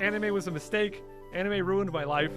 Anime was a mistake. Anime ruined my life.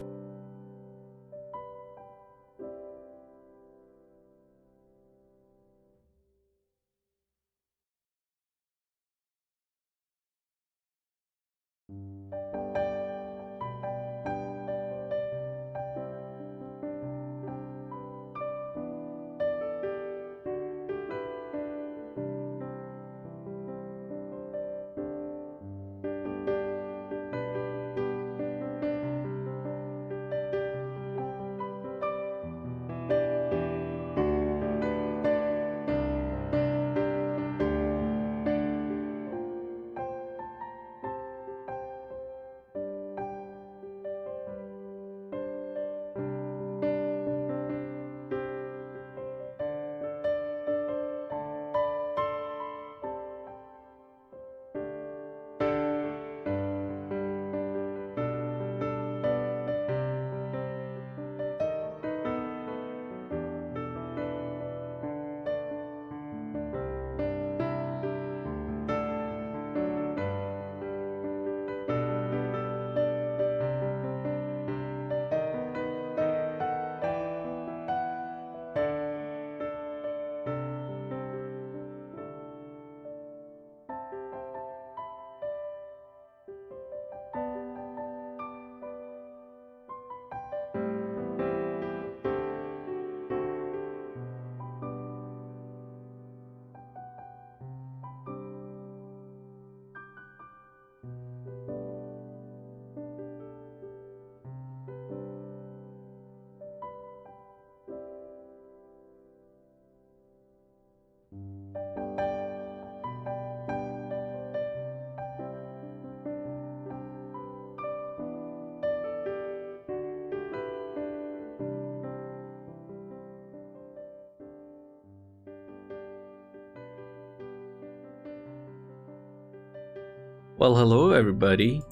Well, hello everybody.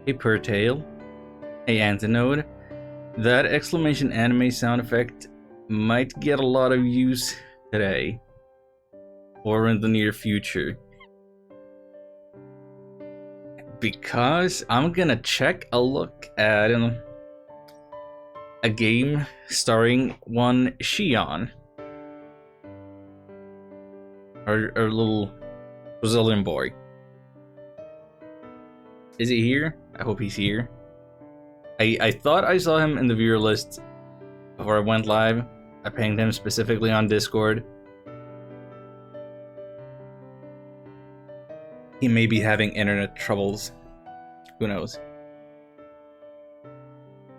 Hey Pertale. Hey Antinode. That exclamation anime sound effect might get a lot of use today. Or in the near future. Because I'm gonna check a look at a game starring one Shion. Our little Brazilian boy. Is he here? I hope he's here. I thought I saw him in the viewer list before I went live. I pinged him specifically on Discord. He may be having internet troubles. Who knows?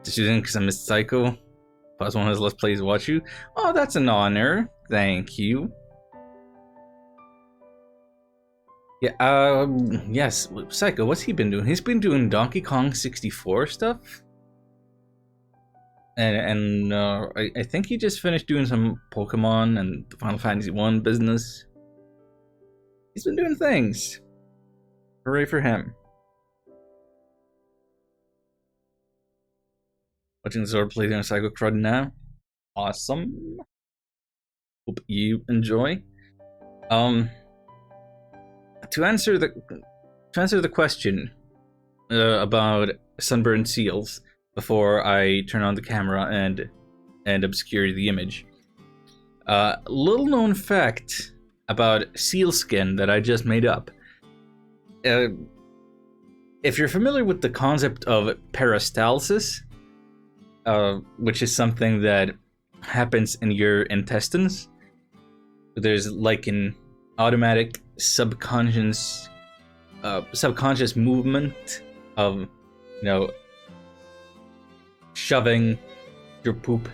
Just using because I missed Psycho. Plus one of his Let's Plays watch you. Oh, that's an honor. Thank you. Yeah, yes, Psycho, what's he been doing? He's been doing Donkey Kong 64 stuff. And I think he just finished doing some Pokemon and the Final Fantasy 1 business. He's been doing things. Hooray for him. Watching the Sword playthrough on Psycho Crud now. Awesome. Hope you enjoy. To answer the question about sunburned seals before I turn on the camera and obscure the image. Little known fact about seal skin that I just made up. If you're familiar with the concept of peristalsis, which is something that happens in your intestines, there's like an automatic subconscious movement of, you know, shoving your poop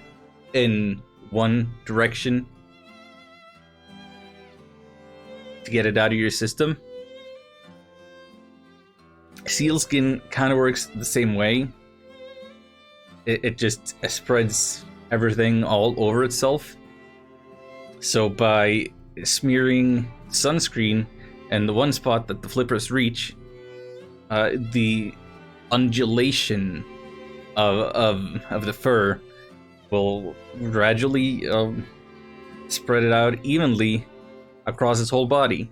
in one direction to get it out of your system. Sealskin kind of works the same way. It just spreads everything all over itself. So by smearing sunscreen and the one spot that the flippers reach, the undulation of the fur will gradually spread it out evenly across its whole body.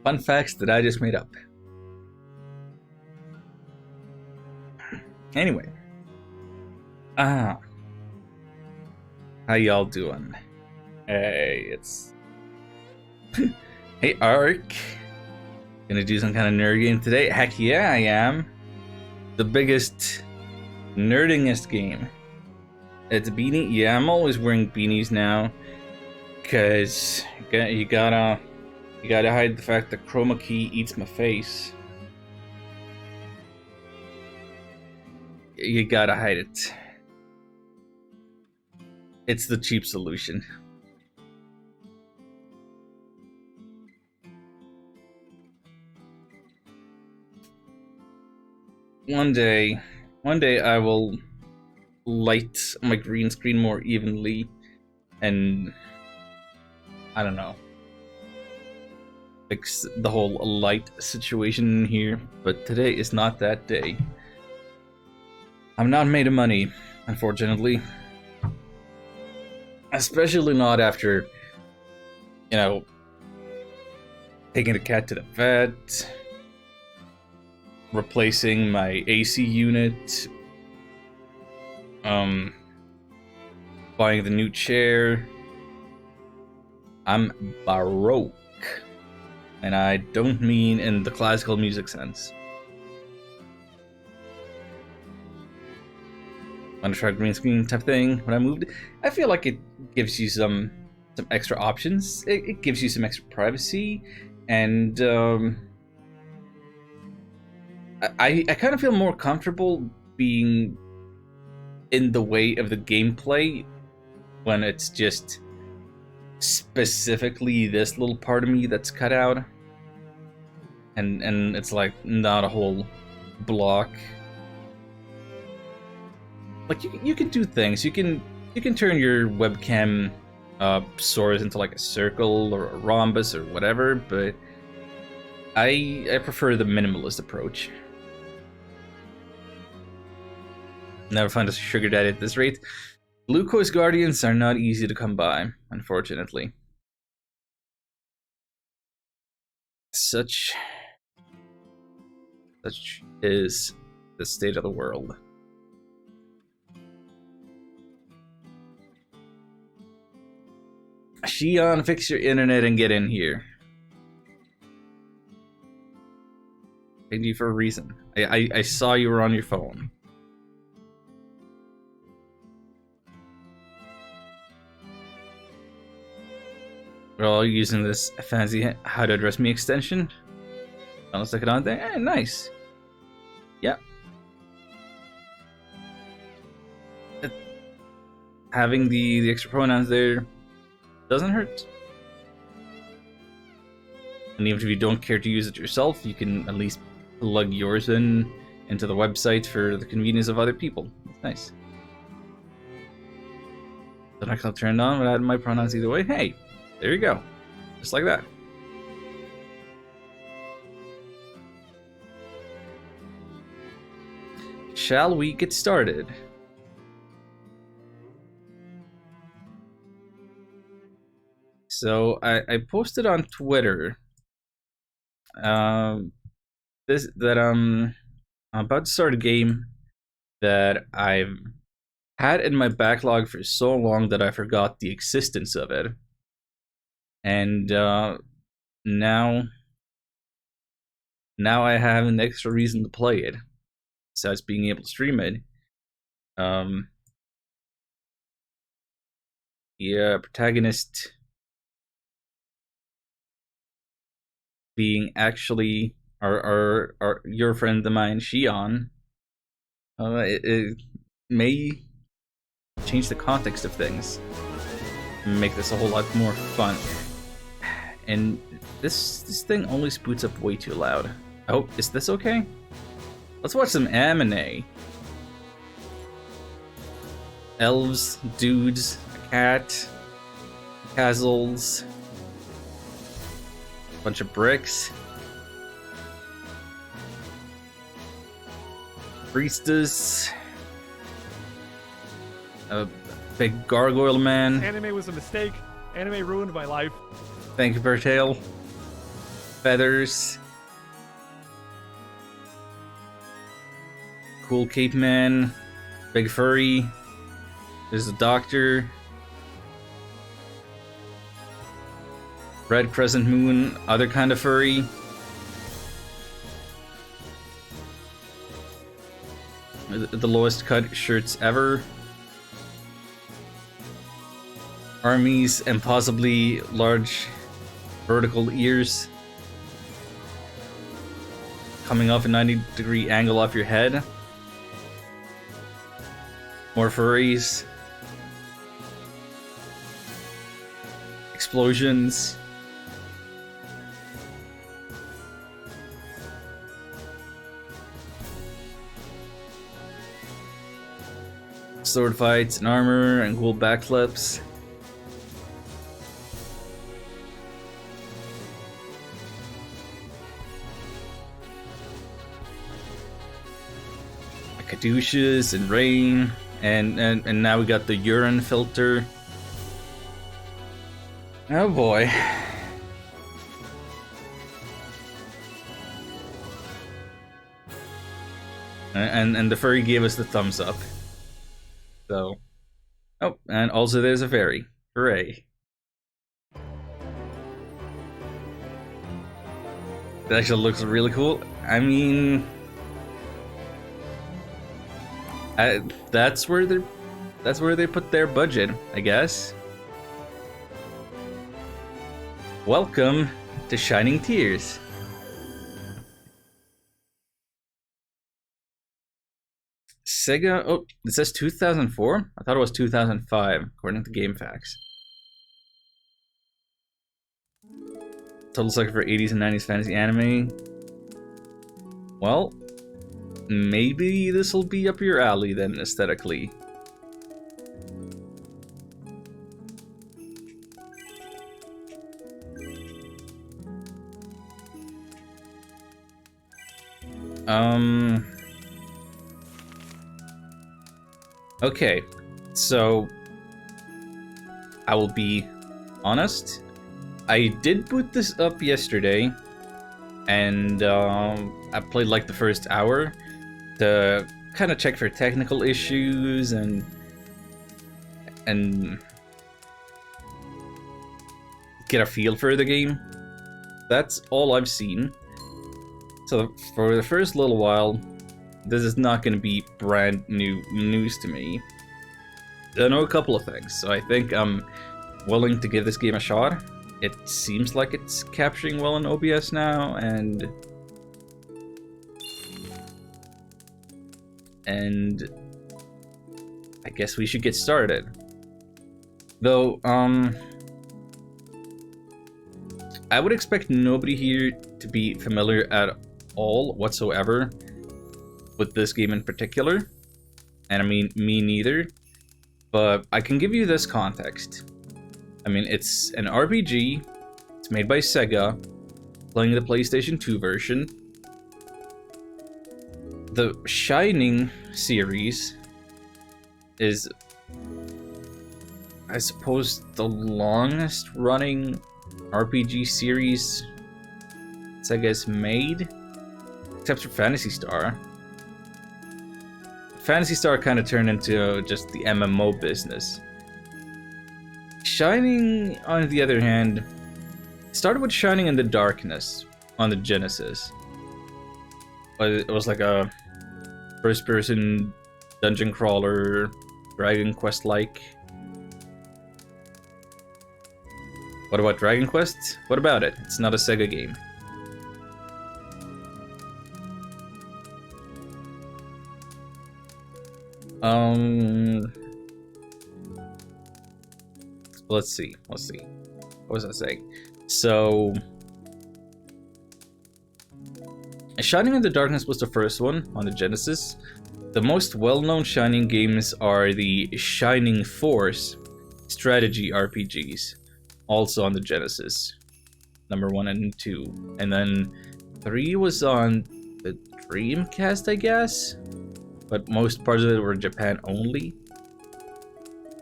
Fun facts that I just made up. Anyway. How y'all doing? Hey, it's... Hey, Ark. Gonna do some kind of nerd game today? Heck yeah, I am. The biggest, nerdingest game. It's a beanie? Yeah, I'm always wearing beanies now. Cause you gotta hide the fact that Chroma Key eats my face. You gotta hide it. It's the cheap solution. One day I will light my green screen more evenly, and I don't know, fix the whole light situation here. But today is not that day. I'm not made of money, unfortunately. Especially not after, you know, taking the cat to the vet, replacing my AC unit, buying the new chair. I'm baroque, and I don't mean in the classical music sense. Want to try green screen type thing when I moved? I feel like it gives you some extra options. It gives you some extra privacy, and I kind of feel more comfortable being in the way of the gameplay when it's just specifically this little part of me that's cut out, and it's like not a whole block. Like you can do things. You can turn your webcam source into like a circle or a rhombus or whatever, but I prefer the minimalist approach. Never find a sugar daddy at this rate. Glucose Guardians are not easy to come by, unfortunately. Such is the state of the world. Shion, fix your internet and get in here. Thank you for a reason. I saw you were on your phone. We're all using this fancy How to Address Me extension. I'll stick it on there. Hey, nice. Yep. Having the extra pronouns there doesn't hurt. And even if you don't care to use it yourself, you can at least plug yours into the website for the convenience of other people. It's nice. The next I'll turn it on without my pronouns either way. Hey, there you go. Just like that. Shall we get started? So I posted on Twitter I'm about to start a game that I've had in my backlog for so long that I forgot the existence of it, and now I have an extra reason to play it, besides being able to stream it. Yeah, protagonist being actually your friend of mine, Shion. It may change the context of things and make this a whole lot more fun. And this thing only boots up way too loud. Oh, is this okay? Let's watch some anime. Elves, dudes, a cat, castles, bunch of bricks, priestess, a big gargoyle man. Anime was a mistake. Anime ruined my life. Thank you, Bertail. feathers. Cool cape man. Big furry. There's the doctor. Red crescent moon. Other kind of furry. The lowest cut shirts ever. Armies and possibly large vertical ears coming off a 90-degree angle off your head. More furries. Explosions. Sword fights and armor and cool backflips. Caduceus and rain, and now we got the urine filter. Oh boy. And the furry gave us the thumbs up. So, oh, and also there's a fairy. Hooray. It actually looks really cool. I mean, that's where they put their budget, I guess. Welcome to Shining Tears. Sega. Oh, it says 2004. I thought it was 2005, according to GameFAQs. Total sucker for 80s and 90s fantasy anime. Well, maybe this will be up your alley then, aesthetically. Okay, so I will be honest. I did boot this up yesterday, and I played like the first hour to kind of check for technical issues and get a feel for the game. That's all I've seen. So for the first little while, this is not going to be brand new news to me. I know a couple of things, so I think I'm willing to give this game a shot. It seems like it's capturing well in OBS now, and I guess we should get started. Though, I would expect nobody here to be familiar at all whatsoever with this game in particular, and I mean, me neither, but I can give you this context. I mean, it's an RPG, it's made by Sega, playing the PlayStation 2 version. The Shining series is, I suppose, the longest running RPG series Sega's made, except for Phantasy Star. Phantasy Star kind of turned into just the MMO business. Shining, on the other hand, started with Shining in the Darkness on the Genesis. It was like a first-person dungeon crawler, Dragon Quest-like. What about Dragon Quest? What about it? It's not a Sega game. Let's see. What was I saying? So, Shining in the Darkness was the first one on the Genesis. The most well-known Shining games are the Shining Force strategy RPGs, also on the Genesis, number 1 and 2. And then 3 was on the Dreamcast, I guess? But most parts of it were Japan only.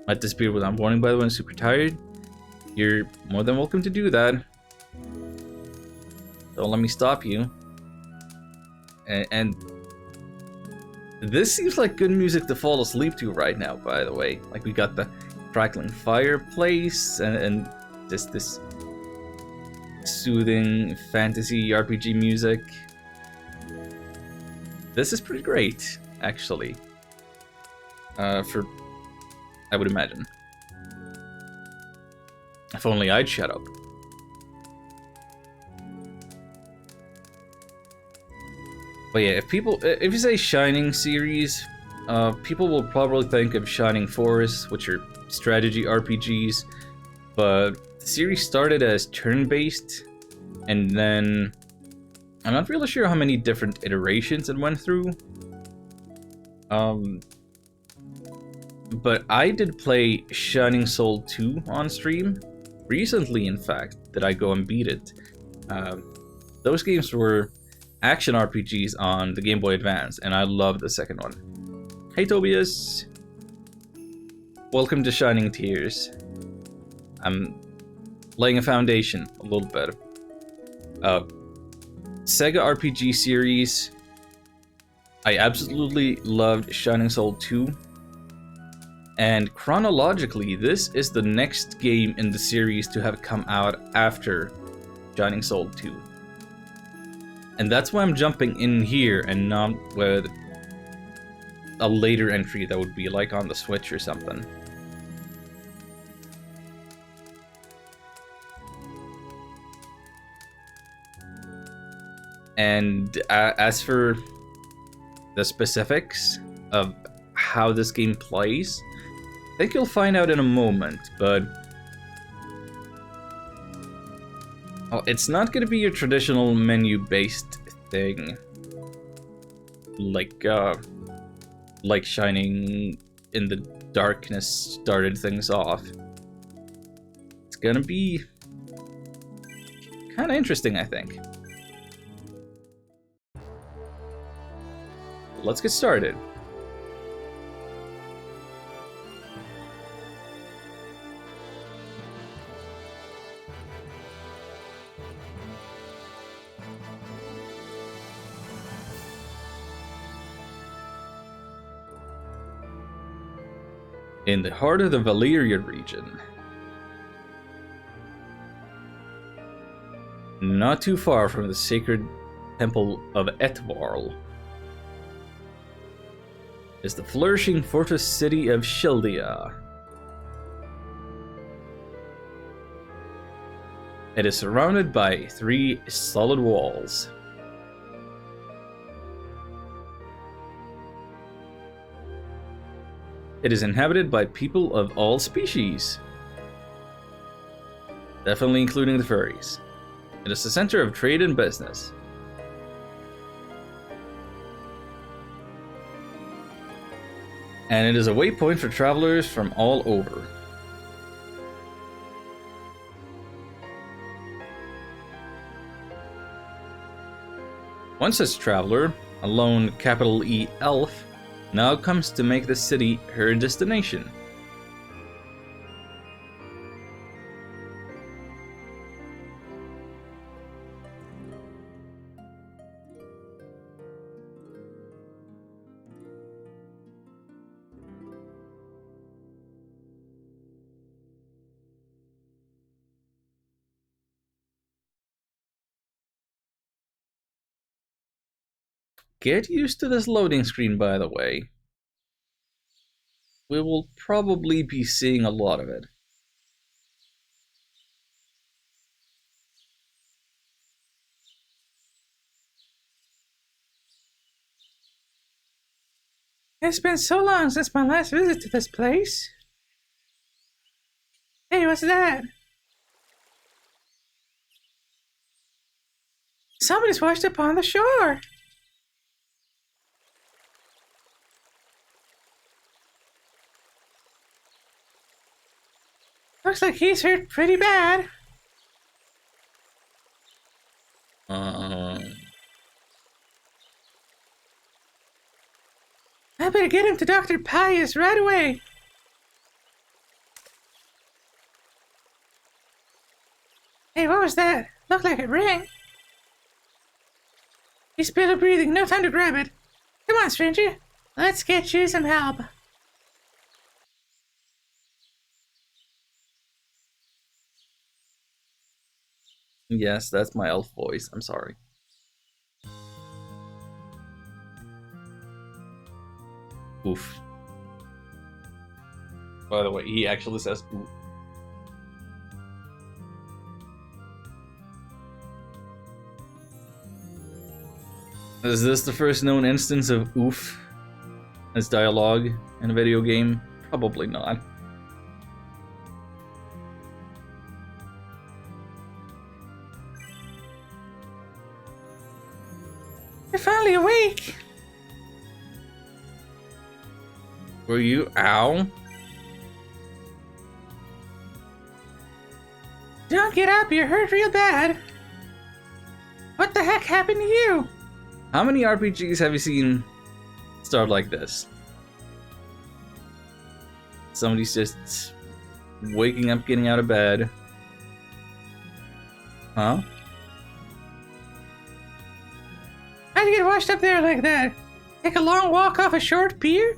Might disappear without warning, by the way. I'm super tired. You're more than welcome to do that. Don't let me stop you. And this seems like good music to fall asleep to right now, by the way. Like, we got the crackling fireplace and just this soothing fantasy RPG music. This is pretty great, actually. For, I would imagine. If only I'd shut up. But yeah, if you say Shining series, people will probably think of Shining Force, which are strategy RPGs, but the series started as turn-based, and then I'm not really sure how many different iterations it went through. But I did play Shining Soul 2 on stream, recently in fact, that I go and beat it. Those games were action RPGs on the Game Boy Advance, and I loved the second one. Hey Tobias! Welcome to Shining Tears. I'm laying a foundation a little bit. Sega RPG series, I absolutely loved Shining Soul 2. And chronologically, this is the next game in the series to have come out after Shining Soul 2. And that's why I'm jumping in here and not with a later entry that would be like on the Switch or something. And as for the specifics of how this game plays, I think you'll find out in a moment, but it's not going to be your traditional menu-based thing, like Shining in the Darkness started things off. It's gonna be kind of interesting, I think. Let's get started. In the heart of the Valyria region, not too far from the sacred temple of Etvarl, is the flourishing fortress city of Shildia. It is surrounded by 3 solid walls. It is inhabited by people of all species, definitely including the furries. It is the center of trade and business. And it is a waypoint for travelers from all over. One such traveler, a lone capital E elf, now comes to make the city her destination. Get used to this loading screen, by the way. We will probably be seeing a lot of it. It's been so long since my last visit to this place. Hey, what's that? Somebody's washed up on the shore. Looks like he's hurt pretty bad. I better get him to Dr. Pius right away. Hey, what was that? Looked like a ring. He's barely breathing. No time to grab it. Come on, stranger. Let's get you some help. Yes, that's my elf voice. I'm sorry. Oof. By the way, he actually says oof. Is this the first known instance of oof as dialogue in a video game? Probably not. You're finally awake. Were you? Ow. Don't get up. You're hurt real bad. What the heck happened to you? How many RPGs have you seen start like this? Somebody's just waking up, getting out of bed. Huh? How'd you get washed up there like that? Take a long walk off a short pier?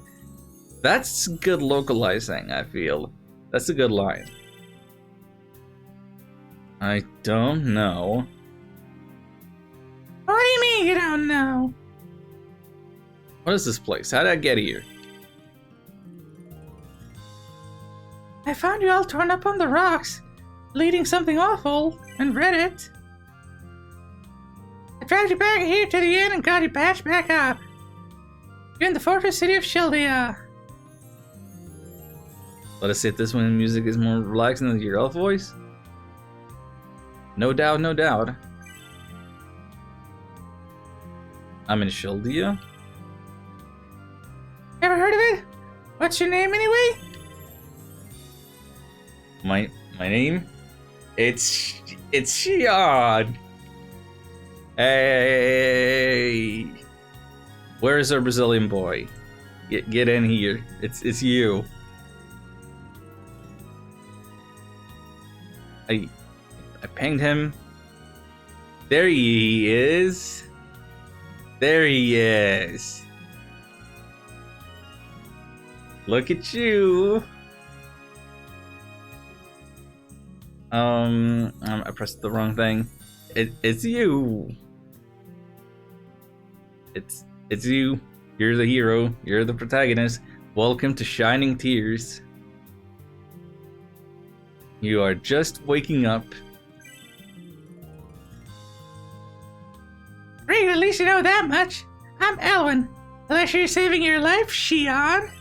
That's good localizing, I feel. That's a good line. I don't know. What do you mean you don't know? What is this place? How did I get here? I found you all torn up on the rocks, bleeding something awful, and read it. I dragged you back here to the inn and got you patched back up. You're in the fortress city of Shildia. Let us say this one music is more relaxing than your elf voice? No doubt, no doubt. I'm in Shildia? Ever heard of it? What's your name anyway? My name? It's Shion. Hey. Where's our Brazilian boy? Get in here. It's you. I pinged him. There he is. There he is. Look at you. I pressed the wrong thing. It's you. It's you. You're the hero. You're the protagonist. Welcome to Shining Tears. You are just waking up. Great, at least you know that much. I'm Elwyn. Unless you're saving your life, Shion.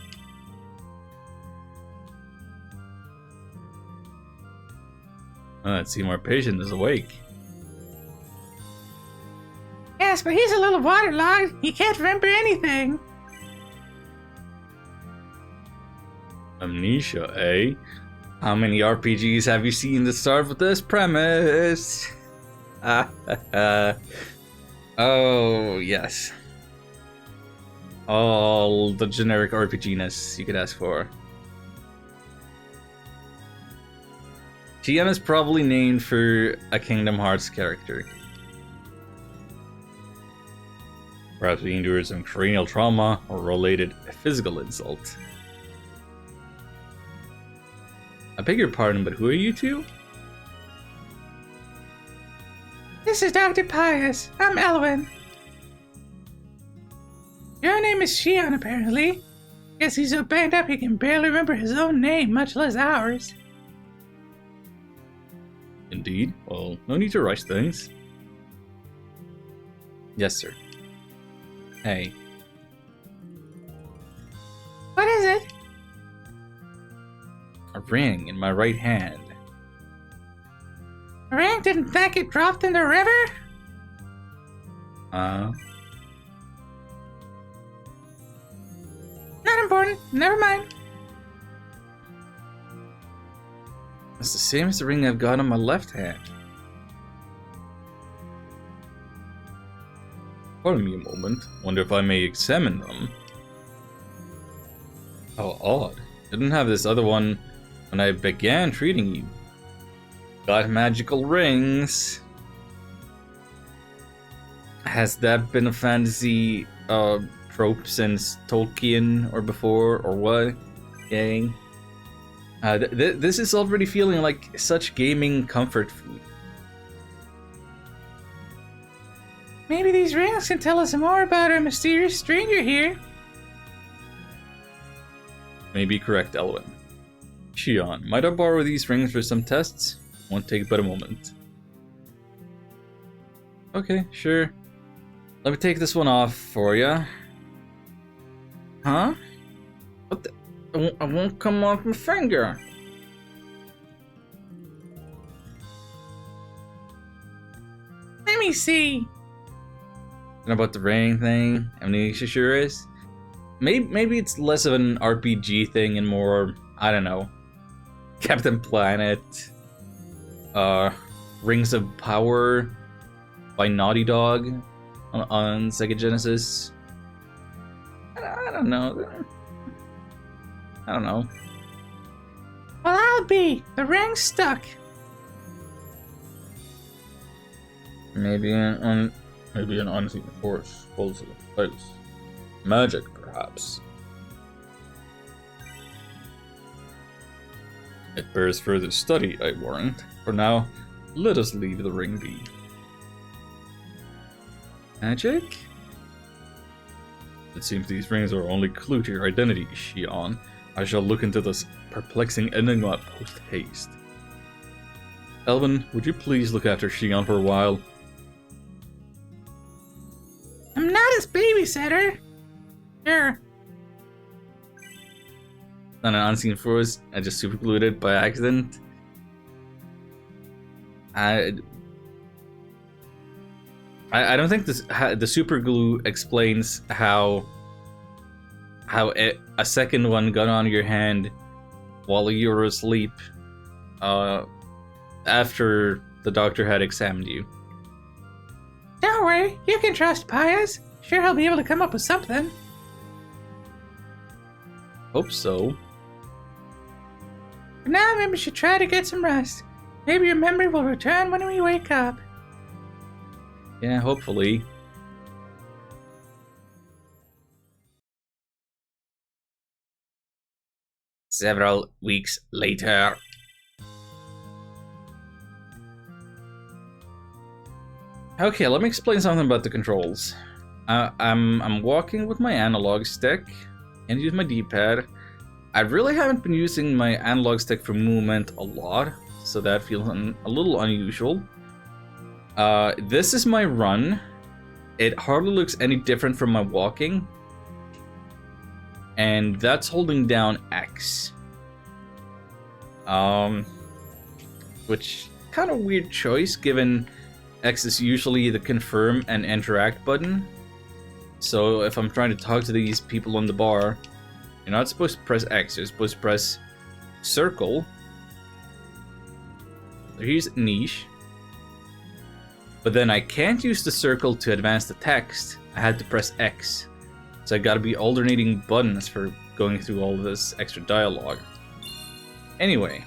Let's see, more patient is awake. Yes, but he's a little waterlogged. He can't remember anything. Amnesia, eh? How many RPGs have you seen that start with this premise? Oh, yes. All the generic RPG-ness you could ask for. TM is probably named for a Kingdom Hearts character. Perhaps he endured some cranial trauma or related physical insult. I beg your pardon, but who are you two? This is Dr. Pius. I'm Elwyn. Your name is Shion, apparently. Guess he's so banged up he can barely remember his own name, much less ours. Indeed. Well, no need to rush things. Yes, sir. Hey. What is it? A ring in my right hand. A ring? Didn't that get dropped in the river? Not important. Never mind. It's the same as the ring I've got on my left hand. Pardon me a moment. Wonder if I may examine them. How odd. Didn't have this other one when I began treating you. Got magical rings. Has that been a fantasy trope since Tolkien or before, or what? Yay. This is already feeling like such gaming comfort food. Maybe these rings can tell us more about our mysterious stranger here. May be correct, Elwyn. Shion, might I borrow these rings for some tests? Won't take but a moment. Okay, sure. Let me take this one off for ya. Huh? What the? I won't come off my finger. Let me see. And about the ring thing, Amnesia sure is. Maybe it's less of an RPG thing and more, I don't know, Captain Planet, Rings of Power by Naughty Dog on Sega Genesis. I don't know. I don't know. Well, I'll be. The ring's stuck. Maybe an unseen force holds it in place. Magic, perhaps. It bears further study, I warrant. For now, let us leave the ring be. Magic? It seems these rings are only clue to your identity, Shion. I shall look into this perplexing enigma post-haste. Elvin, would you please look after Shion for a while? I'm not his babysitter. Sure. Not an unseen force. I just superglued it by accident. I don't think the super glue explains how a second one got on your hand while you were asleep after the doctor had examined you. Don't worry, you can trust Pius. Sure, he'll be able to come up with something. Hope so. For now, maybe we should try to get some rest. Maybe your memory will return when we wake up. Yeah, hopefully. Several weeks later. Okay, let me explain something about the controls. I'm walking with my analog stick and use my D-pad. I really haven't been using my analog stick for movement a lot, so that feels a little unusual. This is my run. It hardly looks any different from my walking. And that's holding down X. Which kind of weird choice given X is usually the confirm and interact button. So if I'm trying to talk to these people on the bar, you're not supposed to press X, you're supposed to press circle. Here's niche. But then I can't use the circle to advance the text. I had to press X. So I gotta be alternating buttons for going through all this extra dialogue. Anyway.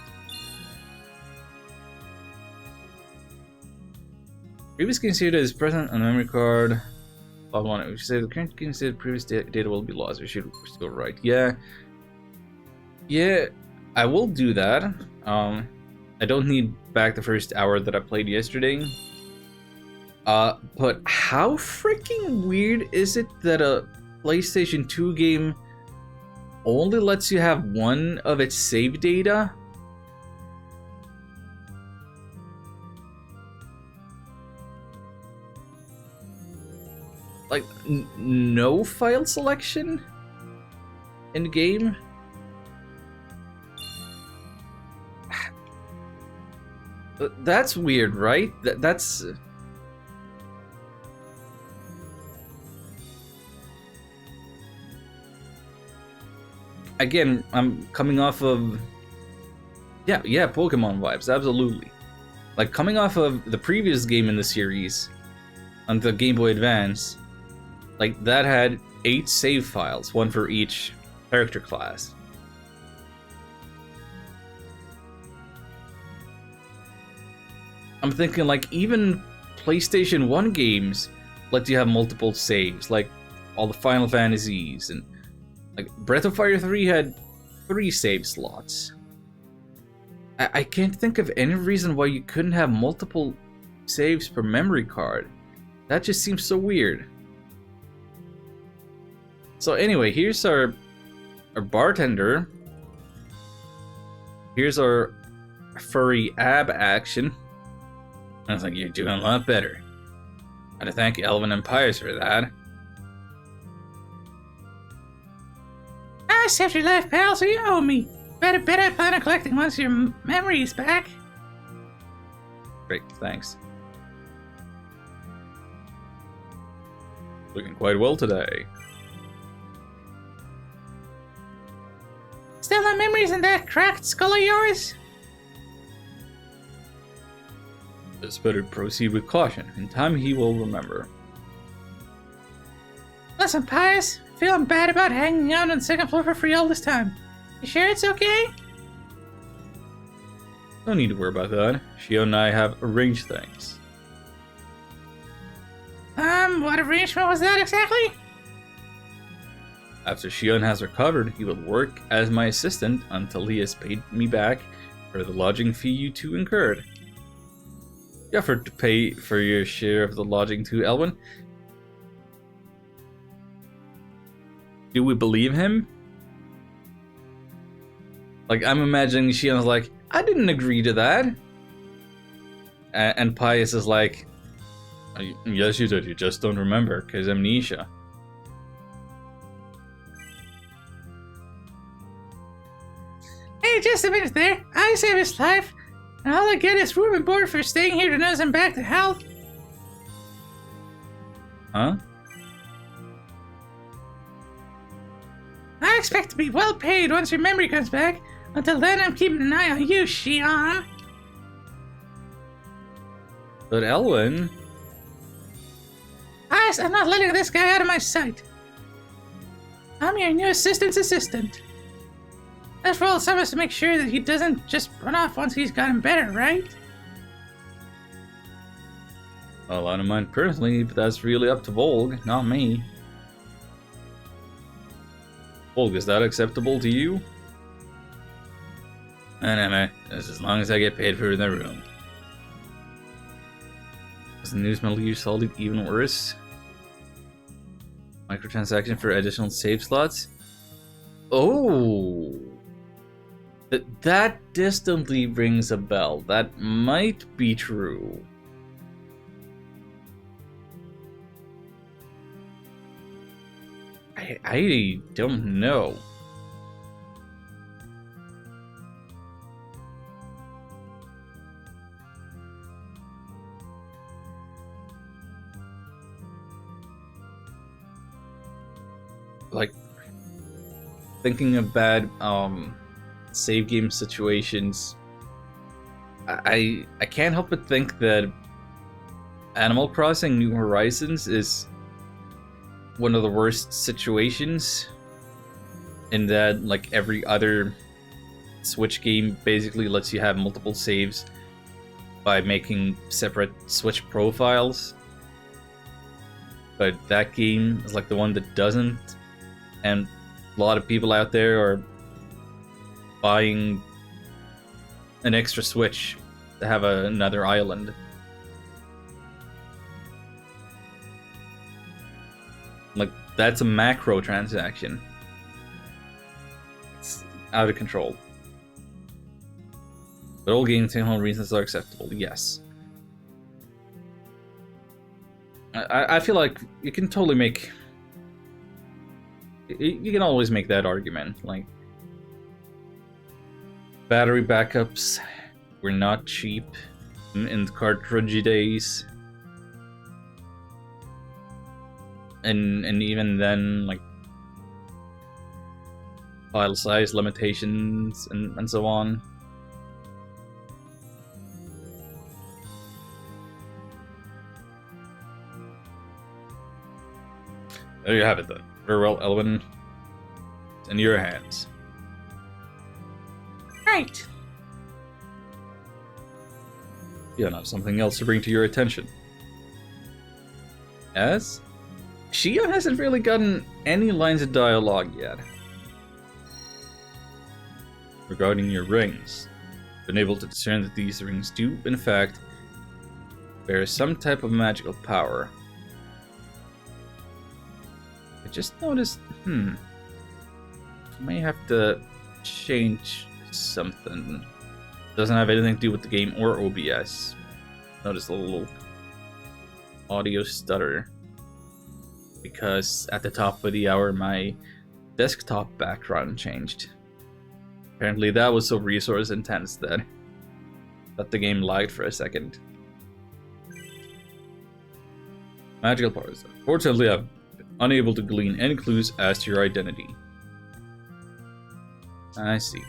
Previous game data is present on the memory card. If you say the current game state, previous data will be lost. We should still write. Yeah, I will do that. I don't need back the first hour that I played yesterday. But how freaking weird is it that a PlayStation 2 game only lets you have one of its save data? Like, no file selection in the game? That's weird, right? That's... Again, I'm coming off of... Yeah, Pokemon vibes, absolutely. Like, coming off of the previous game in the series, on the Game Boy Advance, like, that had 8 save files, one for each character class. I'm thinking, like, even PlayStation 1 games lets you have multiple saves, like all the Final Fantasies, and like Breath of Fire 3 had 3 save slots. I can't think of any reason why you couldn't have multiple saves per memory card. That just seems so weird. So anyway, here's our bartender. Here's our furry ab action. I was like, you're doing a lot better. Gotta thank Elvin and Pius for that. I saved your life, pal, so you owe me. Bet I plan on collecting once your memory's back. Great, thanks. Looking quite well today. Still no memories in that cracked skull of yours? It's better proceed with caution. In time he will remember. Listen, Pius, feeling bad about hanging out on the second floor for free all this time. You sure it's okay? No need to worry about that. Shio and I have arranged things. What arrangement was that exactly? After Shion has recovered, he will work as my assistant until he has paid me back for the lodging fee you two incurred. You offered to pay for your share of the lodging too, Elwin. Do we believe him? Like, I'm imagining Shion's like, I didn't agree to that. And Pius is like, yes you did, you just don't remember, because amnesia. Hey, just a minute there. I saved his life, and all I get is room and board for staying here to nurse him back to health. Huh? I expect to be well paid once your memory comes back. Until then, I'm keeping an eye on you, Shion. But Elwin... I'm not letting this guy out of my sight. I'm your new assistant's assistant. That's for all of us to make sure that he doesn't just run off once he's gotten better, right? Well, I don't mind personally, but that's really up to Volg, not me. Volg, is that acceptable to you? Anyway, just as long as I get paid for the room. Was the news Metal Gear Solid even worse? Microtransaction for additional save slots? Oh! That distantly rings a bell. That might be true. I don't know. Like, thinking of bad save game situations, I can't help but think that Animal Crossing New Horizons is one of the worst situations, in that like every other Switch game basically lets you have multiple saves by making separate Switch profiles, but that game is like the one that doesn't. And a lot of people out there are buying an extra Switch to have another island. Like, that's a macro transaction. It's out of control. But all game technical reasons are acceptable, yes. I feel like you can totally make... You can always make that argument, like, battery backups were not cheap in the cartridge days, and even then, like, file size limitations and so on. There you have it then. Very well, Elwin. It's in your hands. Right. Yeah, now something else to bring to your attention. Yes? Shia hasn't really gotten any lines of dialogue yet. Regarding your rings, I've been able to discern that these rings do, in fact, bear some type of magical power. I just noticed, I may have to change something. Doesn't have anything to do with the game or OBS. Notice a little audio stutter. Because at the top of the hour, my desktop background changed. Apparently that was so resource intense that the game lagged for a second. Magical powers. Unfortunately, I've been unable to glean any clues as to your identity. I see.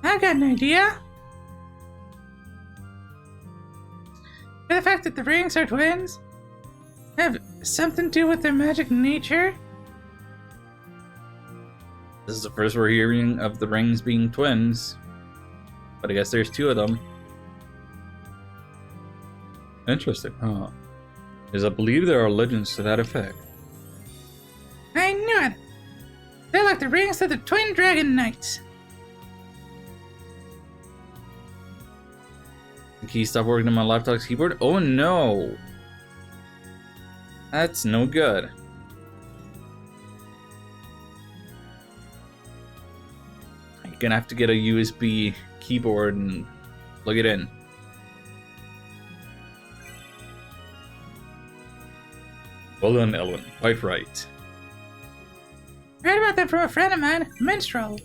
I got an idea. The fact that the rings are twins have something to do with their magic nature. This is the first we're hearing of the rings being twins. But I guess there's two of them. Interesting, huh? As I believe there are legends to that effect. I knew it. They're like the rings of the Twin Dragon Knights. The key stopped working on my laptop's keyboard? Oh no! That's no good. You're gonna have to get a USB keyboard and plug it in. Well done, Elwyn. Quite right. Read about them from a friend of mine, Minstrel.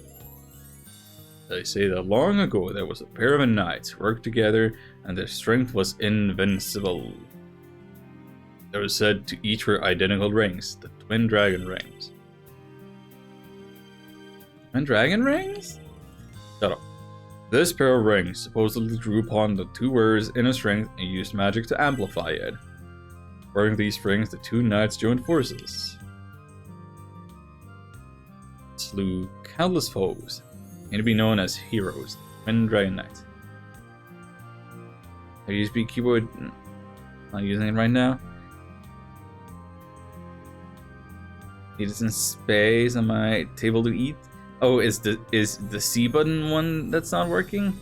They say that long ago there was a pair of knights who worked together and their strength was invincible. They were said to each wear identical rings, the Twin Dragon Rings. Twin Dragon Rings? Shut up. This pair of rings supposedly drew upon the two wearers' inner strength and used magic to amplify it. Wearing these rings, the two knights joined forces, slew countless foes, and to be known as heroes, Twin Dragon Knights. A USB keyboard, not using it right now. Need some space on my table to eat. Oh, is the C button one that's not working?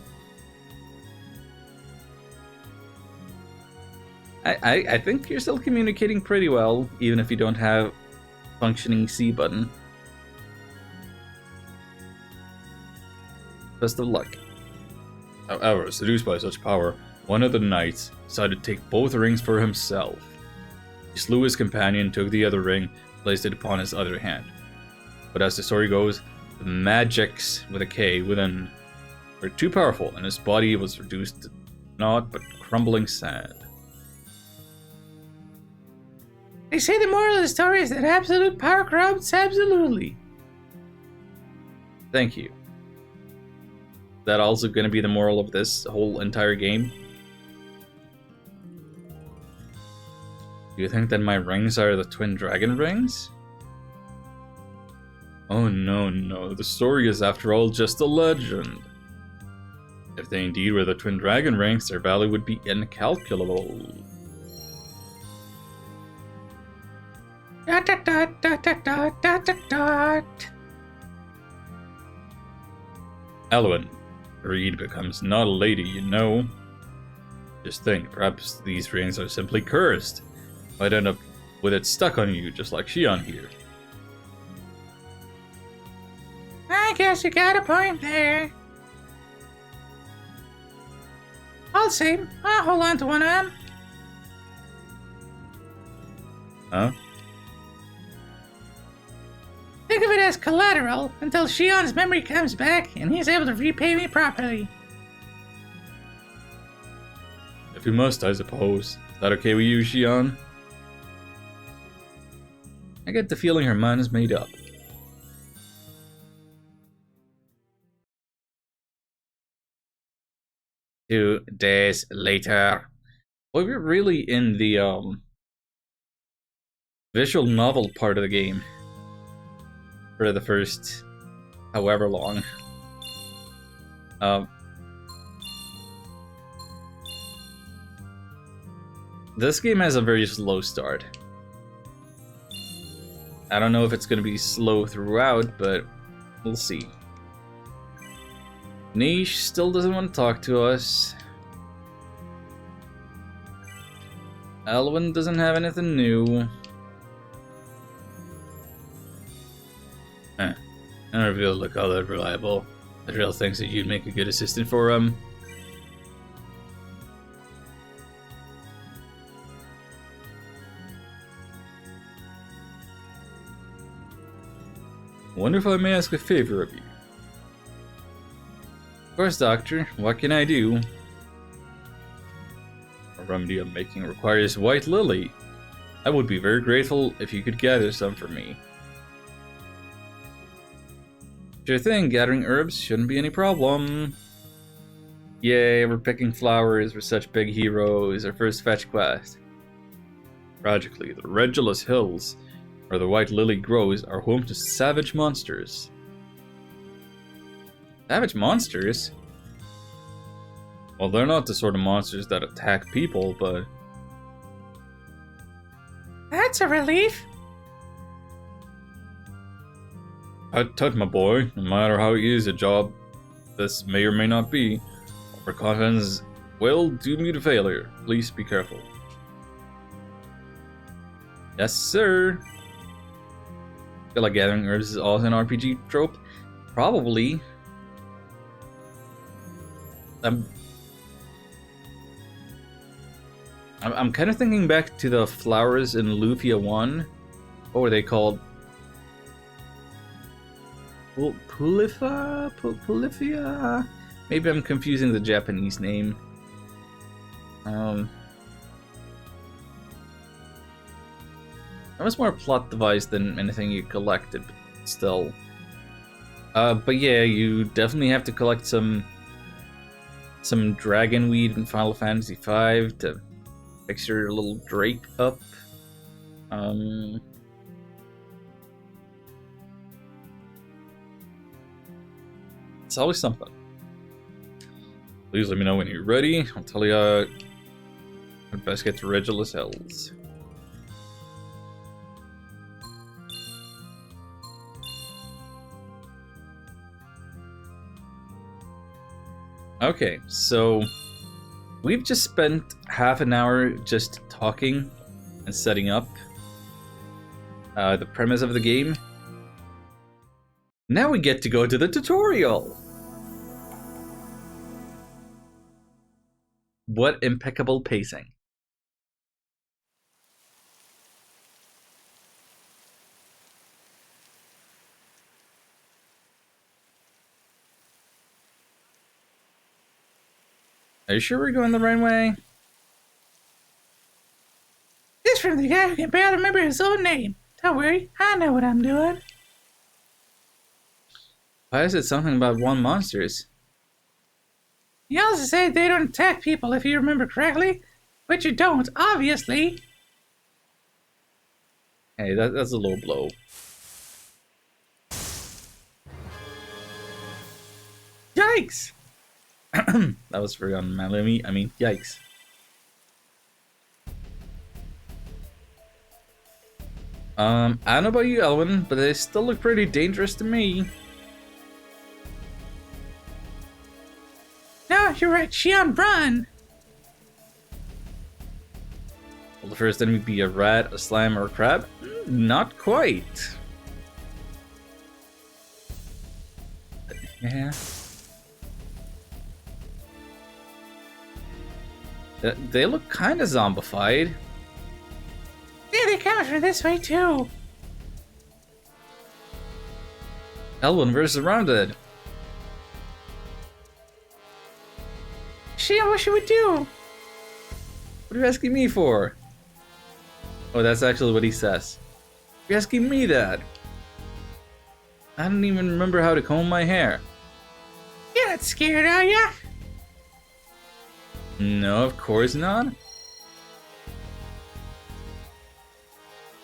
I think you're still communicating pretty well, even if you don't have functioning C button. Best of luck. However, seduced by such power, one of the knights decided to take both rings for himself. He slew his companion, took the other ring, placed it upon his other hand. But as the story goes, the magics with a K within were too powerful, and his body was reduced to naught but crumbling sand. They say the moral of the story is that absolute power corrupts absolutely. Thank you. That also going to be the moral of this whole entire game? Do you think that my rings are the Twin Dragon Rings? Oh no, the story is after all just a legend. If they indeed were the Twin Dragon Rings, their value would be incalculable. Dot dot dot dot dot dot dot dot dot. Elwyn, Reed becomes not a lady, you know. Just think, perhaps these rings are simply cursed. Might end up with it stuck on you, just like Shion here. I guess you got a point there. I'll see. I'll hold on to one of them. Huh? Think of it as collateral until Shion's memory comes back and he's able to repay me properly. If you must, I suppose. Is that okay with you, Shion? I get the feeling her mind is made up. 2 days later. Well, we're really in the visual novel part of the game for the first however long. This game has a very slow start. I don't know if it's going to be slow throughout, but we'll see. Niche still doesn't want to talk to us. Elwyn doesn't have anything new. I don't really look all that reliable. Adriel thinks that you'd make a good assistant for him. Wonder if I may ask a favor of you. Of course, Doctor. What can I do? A remedy I'm making requires white lily. I would be very grateful if you could gather some for me. Sure thing, gathering herbs shouldn't be any problem. Yay, we're picking flowers, we're such big heroes, our first fetch quest. Tragically, the Regulus Hills, where the white lily grows, are home to savage monsters. Savage monsters? Well, they're not the sort of monsters that attack people, but... That's a relief. Tut, my boy, no matter how easy a job this may or may not be, overconfidence will doom you to failure. Please be careful. Yes, sir. Feel like gathering herbs is also an RPG trope? Probably. I'm kind of thinking back to the flowers in Lufia 1. What were they called? Polyphia? Maybe I'm confusing the Japanese name. That was more a plot device than anything you collected, but still. But yeah, you definitely have to collect some dragon weed in Final Fantasy V to fix your little Drake up. It's always something. Please let me know when you're ready. I'll tell you how to best get to Regulus Hills. Okay, so we've just spent half an hour just talking and setting up the premise of the game. Now we get to go to the tutorial! What impeccable pacing. Are you sure we're going the right way? This from the guy who can barely remember his own name. Don't worry, I know what I'm doing. Why is it something about one monsters? He also said they don't attack people if you remember correctly, but you don't, obviously. Hey, that's a low blow. Yikes! That was very unmanly. I mean, yikes. I don't know about you, Elwyn, but they still look pretty dangerous to me. No, you're right, Xian, run! Will the first enemy be a rat, a slime, or a crab? Not quite. Yeah. They look kind of zombified. Yeah, they come from this way too. Elwyn, we're surrounded. Xian, what should we do? What are you asking me for? Oh, that's actually what he says. You're asking me that? I don't even remember how to comb my hair. You're not scared, are ya? No, of course not.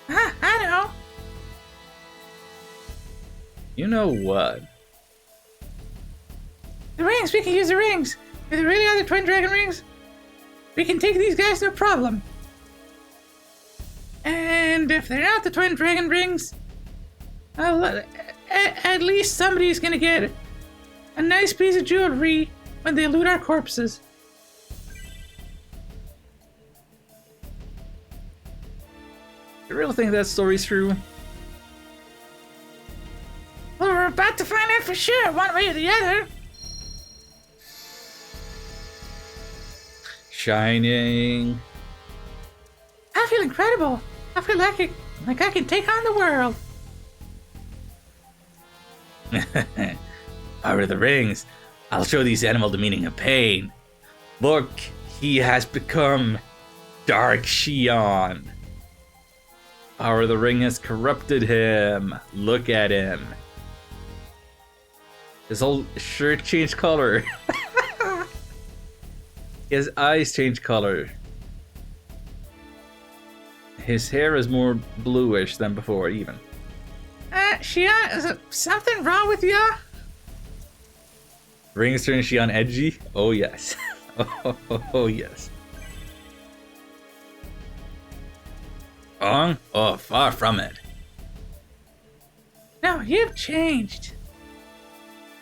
I know. You know what? The rings, we can use the rings. If there really are the twin dragon rings, we can take these guys no problem. And if they're not the twin dragon rings, at least somebody's gonna get a nice piece of jewelry when they loot our corpses. You really think that story's true? Well, we're about to find out for sure, one way or the other. Shining. I feel incredible. I feel like I can take on the world. Power of the rings. I'll show these animals the meaning of pain. Look, he has become Dark Xion. Power of the ring has corrupted him. Look at him. His whole shirt changed color. His eyes changed color. His hair is more bluish than before, even. Xion, is something wrong with you? Rings turn Xion edgy? Oh, yes. Oh, yes. Wrong? Oh, far from it. No, you've changed.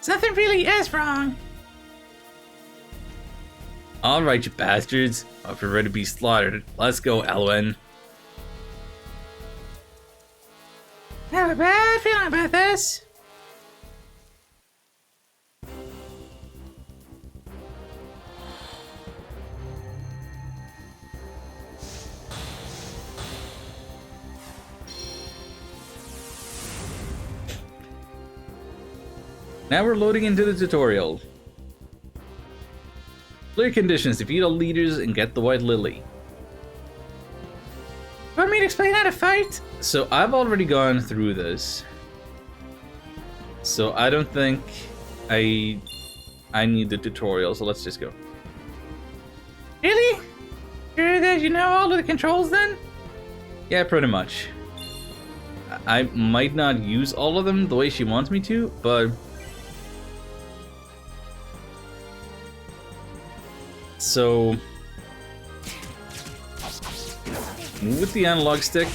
Something really is wrong. Alright, you bastards. If you're ready to be slaughtered, let's go, Elwyn. I have a bad feeling about this. Now we're loading into the tutorial. Clear conditions, defeat all leaders and get the White Lily. Want me to explain how to fight? So I've already gone through this. So I don't think I need the tutorial, so let's just go. Really? Sure that you know all of the controls then? Yeah, pretty much. I might not use all of them the way she wants me to, but... So... move with the analog stick,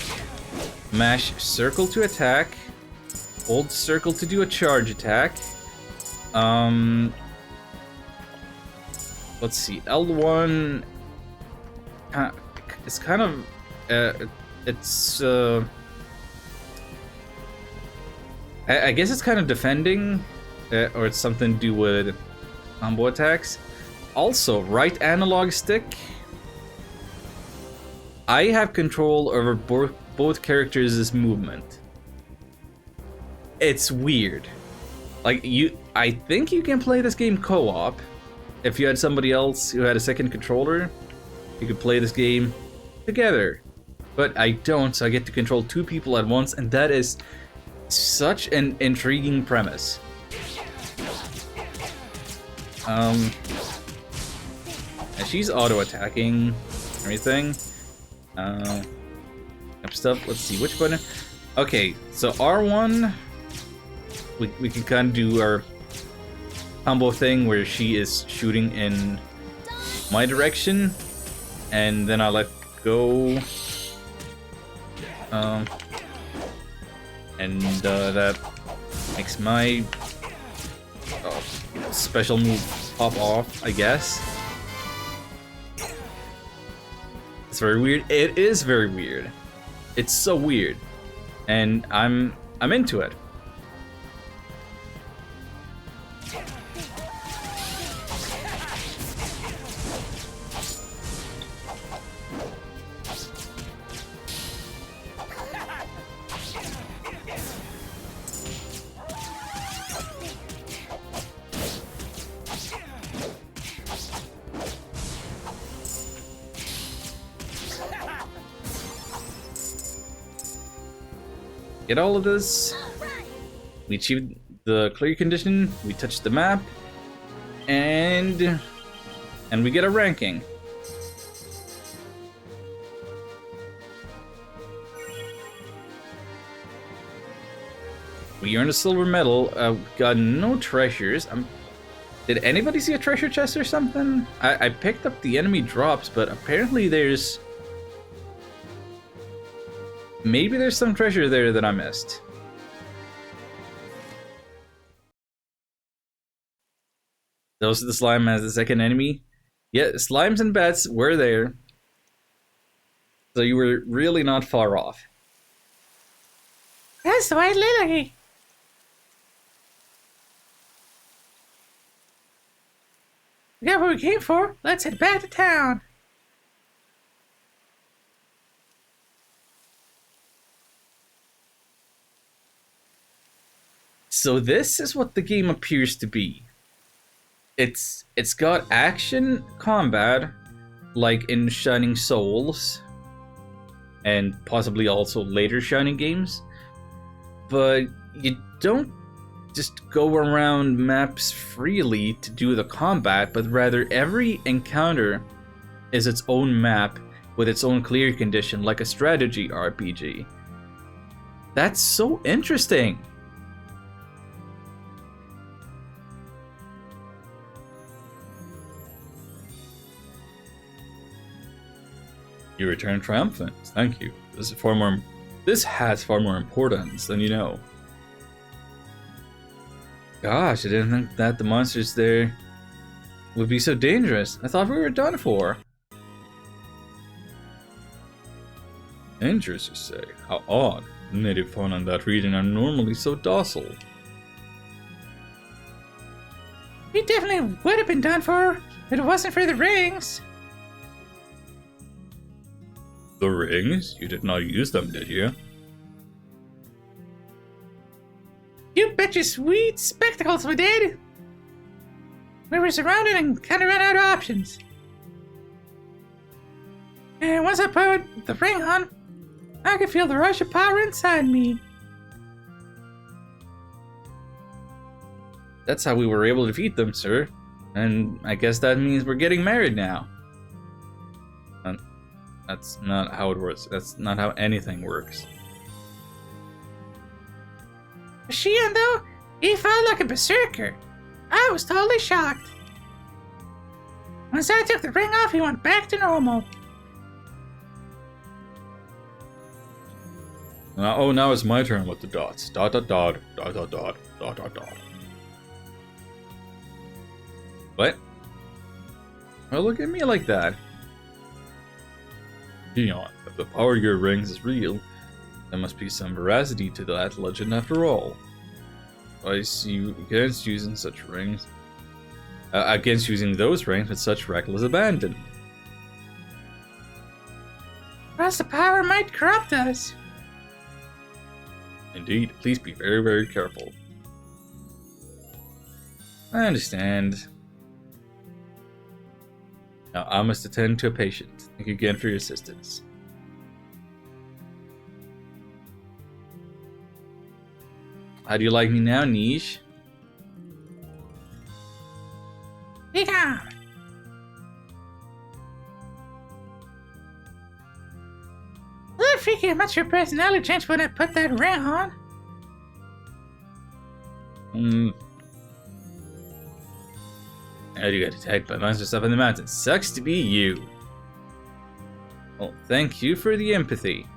mash circle to attack, hold circle to do a charge attack. Let's see, L1... it's kind of... I guess it's kind of defending, or it's something to do with combo attacks. Also, right analog stick. I have control over both characters' movement. It's weird. Like, I think you can play this game co-op. If you had somebody else who had a second controller, you could play this game together. But I don't, so I get to control two people at once, and that is such an intriguing premise. And she's auto-attacking everything. Stuff. Let's see, which button? Okay, so R1, we can kind of do our combo thing where she is shooting in my direction, and then I let go. And that makes my special move pop off, I guess. It's very weird. It is very weird. It's so weird, and I'm into it. Get all of this. We achieved the clear condition. We touched the map, and we get a ranking. We earned a silver medal. Got no treasures. Did anybody see a treasure chest or something? I picked up the enemy drops, but apparently there's maybe there's some treasure there that I missed. Those are the slime as the second enemy. Yeah, slimes and bats were there. So you were really not far off. That's the White Lily. We got what we came for. Let's head back to town. So this is what the game appears to be. It's got action combat, like in Shining Souls, and possibly also later Shining games, but you don't just go around maps freely to do the combat, but rather every encounter is its own map with its own clear condition, like a strategy RPG. That's so interesting. You return triumphant. Thank you. This has far more importance than you know. Gosh, I didn't think that the monsters there would be so dangerous. I thought we were done for. Dangerous, you say? How odd. Native fauna in that region are normally so docile. We definitely would have been done for if it wasn't for the rings. The rings? You did not use them, did you? You bet your sweet spectacles we did. We were surrounded and kind of ran out of options. And once I put the ring on, I could feel the rush of power inside me. That's how we were able to defeat them, sir. And I guess that means we're getting married now. That's not how it works. That's not how anything works. Shion, though, he felt like a berserker. I was totally shocked. Once I took the ring off, he went back to normal. Now it's my turn with the dots. Dot dot dot dot dot dot dot dot dot. What? Well, look at me like that. Shion, if the power of your rings is real, there must be some veracity to that legend after all. I see you against using such rings. Against using those rings with such reckless abandon. Or else the power might corrupt us. Indeed, please be very, very careful. I understand. Now I must attend to a patient. Thank you again for your assistance. How do you like me now, Niche? Be calm. A little freaky how much your personality changed when I put that ring on. How do you get attacked by monsters up in the mountains? Sucks to be you. Well, thank you for the empathy.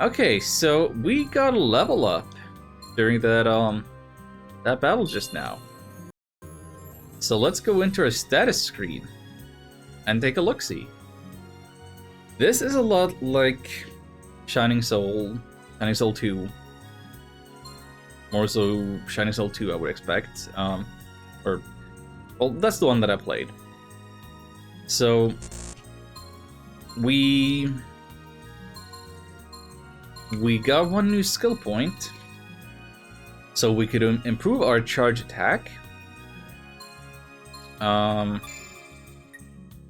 Okay, so we got a level up during that battle just now. So let's go into our status screen and take a look-see. This is a lot like Shining Soul 2. More so Shining Soul 2, I would expect. Well, that's the one that I played. So we got one new skill point, so we could improve our charge attack,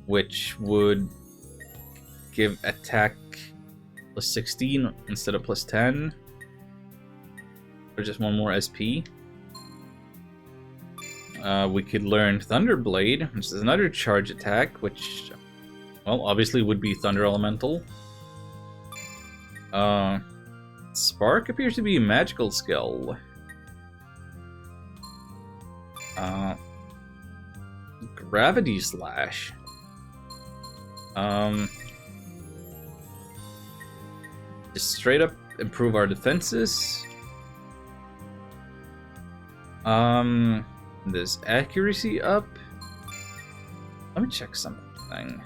which would give attack plus 16 instead of plus 10, or just one more SP. We could learn Thunderblade, which is another charge attack, which, well, obviously would be Thunder Elemental. Spark appears to be a magical skill. Gravity Slash. just straight up improve our defenses. This accuracy up. Let me check something.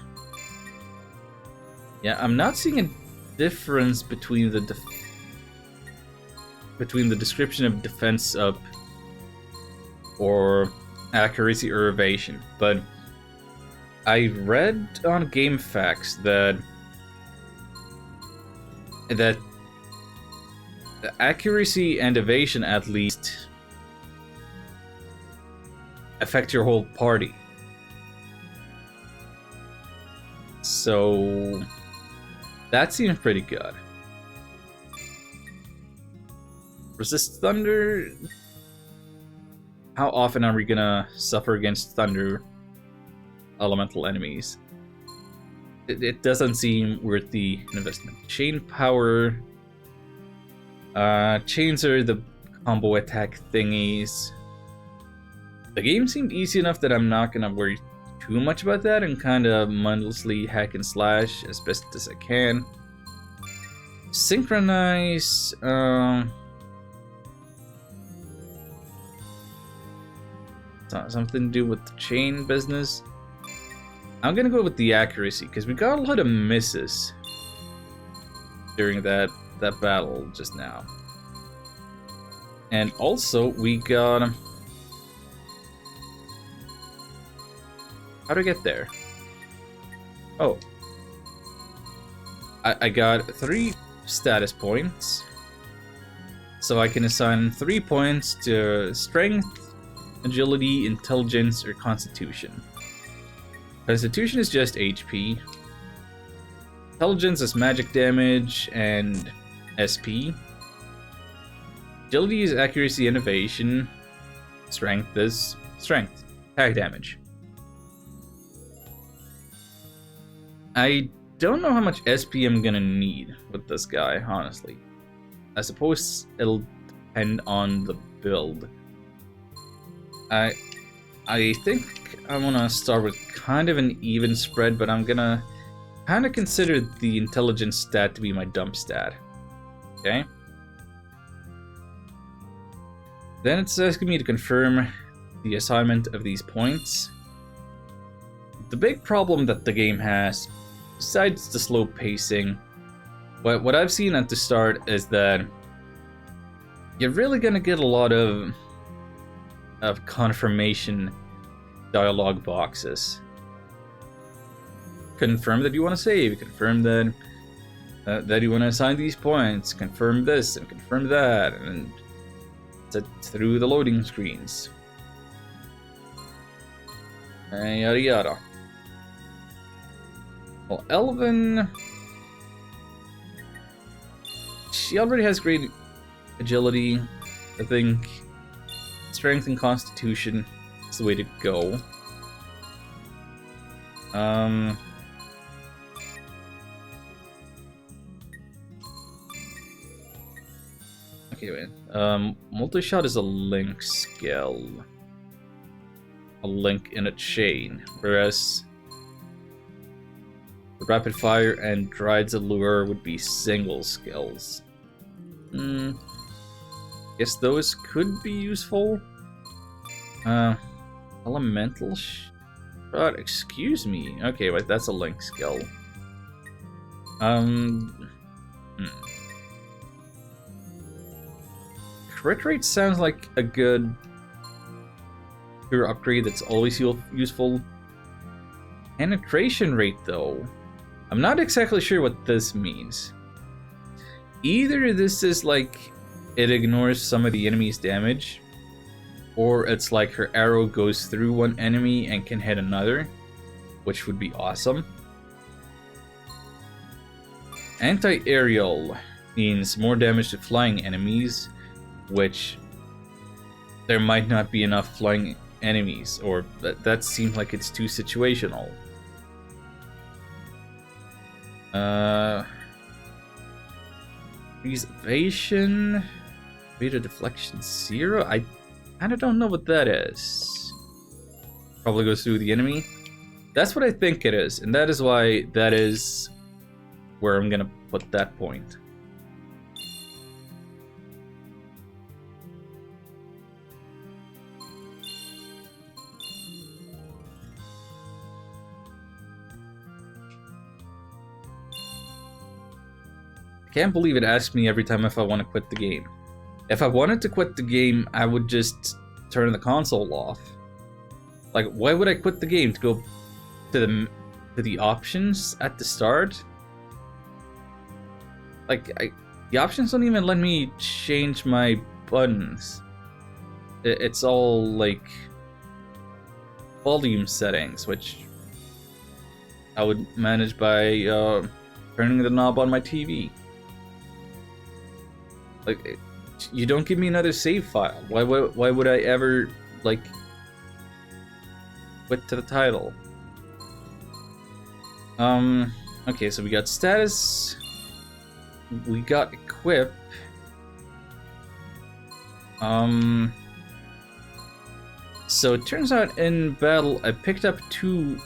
Yeah, I'm not seeing a difference between the description of defense up or accuracy or evasion, but I read on GameFAQs that the accuracy and evasion at least affect your whole party. So that seems pretty good. Resist thunder. How often are we gonna suffer against thunder elemental enemies? It doesn't seem worth the investment. Chain power. Chains are the combo attack thingies. The game seemed easy enough that I'm not gonna worry too much about that and kind of mindlessly hack and slash as best as I can. Synchronize. Something to do with the chain business. I'm gonna go with the accuracy because we got a lot of misses during that battle just now, and also we got. How do I get there? Oh, I got 3 status points, so I can assign 3 points to strength, agility, intelligence, or constitution. Constitution is just HP. Intelligence is magic damage and SP. Agility is accuracy and evasion. Strength is strength, attack damage. I don't know how much SP I'm gonna need with this guy, honestly. I suppose it'll depend on the build. I think I want to start with kind of an even spread, but I'm gonna kind of consider the intelligence stat to be my dump stat. Okay? Then it's asking me to confirm the assignment of these points. The big problem that the game has, besides the slow pacing, what I've seen at the start is that you're really gonna get a lot of confirmation dialogue boxes. Confirm that you want to save, confirm that you want to assign these points, confirm this and confirm that, and through the loading screens. And yada yada. Well, Elven, she already has great agility. I think strength and constitution is the way to go. Okay, wait. Multi-shot is a link skill. A link in a chain, whereas rapid fire and Dryad's Allure would be single skills. Guess those could be useful. Elemental shot, excuse me. Okay, wait, that's a link skill. Crit rate sounds like a good pure upgrade that's always useful. Penetration rate, though, I'm not exactly sure what this means. Either this is like it ignores some of the enemy's damage, or it's like her arrow goes through one enemy and can hit another, which would be awesome. Anti-aerial means more damage to flying enemies, which there might not be enough flying enemies, or that seems like it's too situational. Evasion, rate of deflection 0. I kind of don't know what that is. Probably goes through the enemy. That's what I think it is, and that is why that is where I'm gonna put that point. can't believe it asks me every time if I want to quit the game. If I wanted to quit the game, I would just turn the console off. Like, why would I quit the game to go to the options at the start? Like, the options don't even let me change my buttons. It's all like volume settings, which I would manage by turning the knob on my TV. Like, you don't give me another save file. Why would I ever, like, quit to the title? Okay, so we got status. We got equip. So it turns out in battle I picked up 2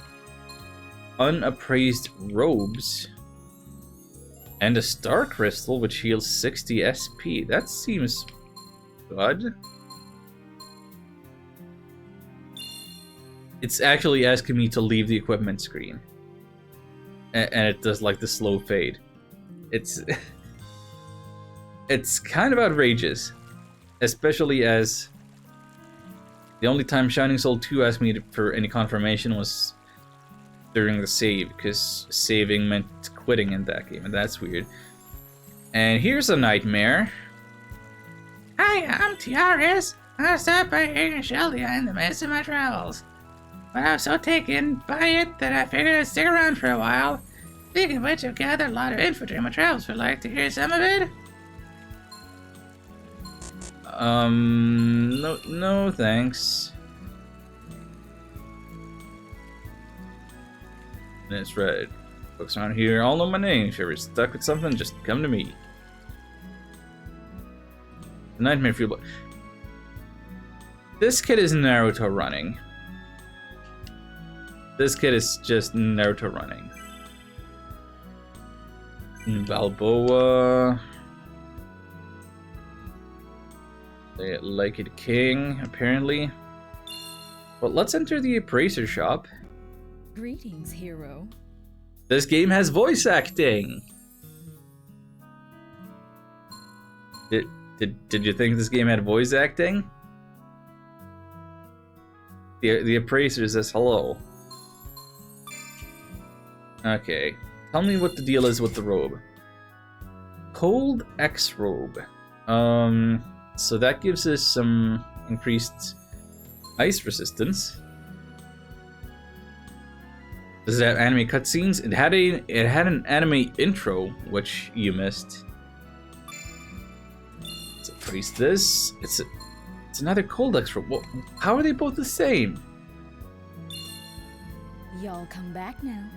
unappraised robes and a star crystal which heals 60 SP. That seems good. It's actually asking me to leave the equipment screen. And it does like the slow fade. It's it's kind of outrageous, especially as the only time Shining Soul 2 asked me for any confirmation was during the save, because saving meant quitting in that game, and that's weird. And here's a nightmare. Hi, I'm Tiaris. I stopped by Agent Shelia in the midst of my travels. But I was so taken by it that I figured I'd stick around for a while. Speaking of which, I've gathered a lot of infantry in my travels. Would like to hear some of it? No thanks. That's right. Folks around here all know my name. If you're ever stuck with something, just come to me. Nightmare Fuel. This kid is Naruto running. This kid is just Naruto running. Balboa. They like it king, apparently. But let's enter the appraiser shop. Greetings, hero. This game has voice acting. Did you think this game had voice acting? The appraiser says hello. Okay. Tell me what the deal is with the robe. Cold X robe. So that gives us some increased ice resistance. Does it have anime cutscenes? It had an anime intro, which you missed. Let's appraise this. It's another Cold X robe. Well, how are they both the same? Y'all come back now.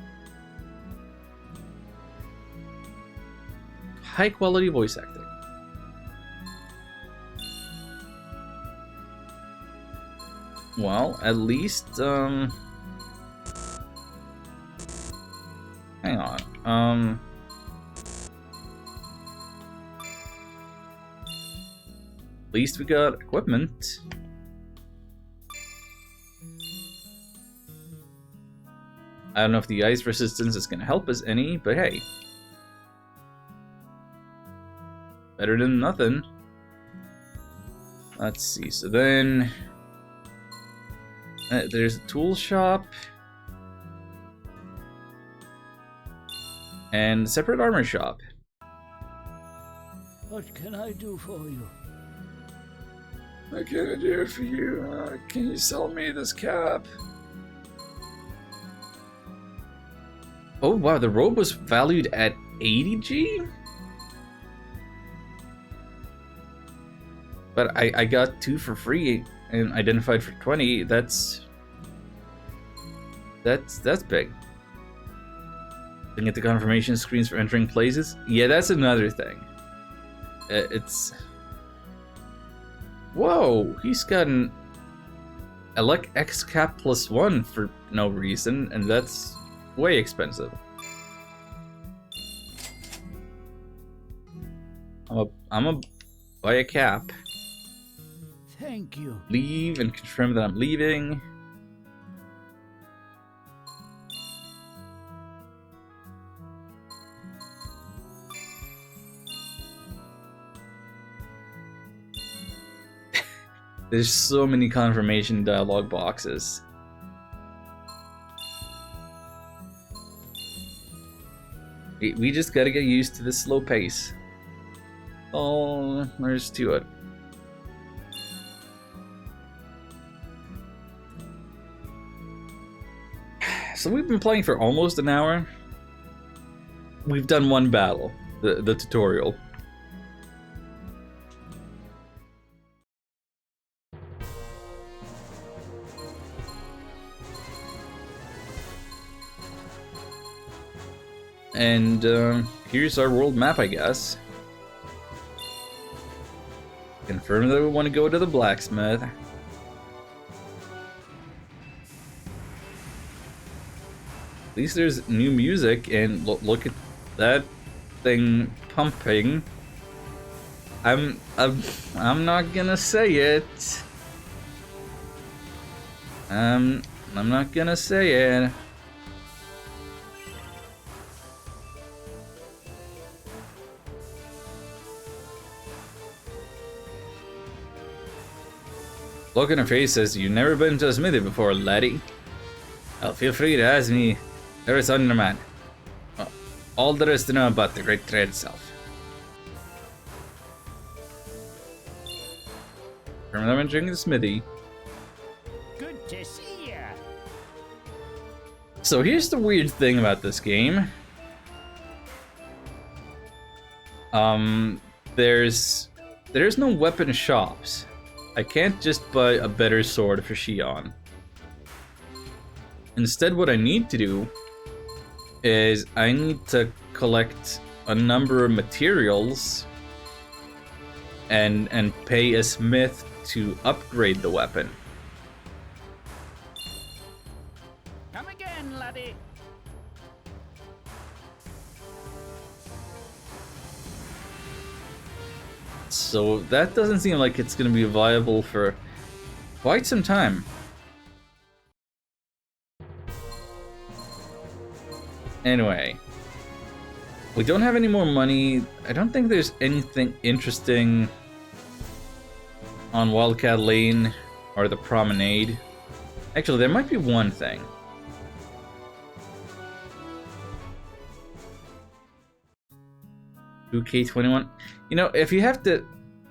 High quality voice acting. Well, at least, hang on, at least we got equipment. I don't know if the ice resistance is gonna help us any, but hey. Better than nothing. Let's see, so then there's a tool shop and a separate armor shop. What can I do for you? What can I do for you? Can you sell me this cap? Oh wow, the robe was valued at 80G? But I got 2 for free and identified for 20. That's big. Looking at the confirmation screens for entering places. Yeah, that's another thing. It's whoa, he's got an Elec X cap +1 for no reason, and that's way expensive. I'm a buy a cap. Thank you. Leave and confirm that I'm leaving. There's so many confirmation dialogue boxes. We just gotta get used to this slow pace. Oh, there's to it. So we've been playing for almost an hour. We've done one battle, the tutorial. And here's our world map, I guess. Confirm that we want to go to the blacksmith. At least there's new music, and look at that thing pumping. I'm not gonna say it. I'm not gonna say it. Look in her face says, "You've never been to a smithy before, laddie. Well, feel free to ask me. There is on your man. All there is to know about the great trade itself." Remember entering the smithy. Good to see ya. So here's the weird thing about this game. There's no weapon shops. I can't just buy a better sword for Xion. Instead, what I need to do is I need to collect a number of materials and pay a smith to upgrade the weapon. Come again, laddie. So that doesn't seem like it's going to be viable for quite some time. Anyway, we don't have any more money. I don't think there's anything interesting on Wildcat Lane or the Promenade. Actually, there might be one thing. K21. You know, if you have to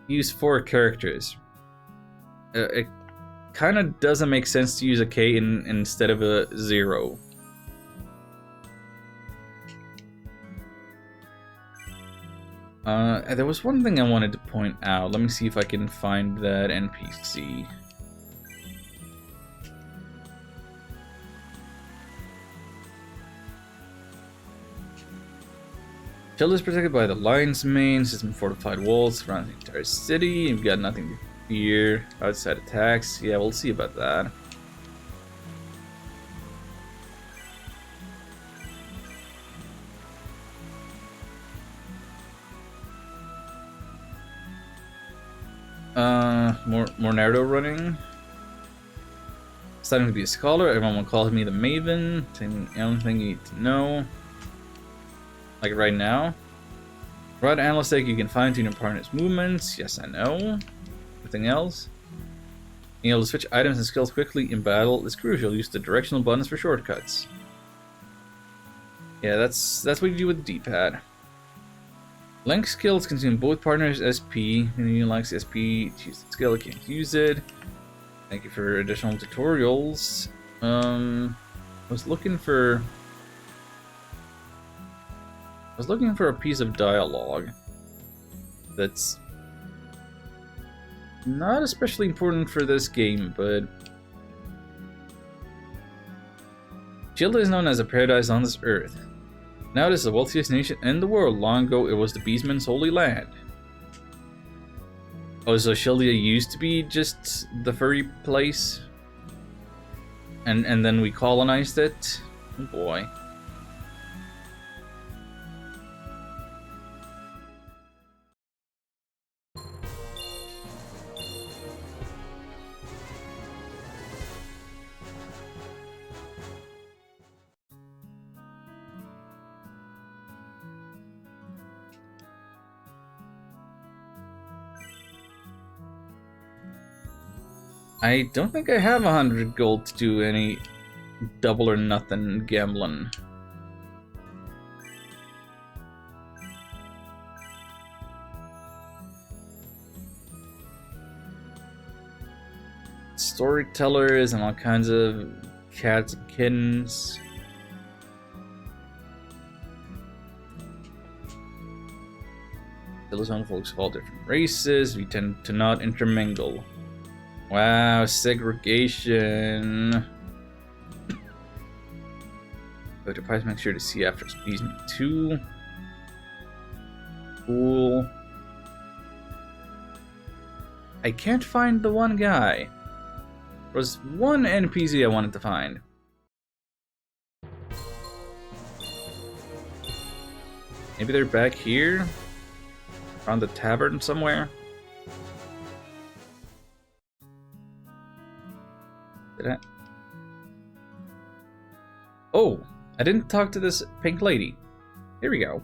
use 4 characters, it kind of doesn't make sense to use a K instead of a 0. There was one thing I wanted to point out. Let me see if I can find that NPC. Childa is protected by the Lion's Mane, system fortified walls surround the entire city. You've got nothing to fear. Outside attacks. Yeah, we'll see about that. More Naruto running. Starting to be a scholar. Everyone will call me the Maven. Anything you need to know. Like right now. Right analyst you can fine tune your partner's movements. Yes, I know. Anything else? Being able to switch items and skills quickly in battle is crucial. Use the directional buttons for shortcuts. Yeah, that's what you do with the D-pad. Link skills consume both partners' SP. When you like SP, choose the skill, can't use it. Thank you for additional tutorials. I was looking for a piece of dialogue that's not especially important for this game, but Childa is known as a paradise on this earth. Now it is the wealthiest nation in the world. Long ago, it was the Beastman's holy land. Oh, so Childa used to be just the furry place? And then we colonized it? Oh boy. I don't think I have 100 gold to do any double or nothing gambling. Storytellers and all kinds of cats and kittens. Philistine folks of all different races. We tend to not intermingle. Wow, segregation. But if I make sure to see after speeds me 2. Cool. I can't find the one guy. There was one NPC I wanted to find. Maybe they're back here? Around the tavern somewhere? Did I? Oh! I didn't talk to this pink lady. Here we go.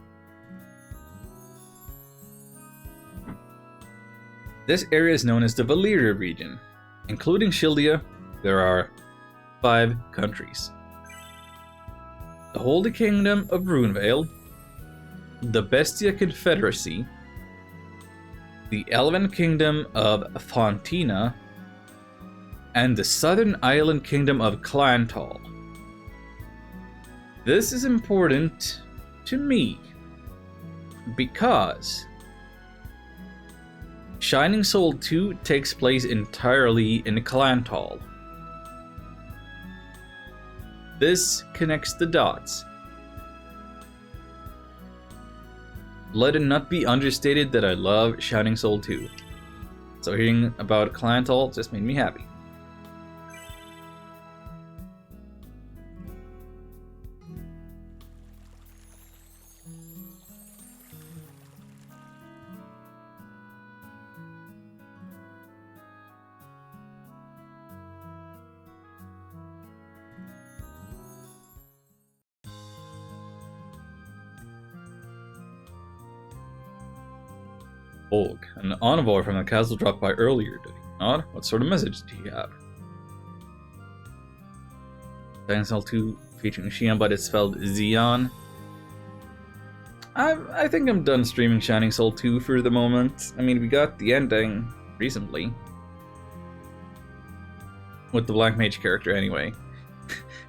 This area is known as the Valyria region. Including Shildia, there are 5 countries. The Holy Kingdom of Runevale, the Bestia Confederacy, the Elven Kingdom of Fontina, and the Southern Island Kingdom of Clantal. This is important to me because Shining Soul 2 takes place entirely in Clantal. This connects the dots. Let it not be understated that I love Shining Soul 2. So hearing about Clantal just made me happy. Olg, an envoy from the castle dropped by earlier, did he not? What sort of message do you have? Shining Soul 2 featuring Xion, but it's spelled Xion. I think I'm done streaming Shining Soul 2 for the moment. I mean, we got the ending recently. With the Black Mage character anyway.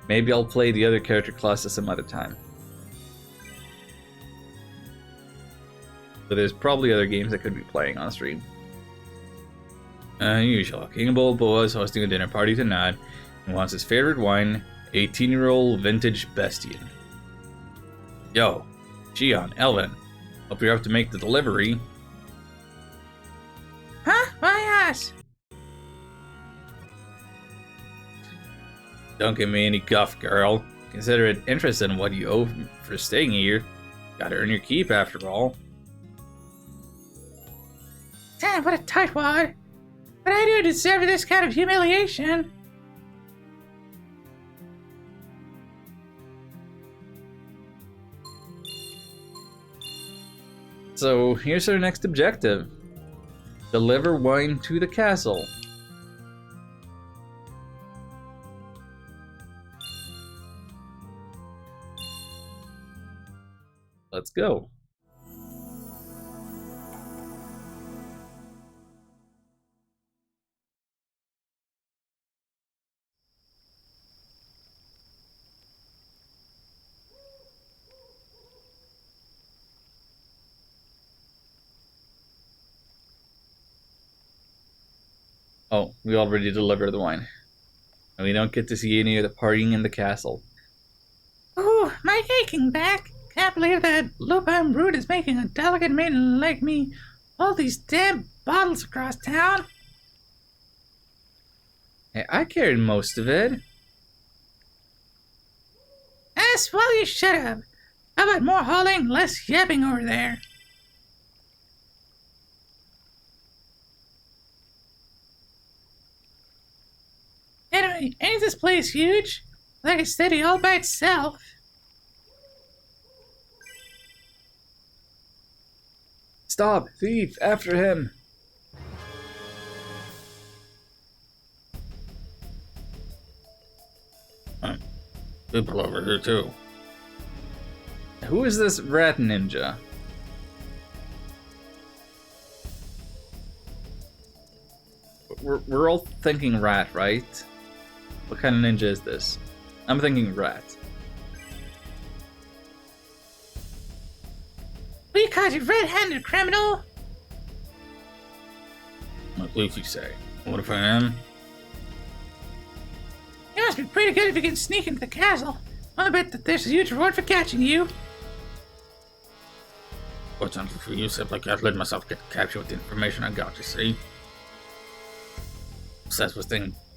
Maybe I'll play the other character classes some other time. But there's probably other games I could be playing on stream. Usual. King Bulboa is hosting a dinner party tonight and wants his favorite wine, 18-year-old vintage Bestian. Yo, Xion, Elvin, hope you're up to make the delivery. Huh? Why us? Don't give me any guff, girl. Consider it interest in what you owe for staying here. Gotta earn your keep after all. Damn, what a tightwad. What I do to deserve this kind of humiliation? So here's our next objective. Deliver wine to the castle. Let's go. Oh, we already delivered the wine. And we don't get to see any of the partying in the castle. Ooh, my aching back. Can't believe that Lupine Brood is making a delicate maiden like me all these damn bottles across town. Hey, I carried most of it. Well, you should have. How about more hauling, less yapping over there? Anyway, ain't this place huge? Like a city all by itself. Stop! Thief! After him! People over here too. Who is this rat ninja? We're all thinking rat, right? What kind of ninja is this? I'm thinking rat. We caught you red-handed, criminal! At least you say. What if I am? You must be pretty good if you can sneak into the castle. I'll bet that there's a huge reward for catching you. Fortunately for you, simply can't let myself get captured with the information I got, you see? Besides,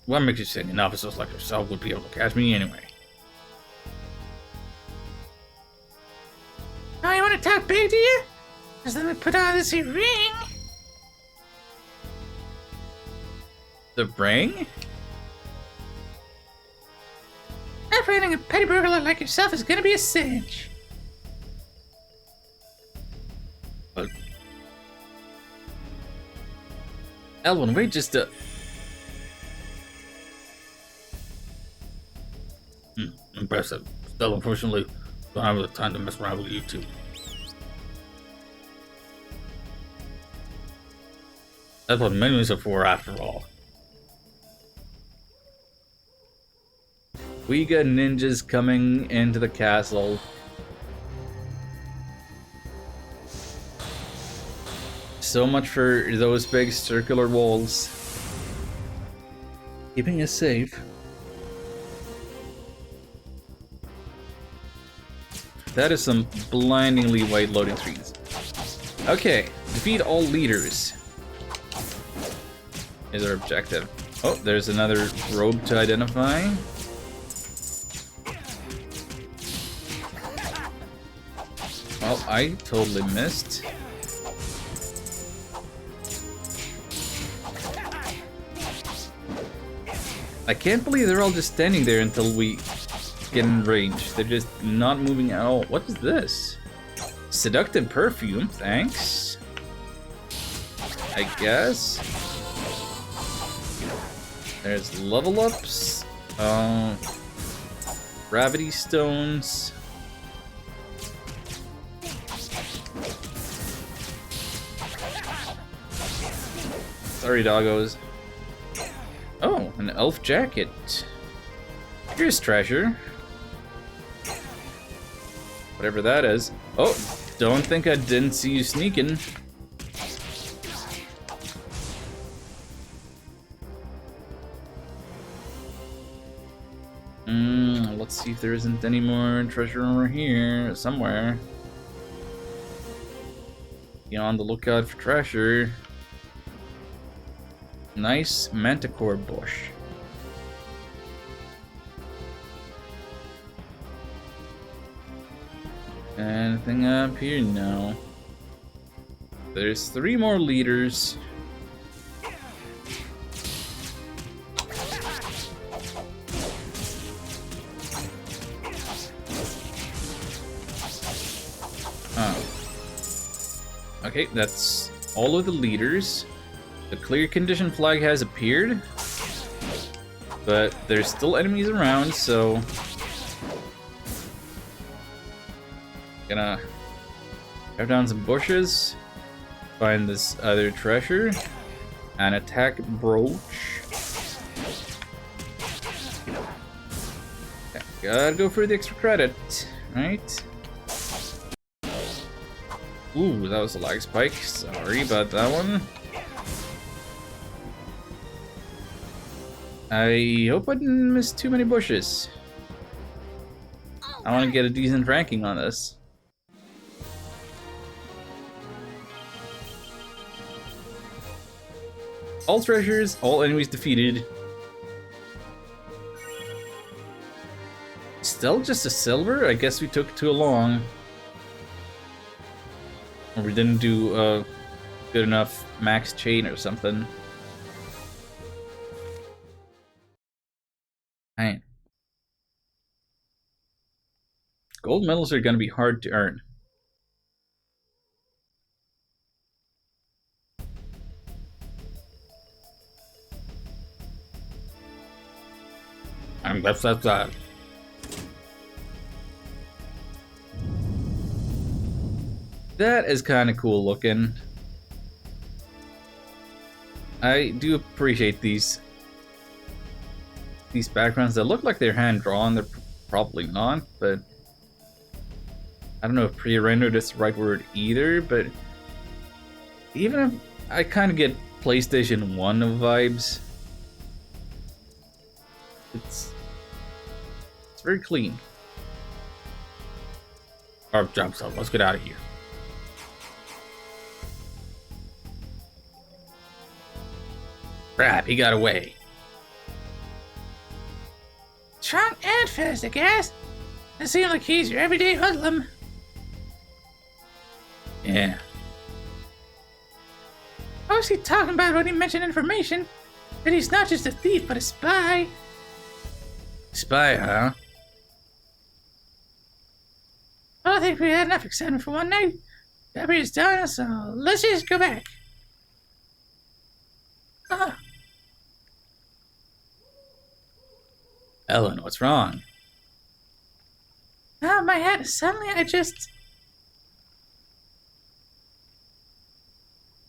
what makes you think an officer like yourself would be able to catch me anyway? Oh, you want to talk big, do you? Just let me put on this here ring. The ring? Operating a petty burglar like yourself is gonna be a cinch. But Elwyn, wait just a... impressive. Still, unfortunately, don't have the time to mess around with you two. That's what memories are for, after all. We got ninjas coming into the castle. So much for those big circular walls. Keeping us safe. That is some blindingly white loading screens. Okay, defeat all leaders is our objective. Oh, there's another robe to identify. Well, I totally missed. I can't believe they're all just standing there until we get in range. They're just not moving at all. What is this? Seductive perfume, thanks. I guess. There's level ups. Gravity stones. Sorry, doggos. Oh, an elf jacket. Here's treasure. Whatever that is. Oh, don't think I didn't see you sneaking. Let's see if there isn't any more treasure over here somewhere. Be on the lookout for treasure. Nice manticore bush. Anything up here? No. There's 3 more leaders. Oh. Okay, that's all of the leaders. The clear condition flag has appeared, but there's still enemies around, so gonna cut down some bushes, find this other treasure, and attack Brooch. Okay, gotta go for the extra credit, right? Ooh, that was a lag spike. Sorry about that one. I hope I didn't miss too many bushes. I want to get a decent ranking on this. All treasures, all enemies defeated. Still just a silver? I guess we took too long. Or we didn't do a good enough max chain or something. Dang. Gold medals are gonna be hard to earn. I'm glad that's that. That is kind of cool looking. I do appreciate these backgrounds that look like they're hand drawn. They're probably not, but I don't know if pre-rendered is the right word either. But even if I kind of get PlayStation 1 vibes, it's very clean. Our job's up. Let's get out of here. Crap, he got away. Strong and fast, I guess. It seems like he's your everyday hoodlum. Yeah. What was he talking about when he mentioned information? That he's not just a thief, but a spy. Spy, huh? Well, I think we had enough excitement for one night. Everything's done, so let's just go back. Oh, Ellen, what's wrong? oh, my head. Suddenly I just...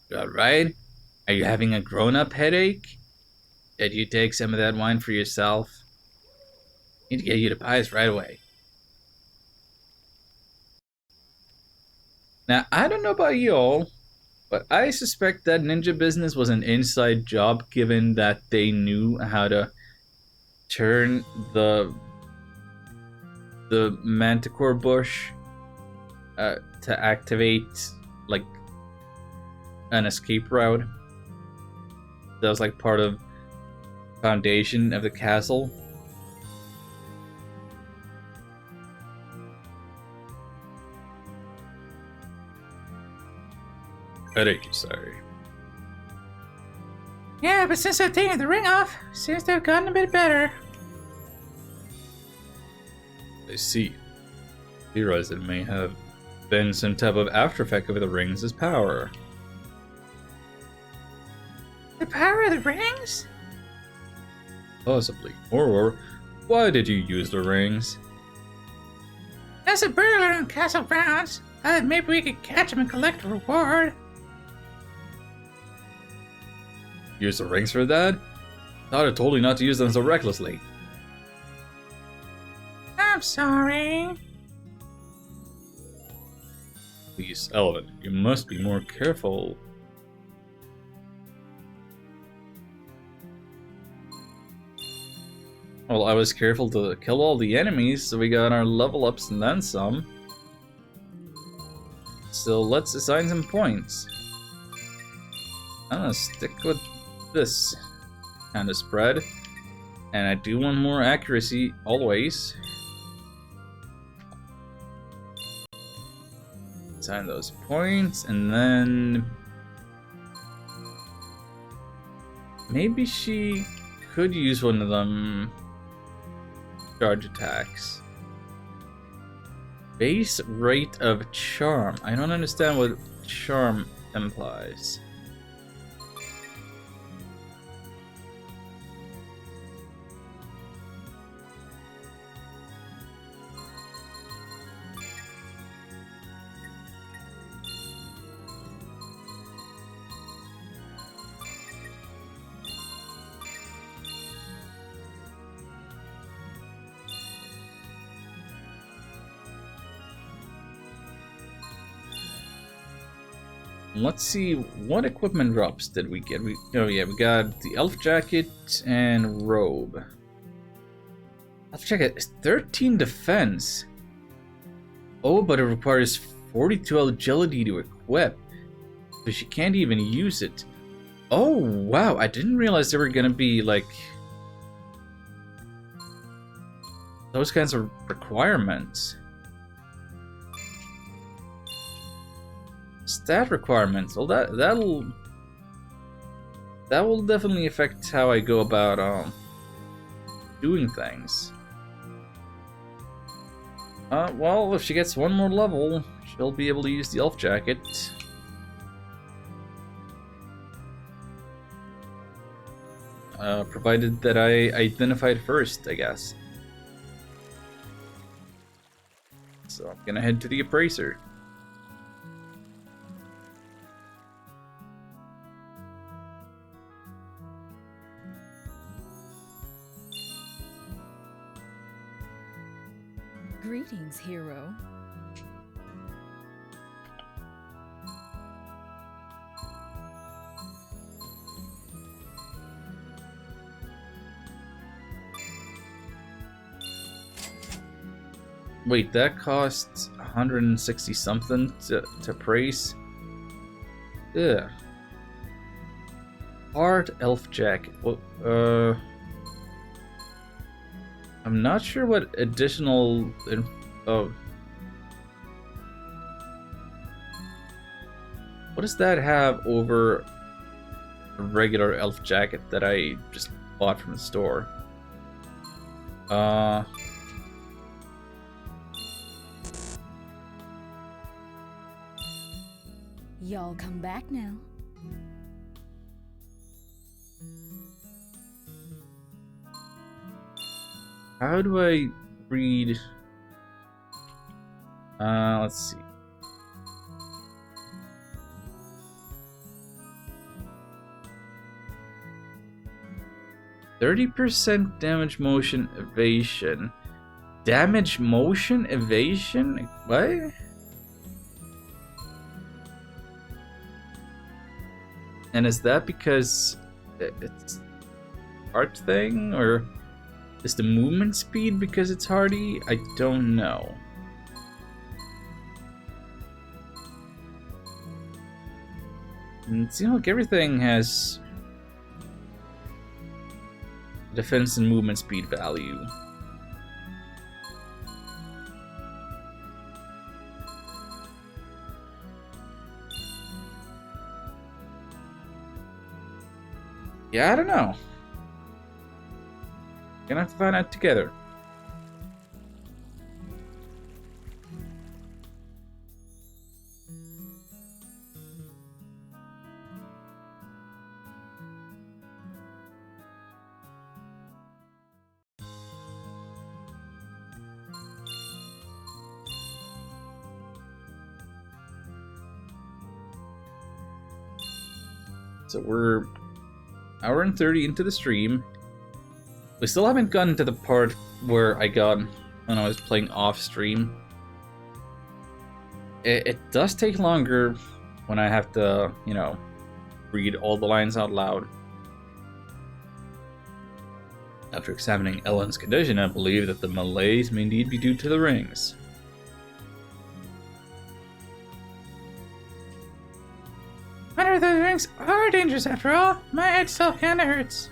You alright? Are you having a grown-up headache? Did you take some of that wine for yourself? Need to get you to Pies right away. Now, I don't know about y'all, but I suspect that Ninja Business was an inside job, given that they knew how to turn the Manticore bush to activate like an escape route. That was like part of foundation of the castle. Headache, sorry. Yeah, but since I've taken the ring off, seems to have gotten a bit better. I see. Theorize it may have been some type of after effect of the rings' power. The power of the rings? Possibly. Or why did you use the rings? As a burglar on castle grounds, I thought maybe we could catch him and collect a reward. Use the rings for that? Thought I told you not to use them so recklessly. I'm sorry. Please, Elvin, you must be more careful. Well, I was careful to kill all the enemies, so we got our level ups and then some. So let's assign some points. I'm gonna stick with this kind of spread. And I do want more accuracy always. Assign those points, and then maybe she could use one of them charge attacks. Base rate of charm. I don't understand what charm implies. Let's see, what equipment drops did we get? Oh yeah, we got the elf jacket and robe. Elf jacket is 13 defense. Oh, but it requires 42 agility to equip, so she can't even use it. Oh wow, I didn't realize there were gonna be like those kinds of requirements. Stat requirements. Well, that will definitely affect how I go about doing things. Well, if she gets one more level, she'll be able to use the elf jacket. Provided that I identified first, I guess. So I'm gonna head to the appraiser. Greetings, hero. Wait, that costs 160 something to praise? Ugh. Hard elf jacket. Well, I'm not sure what additional what does that have over a regular elf jacket that I just bought from the store? Y'all come back now. How do I read? Let's see. %30 damage motion evasion. Damage motion evasion? What? And is that because it's art thing, or is the movement speed because it's hardy? I don't know. And it seems like everything has defense and movement speed value. Yeah, I don't know. Gonna have to find out together. So we're hour and 30 into the stream. We still haven't gotten to the part where I got when I was playing off stream. It does take longer when I have to, you know, read all the lines out loud. After examining Ellen's condition, I believe that the malaise may indeed be due to the rings. Wonder if those rings are dangerous after all. My head still kinda hurts.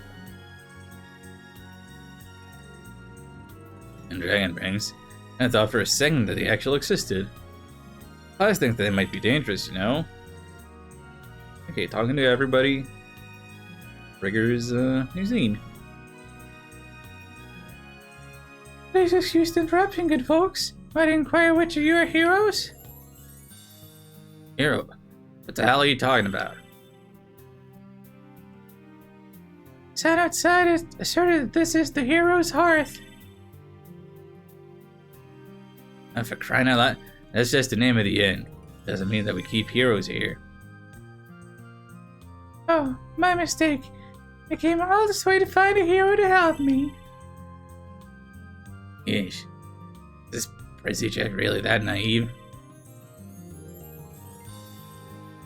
And dragon rings. I thought for a second that they actually existed. I always think that they might be dangerous, you know? Okay, talking to everybody. Rigger's new zine. Please excuse the interruption, good folks. Might I inquire which of you are heroes? Hero? What the hell are you talking about? Sound outside has asserted that this is the hero's hearth. And for crying out loud, that's just the name of the inn. Doesn't mean that we keep heroes here. Oh, my mistake. I came all this way to find a hero to help me. Yeesh. Is this Prissy Jack really that naive?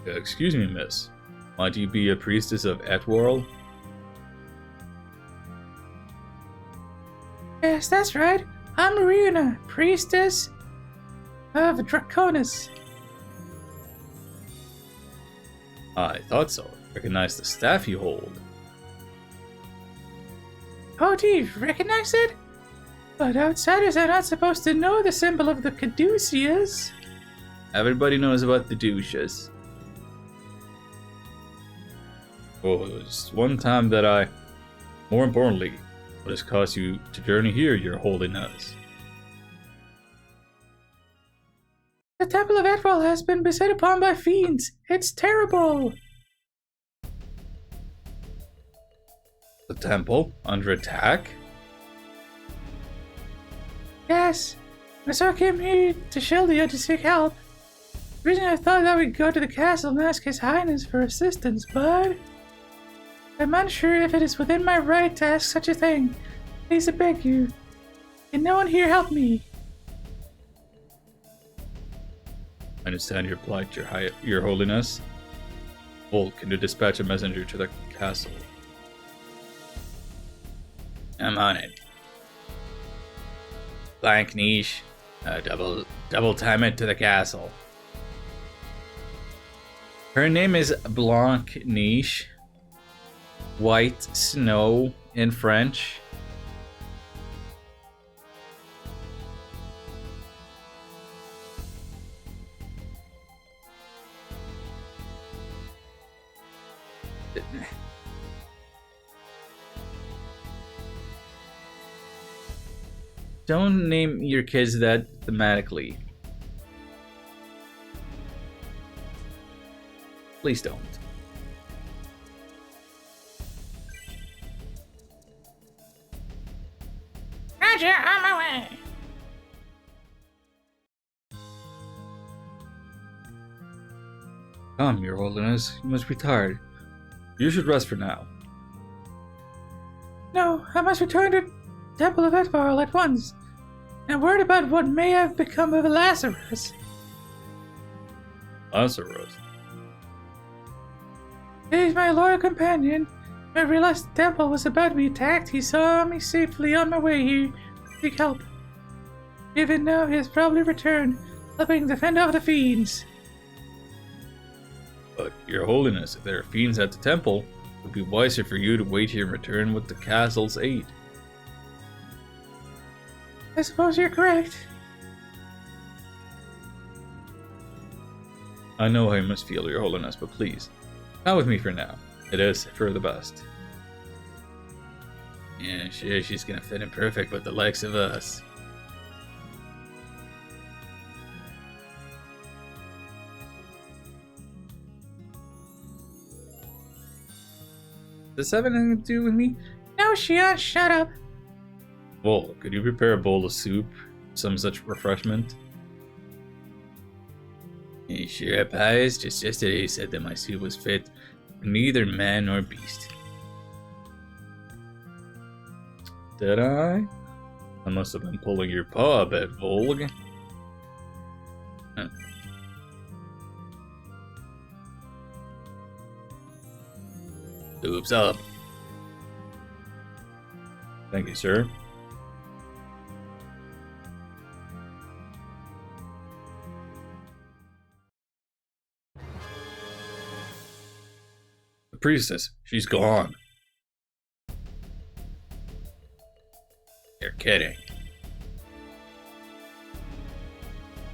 Excuse me, miss. Might you be a priestess of Etworld? Yes, that's right. I'm Marina, priestess of Draconis. I thought so. Recognize the staff you hold. Oh, do you recognize it? But outsiders are not supposed to know the symbol of the caduceus. Everybody knows about the douches. Oh, it was one time that I... More importantly, what has caused you to journey here, your holiness? The Temple of Etwall has been beset upon by fiends. It's terrible. The temple? Under attack? Yes, and so I came here to Sheldia to seek help. Originally I thought that we'd go to the castle and ask His Highness for assistance, but I'm unsure if it is within my right to ask such a thing. Please, I beg you. Can no one here help me? I understand your plight, your holiness. Volk, can you dispatch a messenger to the castle? I'm on it. Blank niche. Double time it to the castle. Her name is Blanc Niche. White snow in French. Don't name your kids that thematically. Please don't. Roger, on my way. Come, your holiness, you must be tired. You should rest for now. No, I must return to Temple of Etvarl at once. I'm worried about what may have become of Lazarus. Lazarus? He's my loyal companion. When I realized the temple was about to be attacked, he saw me safely on my way here to seek help. Even now, he has probably returned, helping to fend off the fiends. But, your holiness, if there are fiends at the temple, it would be wiser for you to wait here and return with the castle's aid. I suppose you're correct. I know how you must feel, your holiness, but please, come with me for now. It is for the best. Yeah, sure, she's gonna fit in perfect with the likes of us. Does this have anything to do with me? No, Shion, shut up. Well, could you prepare a bowl of soup? Some such refreshment? You sure, Pius? Just yesterday you said that my soup was fit for neither man nor beast. Did I? I must have been pulling your paw a bit, Volg. Huh. Soup's up. Thank you, sir. The priestess, she's gone. You're kidding.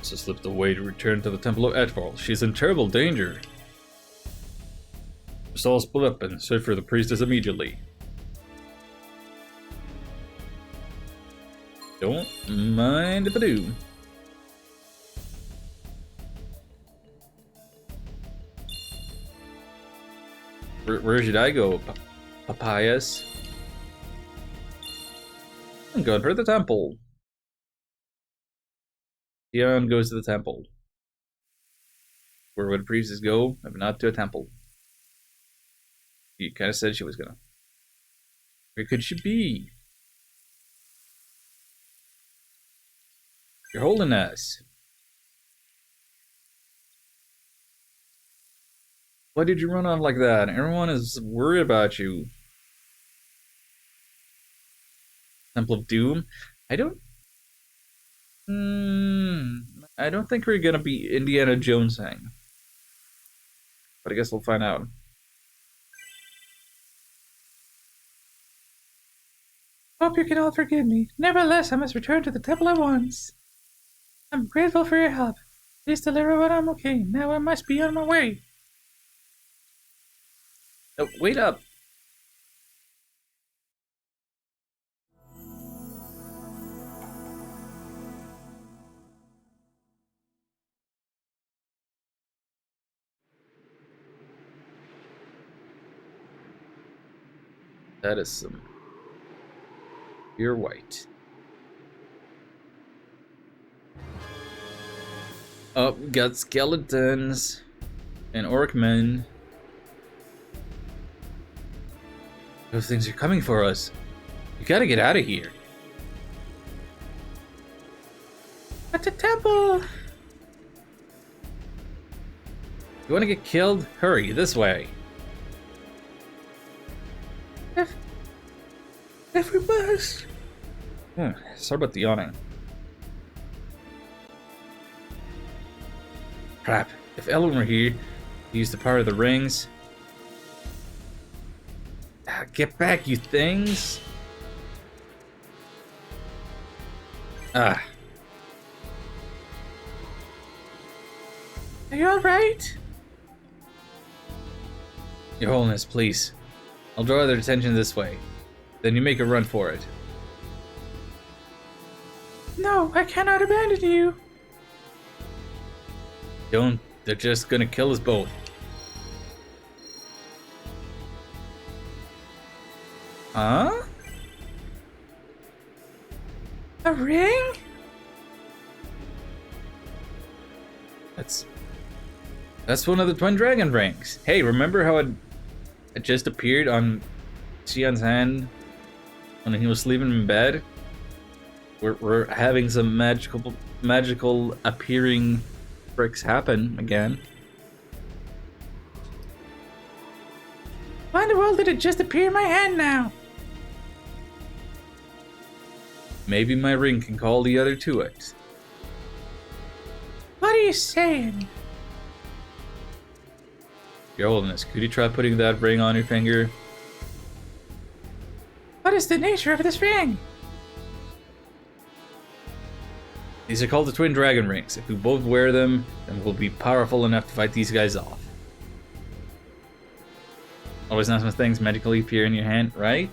So slipped away to return to the Temple of Etvarl. She's in terrible danger. Let's all split up and search for the priestess immediately. Don't mind if I do. Where should I go, Papayas? I'm going for the temple. Dion goes to the temple. Where would priestess go if not to a temple? He kind of said she was gonna. Where could she be? Your Holiness. Why did you run off like that? Everyone is worried about you. Temple of Doom? I don't think we're gonna be Indiana Jonesing. But I guess we'll find out. Hope you can all forgive me. Nevertheless, I must return to the temple at once. I'm grateful for your help. Please deliver when I'm okay. Now I must be on my way. Oh, wait up! That is some pure white. Oh, we got skeletons and orcmen. Those things are coming for us. We gotta get out of here. But the temple! You want to get killed? Hurry, this way. If we must. Sorry about the yawning. Crap. If Ellen were here, use the power of the rings. Get back, you things! Ah. Are you alright? Your Holiness, please. I'll draw their attention this way. Then you make a run for it. No, I cannot abandon you. Don't. They're just gonna kill us both. Huh? A ring? That's one of the Twin Dragon rings. Hey, remember how it just appeared on Xian's hand when he was sleeping in bed? We're having some magical appearing bricks happen again. Why in the world did it just appear in my hand now? Maybe my ring can call the other to it. What are you saying? Your Holiness, could you try putting that ring on your finger? What is the nature of this ring? These are called the Twin Dragon rings. If we both wear them, then we'll be powerful enough to fight these guys off. Always nice when things magically appear in your hand, right?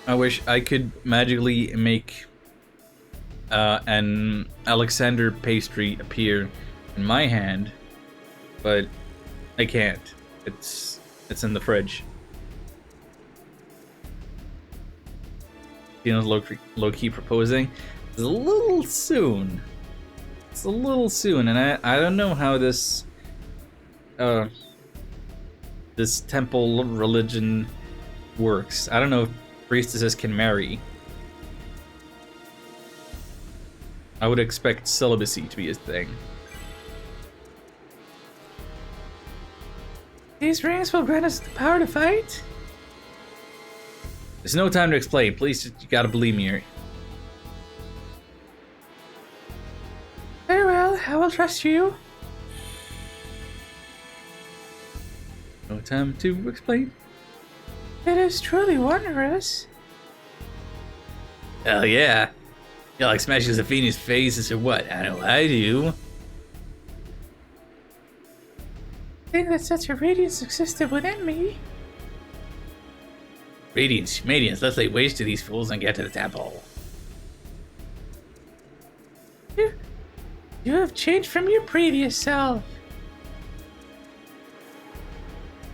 I wish I could magically make an Alexander pastry appear in my hand, but I can't. It's in the fridge. You know, low-key proposing. It's a little soon. It's a little soon, and I don't know how this this temple religion works. I don't know if priestesses can marry. I would expect celibacy to be a thing. These rings will grant us the power to fight? There's no time to explain. Please, you gotta believe me. Very well, I will trust you. No time to explain. It is truly wondrous. Hell yeah. You like smashing Zafini's face or what? I know I do. I think that such a radiance existed within me. Radiance, let's lay waste to these fools and get to the temple. You have changed from your previous self.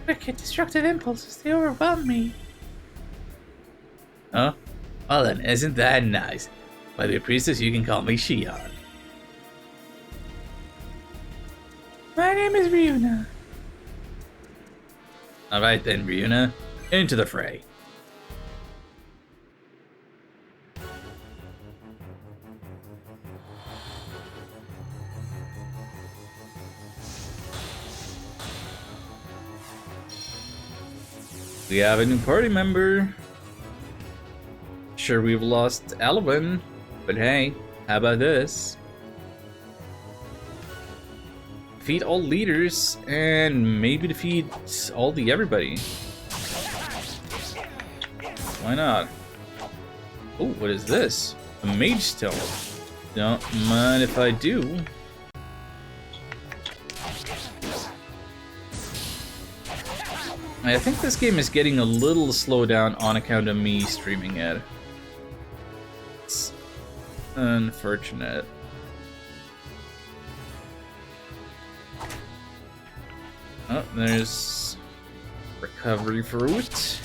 Wicked, destructive impulses, they overwhelm me. Huh? Well then, isn't that nice? By the priestess, you can call me Xian. My name is Ryuna. Alright then, Ryuna. Into the fray. We have a new party member. Sure, we've lost Alwyn, but hey, how about this? Defeat all leaders and maybe defeat all the everybody. Why not? Oh, what is this? A mage stone. Don't mind if I do. I think this game is getting a little slowed down on account of me streaming it. It's unfortunate. Oh, there's recovery fruit.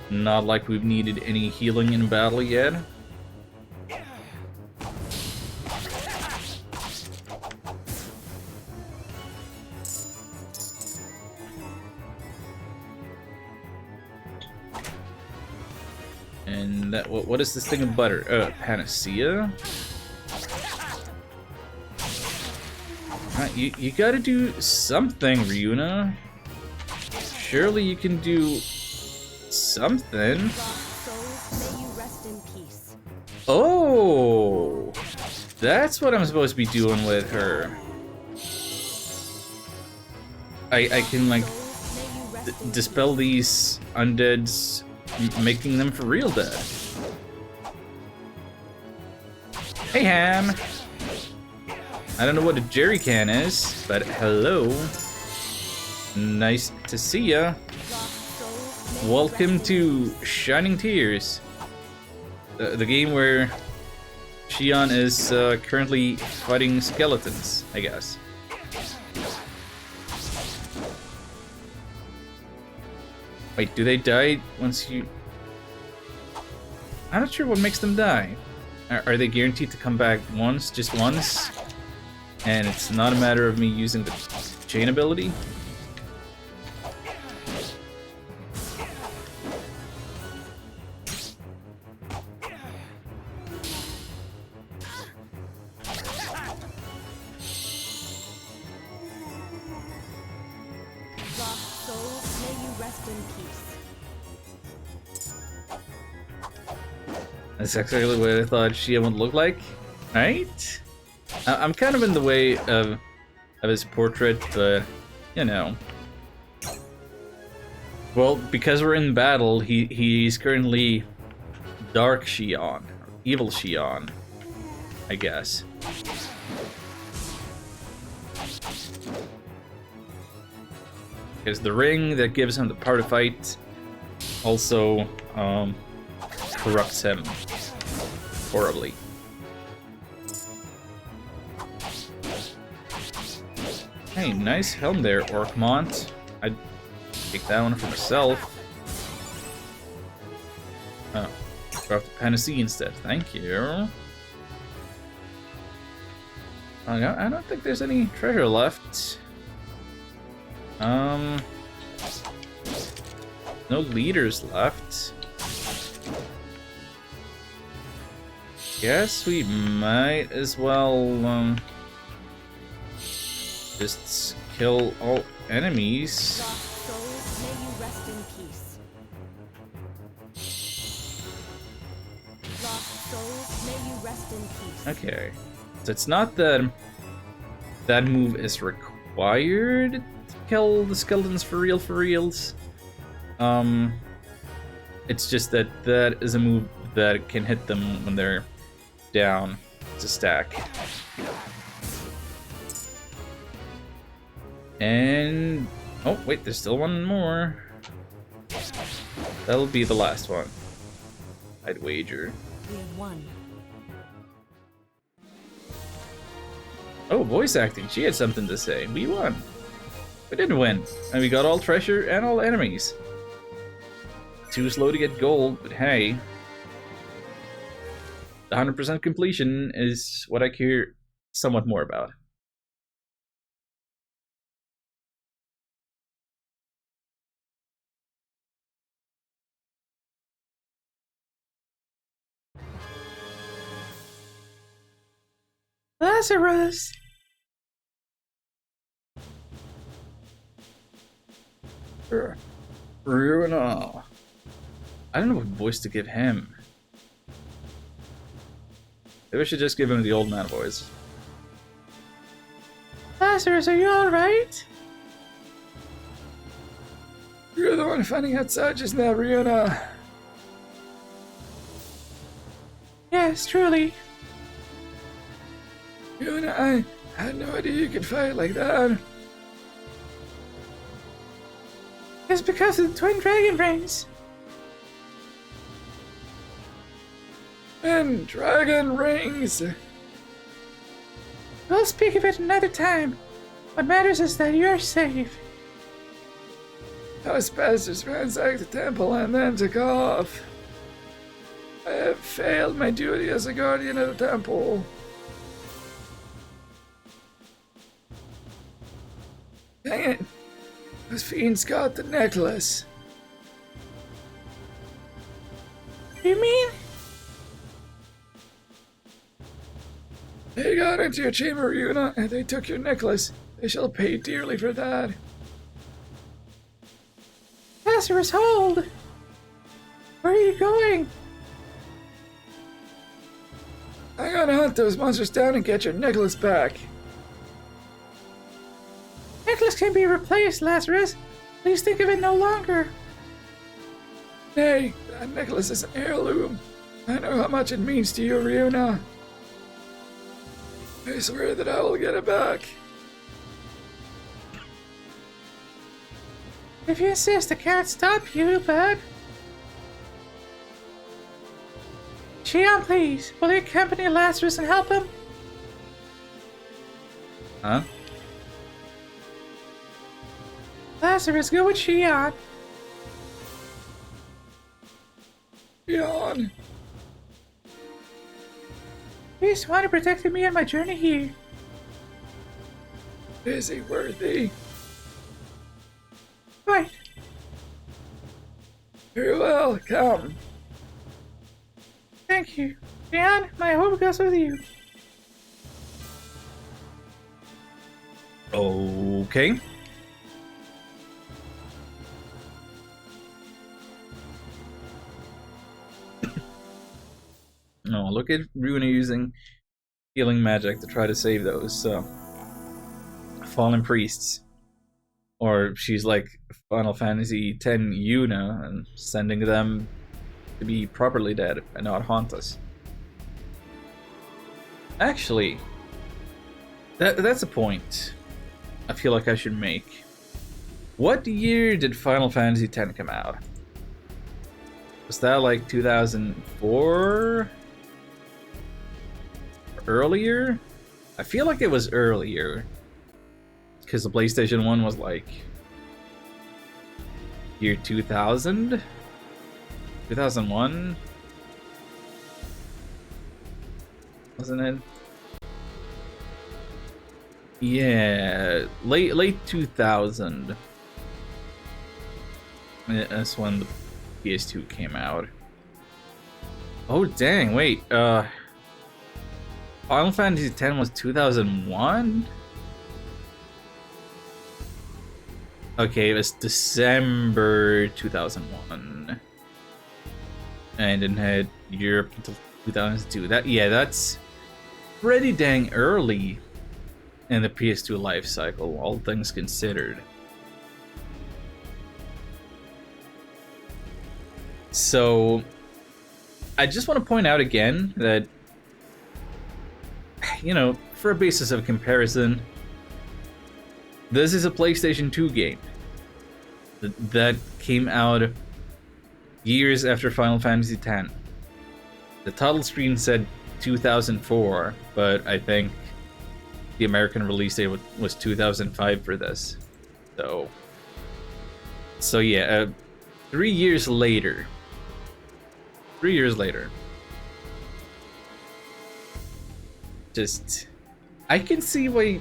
Not like we've needed any healing in battle yet. And that, what is this thing of butter? Panacea? You gotta do something, Ryuna. Surely you can do something. Lost souls, may you rest in peace. Oh, that's what I'm supposed to be doing with her. I can like Souls, may you rest in dispel these undeads, making them for real dead. Hey, Ham. I don't know what a jerry can is, but hello. Nice to see ya. Lost souls, may you Welcome rest in to Shining Tears, the game where Shion is currently fighting skeletons, I guess. Wait, do they die once you... I'm not sure what makes them die. Are they guaranteed to come back once, just once? And it's not a matter of me using the chain ability? Lost souls, may you rest in peace. That's exactly what I thought Shia would look like, right? I'm kind of in the way of his portrait, but you know. Well, because we're in battle, he's currently Dark Shion, or Evil Shion, I guess. Because the ring that gives him the power to fight also corrupts him horribly. Hey, nice helm there, Orkmont. I'd take that one for myself. Oh, drop the Panacea instead. Thank you. I don't think there's any treasure left. No leaders left. Guess we might as well just kill all enemies. Lost souls, may you rest in peace. Lost souls, may you rest in peace. Okay, so it's not that that move is required to kill the skeletons for reals. It's just that that is a move that can hit them when they're down to stack. And oh wait, there's still one more. That'll be the last one, I'd wager. We have won. Oh, voice acting. She had something to say. We won. We didn't win, and we got all treasure and all enemies. Too slow to get gold, but hey. The 100% completion is what I care somewhat more about. Lazarus! Ryuna. I don't know what voice to give him. Maybe I should just give him the old man voice. Lazarus, are you alright? You're the one finding outside just now, Ryuna. Yes, truly. Ryuna, I had no idea you could fight like that. It's because of the twin dragon rings. And dragon rings. We'll speak of it another time. What matters is that you're safe. Those bastards ransacked the temple and then took off. I have failed my duty as a guardian of the temple. Dang it. Those fiends got the necklace. You mean? They got a went to your chamber, Yuna, and they took your necklace. They shall pay dearly for that. Lazarus, hold! Where are you going? I'm gonna hunt those monsters down and get your necklace back. Necklace can be replaced, Lazarus. Please think of it no longer. Nay, that necklace is an heirloom. I know how much it means to you, Ryuna. I swear that I will get it back. If you insist, I can't stop you, but... Xion, please, will you accompany Lazarus and help him? Huh? Lazarus, go with Xion. Yawn. Please, want to protect me on my journey here. Is he worthy? Right. Very well, come. Thank you. Xion, my hope goes with you. Okay. No, look at Runa using healing magic to try to save those fallen priests. Or she's like Final Fantasy X Yuna and sending them to be properly dead and not haunt us. Actually, that's a point I feel like I should make. What year did Final Fantasy X come out? Was that like 2004? Earlier? I feel like it was earlier. Because the PlayStation 1 was like year 2000? 2001? Wasn't it? Yeah, late 2000. That's when the PS2 came out. Oh dang, wait, Final Fantasy X was 2001? Okay, it was December 2001. And then had Europe until 2002. That's pretty dang early in the PS2 life cycle, all things considered. So, I just want to point out again that, you know, for a basis of comparison, this is a PlayStation 2 game that came out years after Final Fantasy X. The title screen said 2004, but I think the American release date was 2005 for this. So yeah, 3 years later. 3 years later. Just, I can see why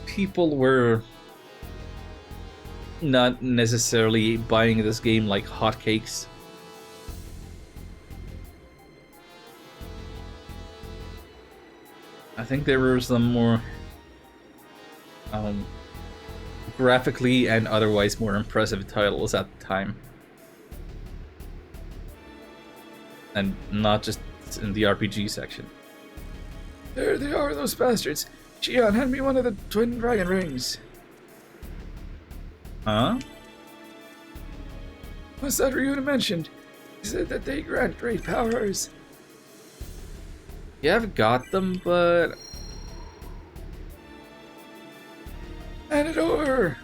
people were not necessarily buying this game like hotcakes. I think there were some more graphically and otherwise more impressive titles at the time. And not just in the RPG section. There they are, those bastards. Xion, hand me one of the twin dragon rings. Huh? What's that Ryuna mentioned? He said that they grant great powers. Yeah, I've got them, but... Hand it over!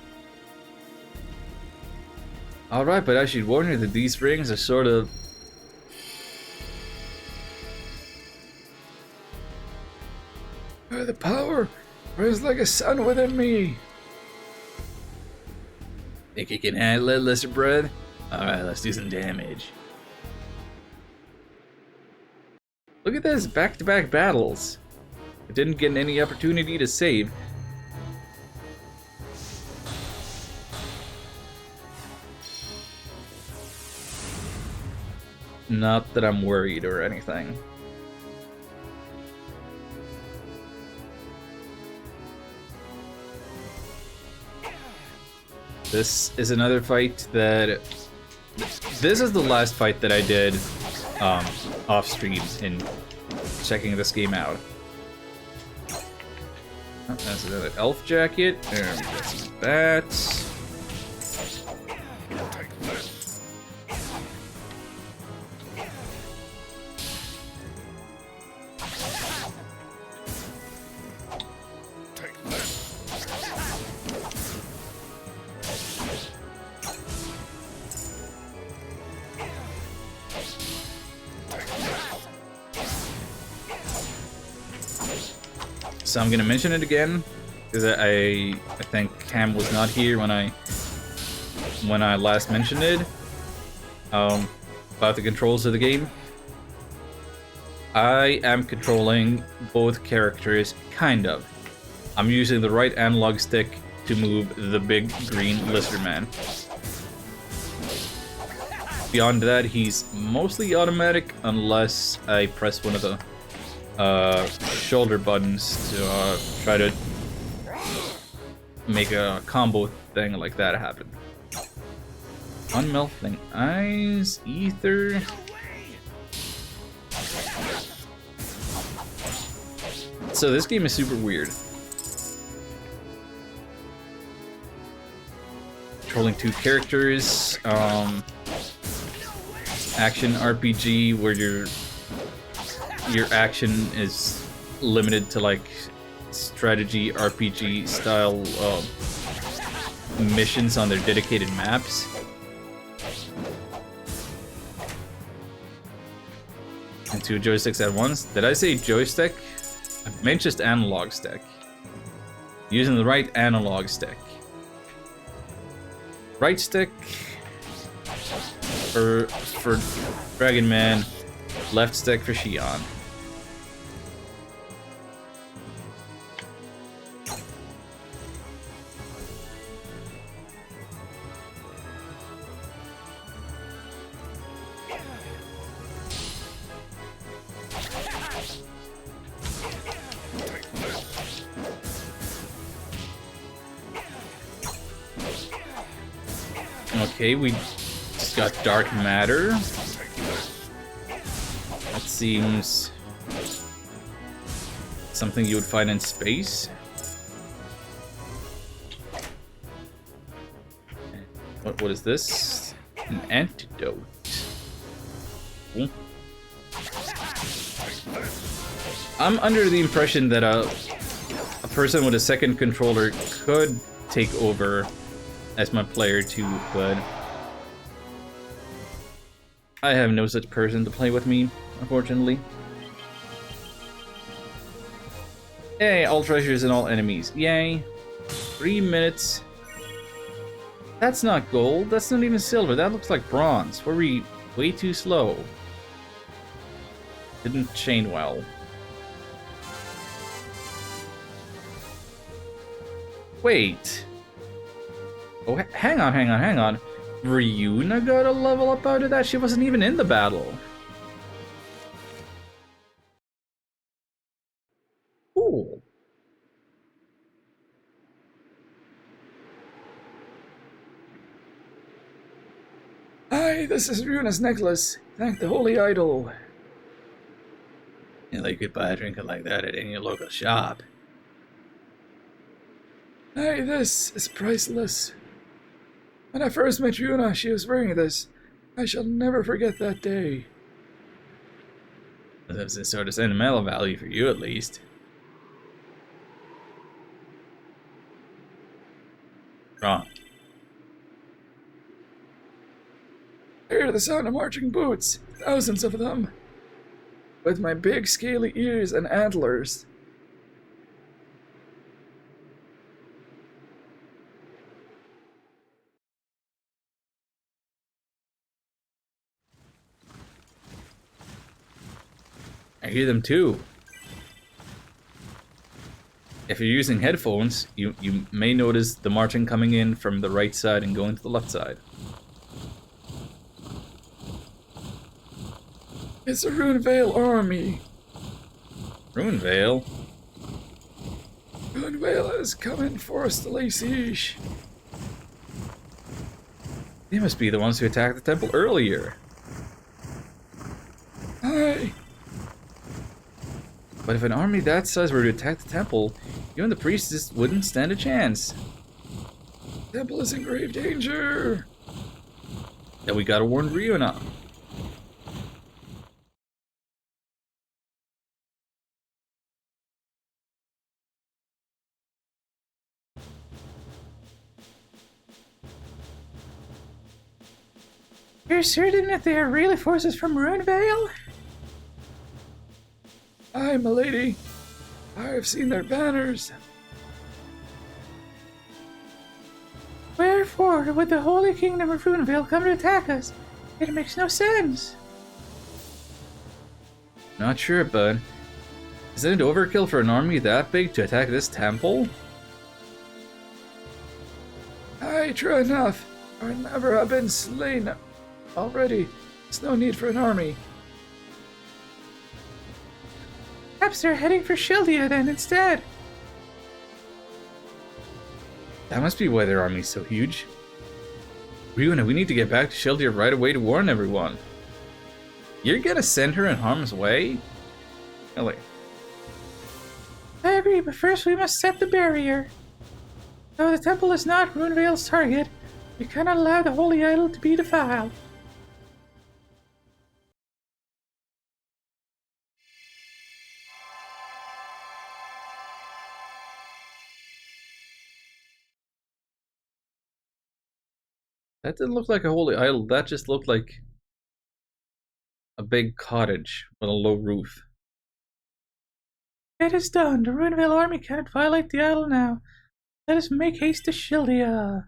Alright, but I should warn you that these rings are sort of... The power burns like a sun within me. Think you can handle it, Lizard Bread? Alright, let's do some damage. Look at this, back-to-back battles. I didn't get any opportunity to save. Not that I'm worried or anything. This is another fight that... This is the last fight that I did off stream in checking this game out. Oh, that's another elf jacket. There we got some bats. So I'm gonna mention it again because I think Cam was not here when I last mentioned it about the controls of the game. I am controlling both characters, kind of. I'm using the right analog stick to move the big green lizard man. Beyond that, he's mostly automatic unless I press one of the shoulder buttons to try to make a combo thing like that happen. Unmelting eyes, ether. So this game is super weird. Controlling two characters, action RPG where your action is limited to like strategy RPG style missions on their dedicated maps. And two joysticks at once. Did I say joystick? I meant just analog stick. Using the right analog stick. Right stick for Dragon Man, left stick for Xion. Okay, we just got dark matter. That seems something you would find in space. What is this? An antidote. Cool. I'm under the impression that a person with a second controller could take over as my player too, but I have no such person to play with me, unfortunately. Yay, all treasures and all enemies. Yay. 3 minutes. That's not gold, that's not even silver, that looks like bronze. Were we way too slow? Didn't chain well. Wait. Oh, hang on. Ryuna got a level up out of that? She wasn't even in the battle. Cool. Hi, this is Ryuna's necklace. Thank the holy idol. You could buy a trinket like that at any local shop. Hi, this is priceless. When I first met Ryuna, she was wearing this. I shall never forget that day. That's a sort of sentimental value for you, at least. Wrong. I hear the sound of marching boots, thousands of them, with my big scaly ears and antlers. I hear them too. If you're using headphones, you may notice the marching coming in from the right side and going to the left side. It's a Runevale army. Runevale? Runevale has come in force to lay siege. They must be the ones who attacked the temple earlier. Aye. But if an army that size were to attack the temple, even the priests wouldn't stand a chance. Temple is in grave danger. Then we gotta warn Riona. You're certain that they are really forces from Runevale? Aye, milady. I have seen their banners. Wherefore would the Holy Kingdom of Runevale come to attack us? It makes no sense. Not sure, but isn't it overkill for an army that big to attack this temple? Aye, true enough. Our never have been slain already. There's no need for an army. Perhaps they're heading for Shildia then instead. That must be why their army's so huge. Riona, we need to get back to Shildia right away to warn everyone. You're gonna send her in harm's way? Really? I agree, but first we must set the barrier. Though the temple is not Runevale's target, we cannot allow the holy idol to be defiled. That didn't look like a holy idol, that just looked like a big cottage with a low roof. It is done. The Runevale army cannot violate the idol now. Let us make haste to Shildia.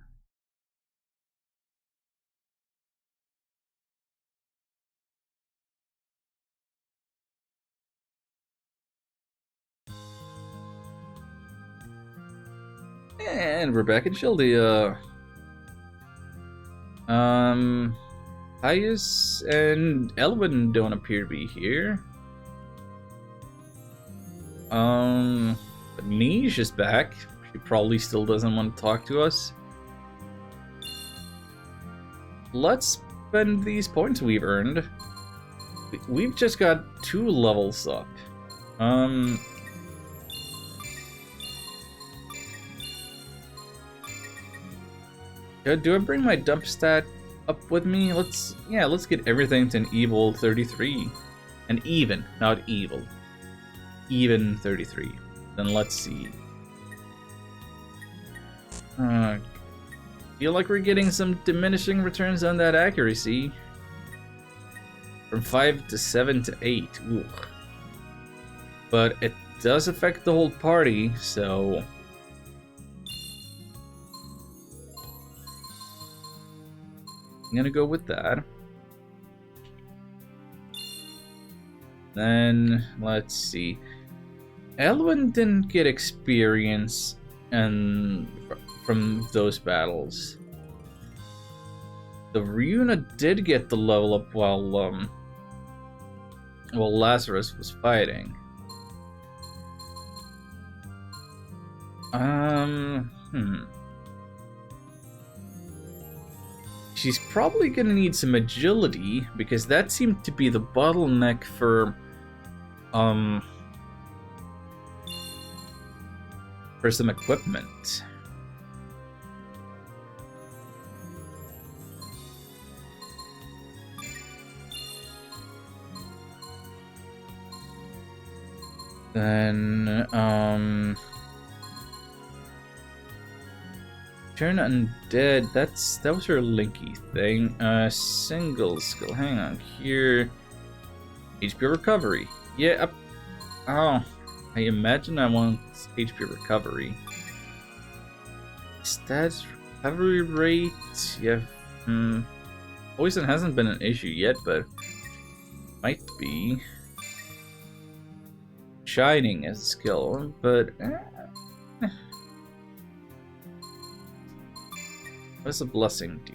And we're back in Shildia. Hyas and Elwyn don't appear to be here. But Niche is back. She probably still doesn't want to talk to us. Let's spend these points we've earned. We've just got 2 levels up. Do I bring my dump stat up with me? Let's get everything to an evil 33. An even, not evil. Even 33. Then let's see. Feel like we're getting some diminishing returns on that accuracy. From 5 to 7 to 8. Ooh. But it does affect the whole party, so I'm gonna go with that. Then let's see. Elwyn didn't get experience from those battles. The Riona did get the level up while Lazarus was fighting. She's probably gonna need some agility because that seemed to be the bottleneck for some equipment. Then Turn undead, that was her linky thing. Single skill, hang on here. HP recovery. Yeah, oh, I imagine I want HP recovery. Stats, recovery rate, yeah. Poison hasn't been an issue yet, but might be. Shining as a skill, but what does a blessing do?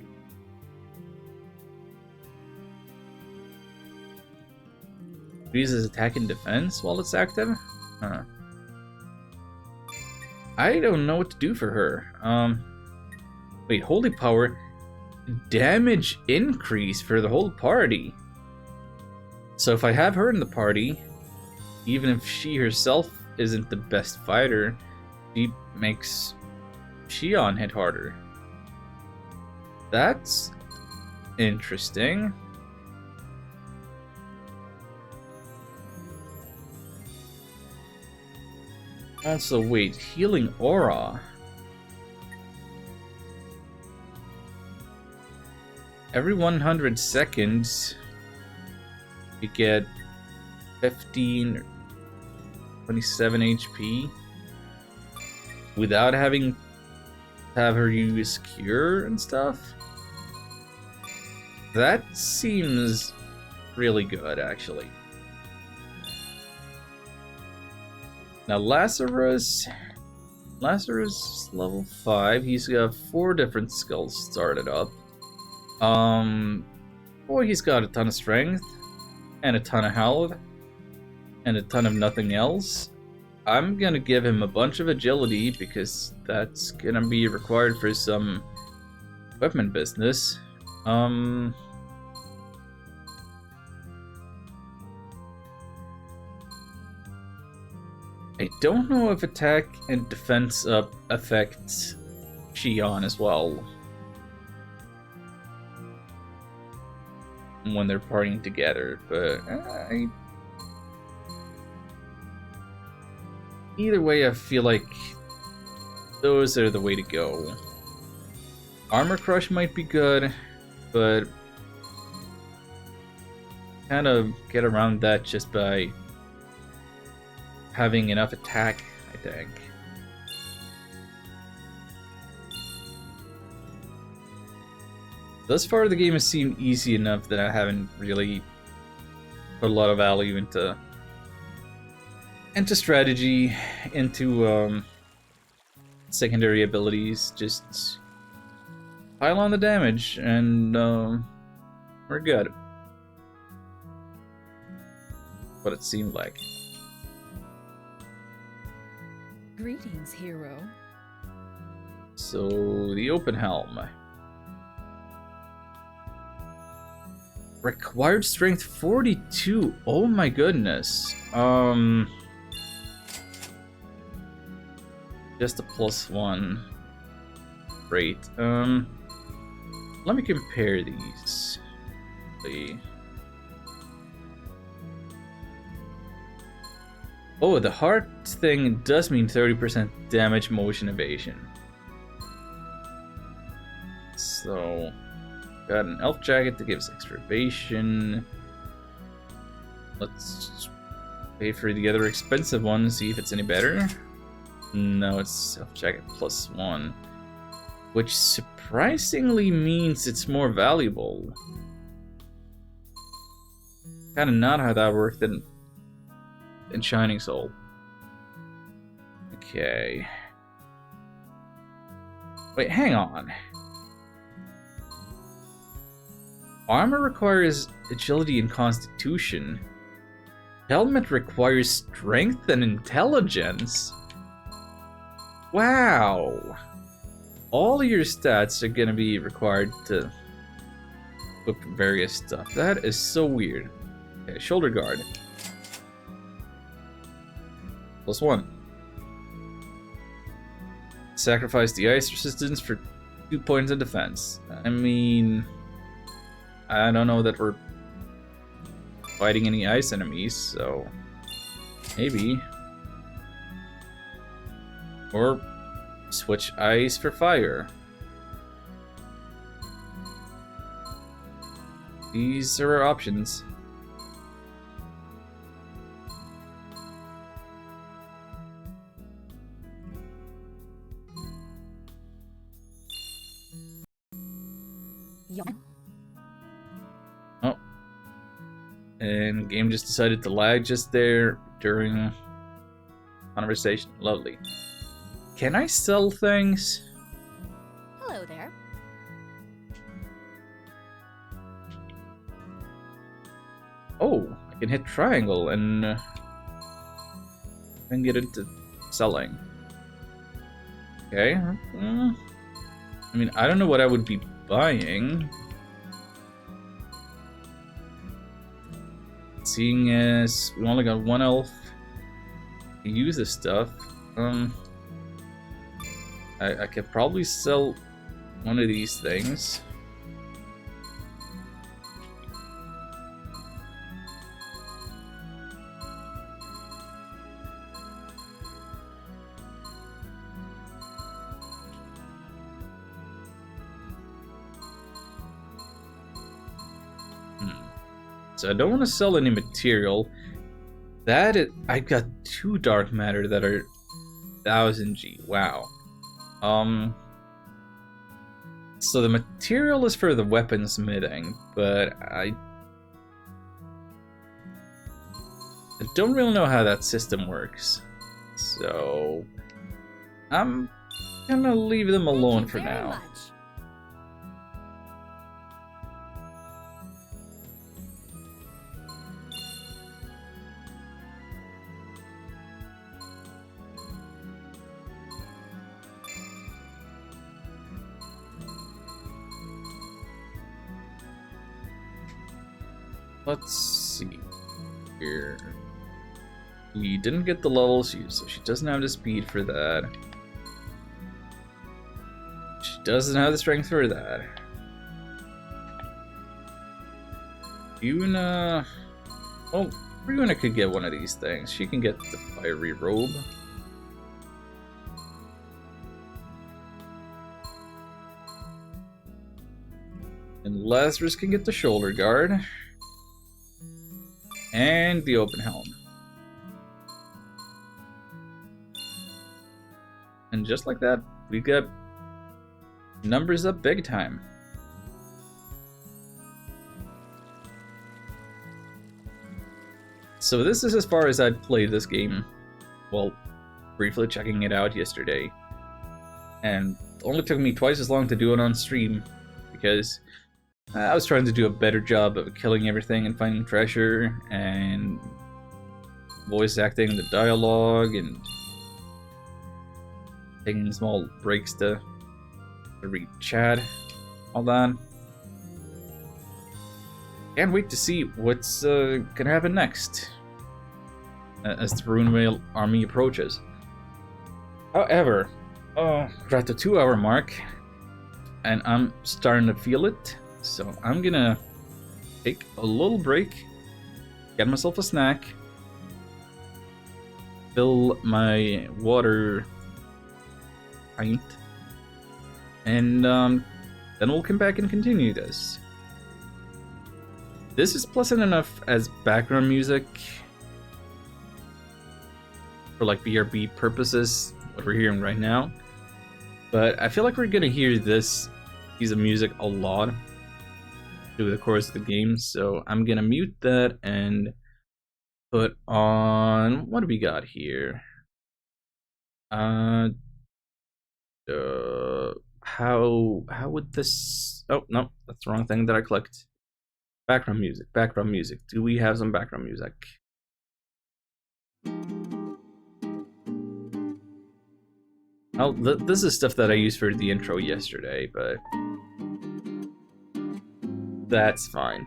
Uses attack and defense while it's active? Huh. I don't know what to do for her. Wait, holy power. damage increase for the whole party. So if I have her in the party, even if she herself isn't the best fighter, she makes Shion hit harder. That's interesting. Also, wait, healing aura. Every 100 seconds, you get 15 or 27 HP without having to have her use cure and stuff. That seems really good, actually. Now Lazarus is level 5. He's got 4 different skills started up. Boy, he's got a ton of strength and a ton of health and a ton of nothing else. I'm gonna give him a bunch of agility because that's gonna be required for some equipment business. I don't know if attack and defense up affects Shion as well when they're partying together, but either way, I feel like those are the way to go. Armor Crush might be good, but kind of get around that just by having enough attack, I think. Thus far, the game has seemed easy enough that I haven't really put a lot of value into strategy, into secondary abilities. Just pile on the damage, and we're good. What it seemed like. Greetings, hero. So, the open helm. Required strength 42. Oh my goodness. Just a +1. Great. Let me compare these. Oh, the heart thing does mean 30% damage, motion, evasion. So, got an elf jacket that gives extra evasion. Let's pay for the other expensive one, see if it's any better. No, it's elf jacket +1, which surprisingly means it's more valuable. Kind of not how that worked in Shining Soul. Okay. Wait, hang on. Armor requires agility and constitution. Helmet requires strength and intelligence. Wow. All your stats are gonna be required to equip various stuff. That is so weird. Okay, shoulder guard. +1. Sacrifice the ice resistance for 2 points of defense. I mean, I don't know that we're fighting any ice enemies, so maybe. Or switch ice for fire. These are our options. Oh. And game just decided to lag just there during conversation. Lovely. Can I sell things? Hello there. Oh, I can hit triangle and get into selling. Okay. I mean, I don't know what I would be buying. Seeing as we only got one elf to use this stuff, I could probably sell one of these things. So I don't want to sell any material. I got 2 dark matter that are 1000 G. Wow. So the material is for the weaponsmithing, but I don't really know how that system works. So I'm gonna leave them alone for now. Let's see here. We didn't get the levels, so she doesn't have the speed for that. She doesn't have the strength for that. Yuna... Well, Ryuna could get one of these things. She can get the fiery robe. And Lazarus can get the shoulder guard. And the open helm. And just like that, we got numbers up big time. So this is as far as I'd played this game. Well, briefly checking it out yesterday. And it only took me twice as long to do it on stream, because I was trying to do a better job of killing everything and finding treasure and voice acting the dialogue and taking small breaks to read chat, all that. Can't wait to see what's gonna happen next as the Runewale army approaches. However, we're at the 2-hour mark and I'm starting to feel it. So I'm gonna take a little break, get myself a snack, fill my water pint, and then we'll come back and continue this. This is pleasant enough as background music for like BRB purposes, what we're hearing right now. But I feel like we're gonna hear this piece of music a lot through the course of the game, so I'm gonna mute that and put on, what do we got here? How would this, oh no, that's the wrong thing that I clicked. Background music. Do we have some background music? Oh, this is stuff that I used for the intro yesterday, but that's fine.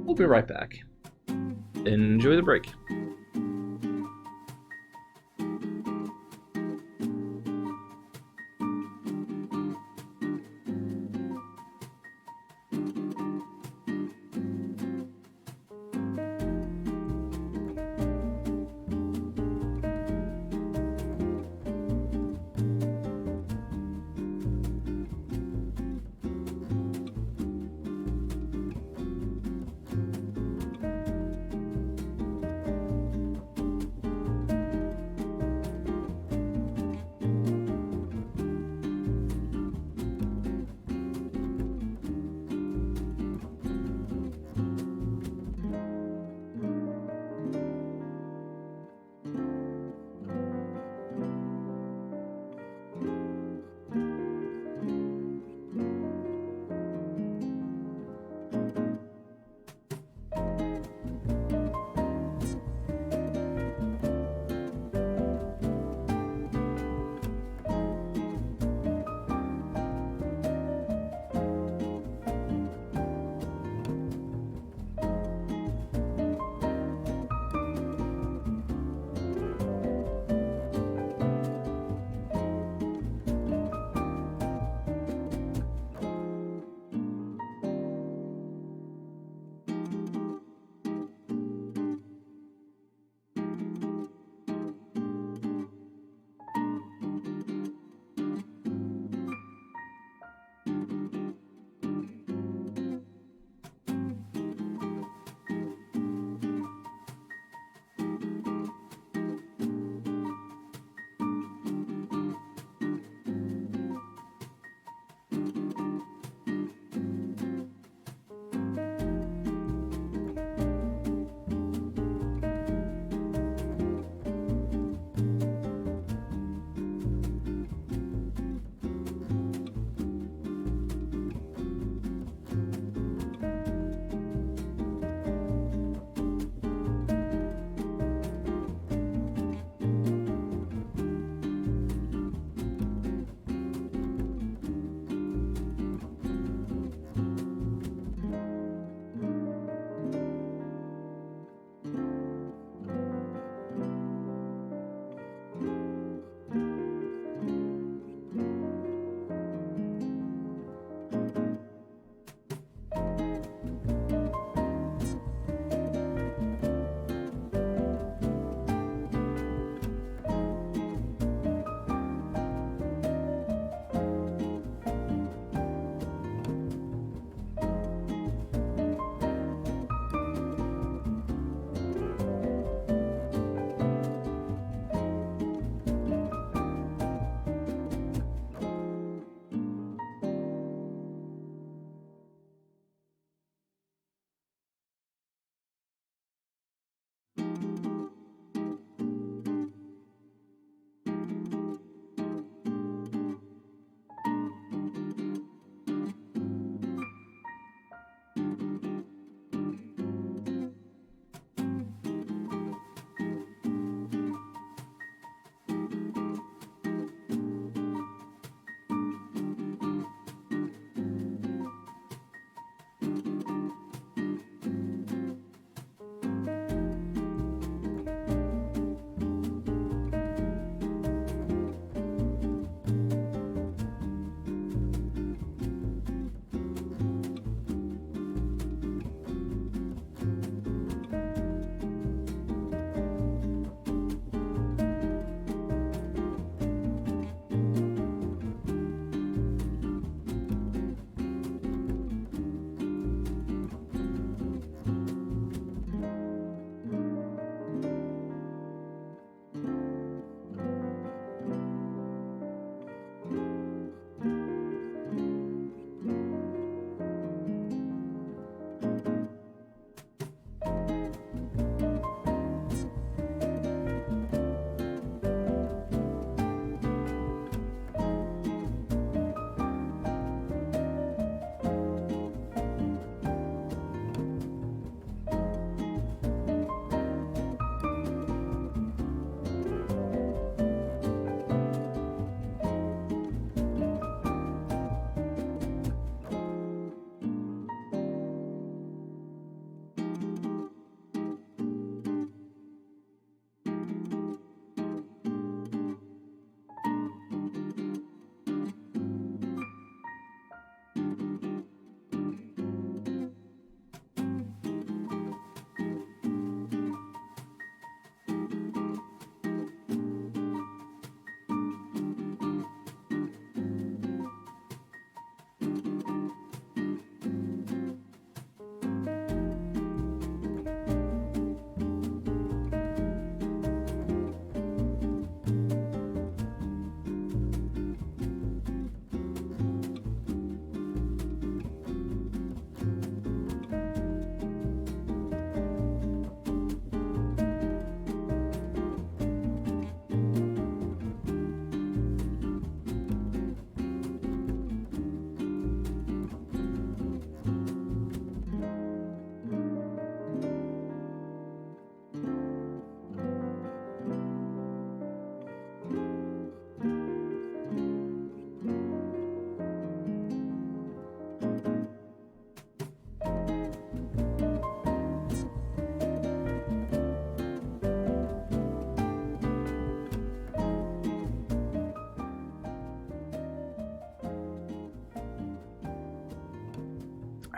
We'll be right back. Enjoy the break.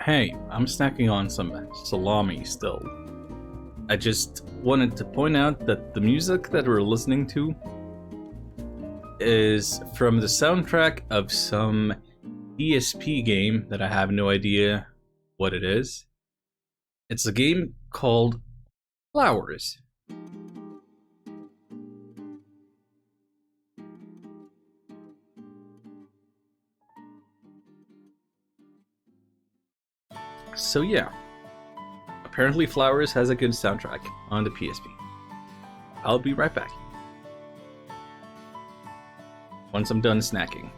Hey, I'm snacking on some salami still. I just wanted to point out that the music that we're listening to is from the soundtrack of some PSP game that I have no idea what it is. It's a game called Flowers. So yeah, apparently Flowers has a good soundtrack on the PSP. I'll be right back once I'm done snacking.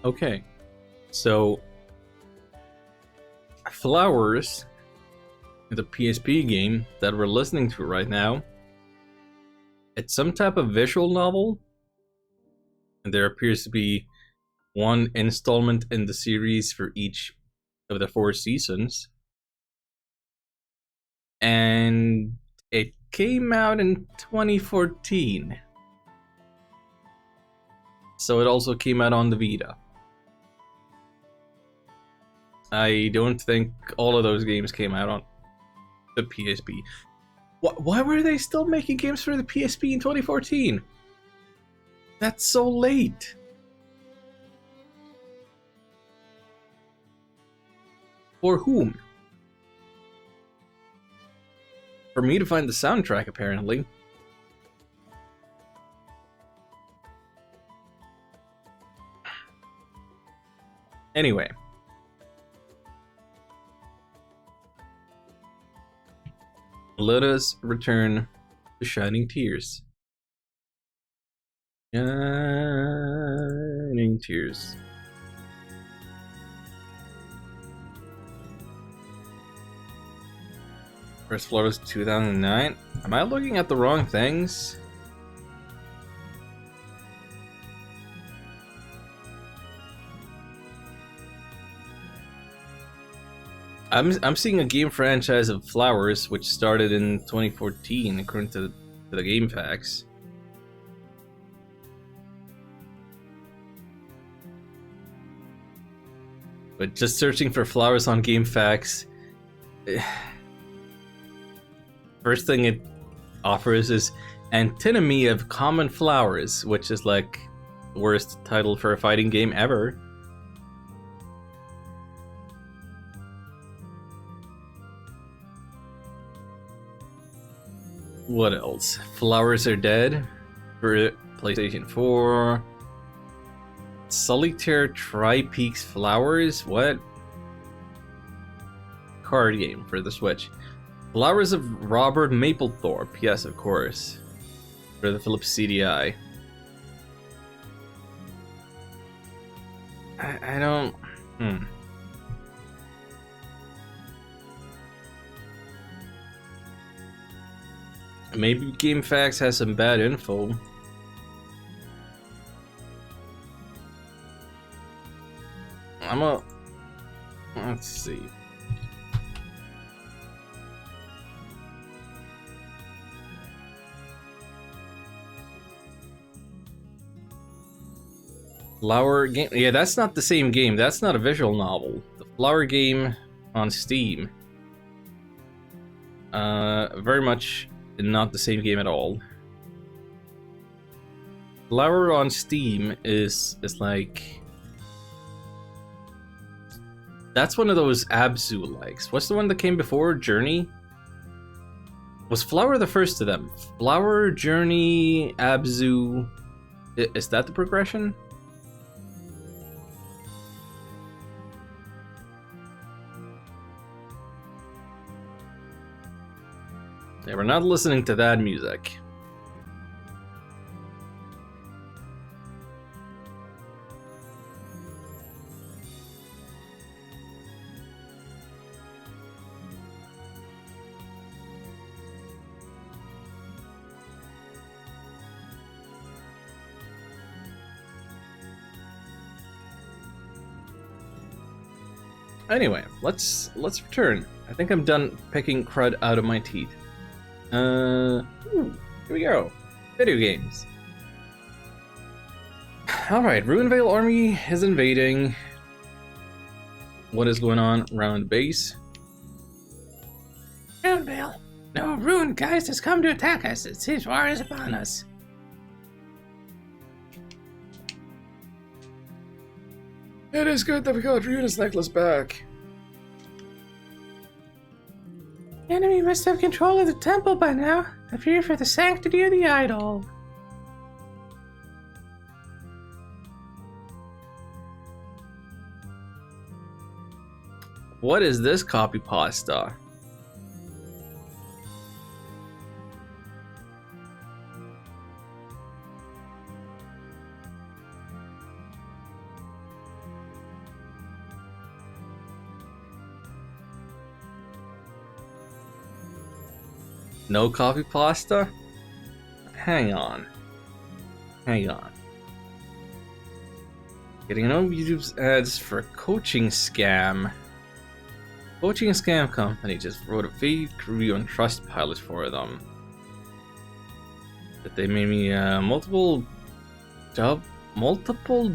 Okay, so Flowers, the PSP game that we're listening to right now, it's some type of visual novel, and there appears to be one installment in the series for each of the 4 seasons. And it came out in 2014. So it also came out on the Vita. I don't think all of those games came out on the PSP. Why were they still making games for the PSP in 2014? That's so late. For whom? For me to find the soundtrack, apparently. Anyway. Let us return to Shining Tears. Shining Tears. First floor was 2009. Am I looking at the wrong things? I'm seeing a game franchise of Flowers, which started in 2014, according to the game facts. But just searching for Flowers on game facts, first thing it offers is Antinomy of Common Flowers, which is like the worst title for a fighting game ever. What else? Flowers Are Dead for PlayStation 4. Solitaire Tri-Peaks Flowers? What? Card game for the Switch. Flowers of Robert Mapplethorpe. Yes, of course. For the Philips CDI. I don't... Maybe GameFAQs has some bad info. Let's see. Flower game? Yeah, that's not the same game. That's not a visual novel. The Flower game on Steam. Very much not the same game at all. Flower on Steam is like... That's one of those Abzu likes. What's the one that came before? Journey? Was Flower the first of them? Flower, Journey, Abzu... Is that the progression? Yeah, we're not listening to that music. Anyway, let's return. I think I'm done picking crud out of my teeth. Here we go. Video games. Alright, Ruinvale army is invading. What is going on around the base? Ruinvale. No, Ruin Geist has come to attack us. It seems war is upon us. It is good that we got Runa's necklace back. The enemy must have control of the temple by now. I fear for the sanctity of the idol. What is this copy pasta? No coffee pasta? Hang on. Getting no YouTube's ads for a coaching scam. Coaching scam company just wrote a fake review on Trustpilot for them. That they made me multiple double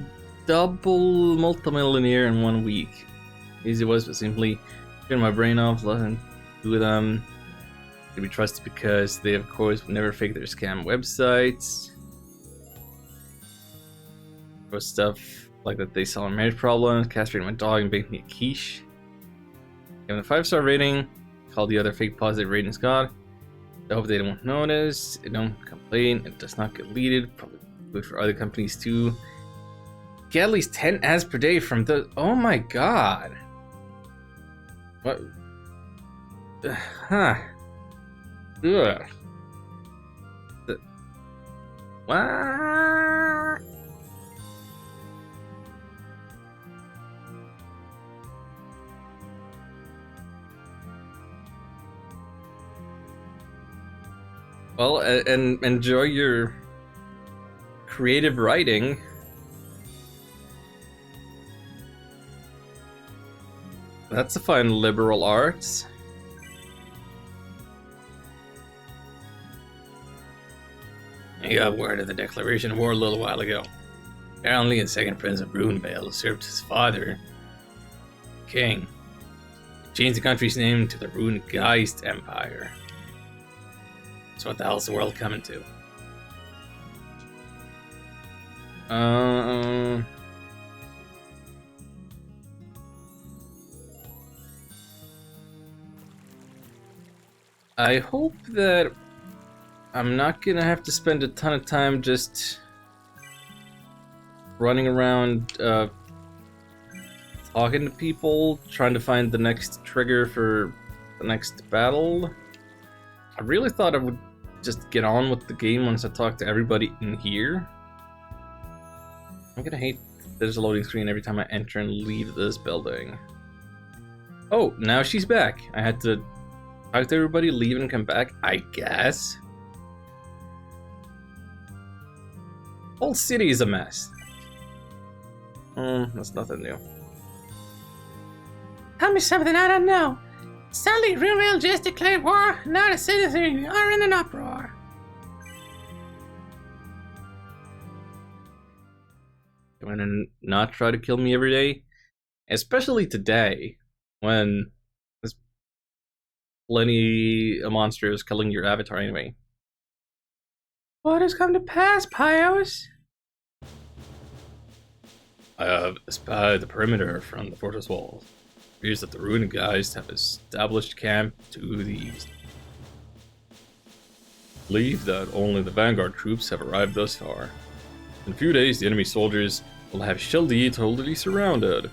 multimillionaire in 1 week. Easy was, but simply turn my brain off, nothing to do with them. To be trusted because they, of course, would never fake their scam websites. Or stuff like that they sell on marriage problems, castrating my dog, and bake me a quiche. Given a 5-star rating, call the other fake positive ratings God. I hope they don't notice, they don't complain, it does not get deleted. Probably good for other companies too. Get at least 10 ads per day from the. Oh my god. What? Huh. Ugh. What? Well, and enjoy your creative writing. That's a fine liberal arts. I got word of the declaration of war a little while ago. Apparently, the second prince of Runevale usurped his father, king. Changed the country's name to the Runegeist Empire. So what the hell's the world coming to? I hope that I'm not gonna have to spend a ton of time just running around talking to people, trying to find the next trigger for the next battle. I really thought I would just get on with the game once I talk to everybody in here. I'm gonna hate there's a loading screen every time I enter and leave this building. Oh, now she's back. I had to talk to everybody, leave and come back, I guess. Whole city is a mess. That's nothing new. Tell me something I don't know. Suddenly, Runevale just declared war. Now the citizens are in an uproar. You wanna not try to kill me every day? Especially today, when there's plenty of monsters killing your avatar anyway. What has come to pass, Pios? I have spied the perimeter from the fortress walls. It appears that the Runegeist have established camp to the east. Believe that only the vanguard troops have arrived thus far. In a few days, the enemy soldiers will have Shildi totally surrounded.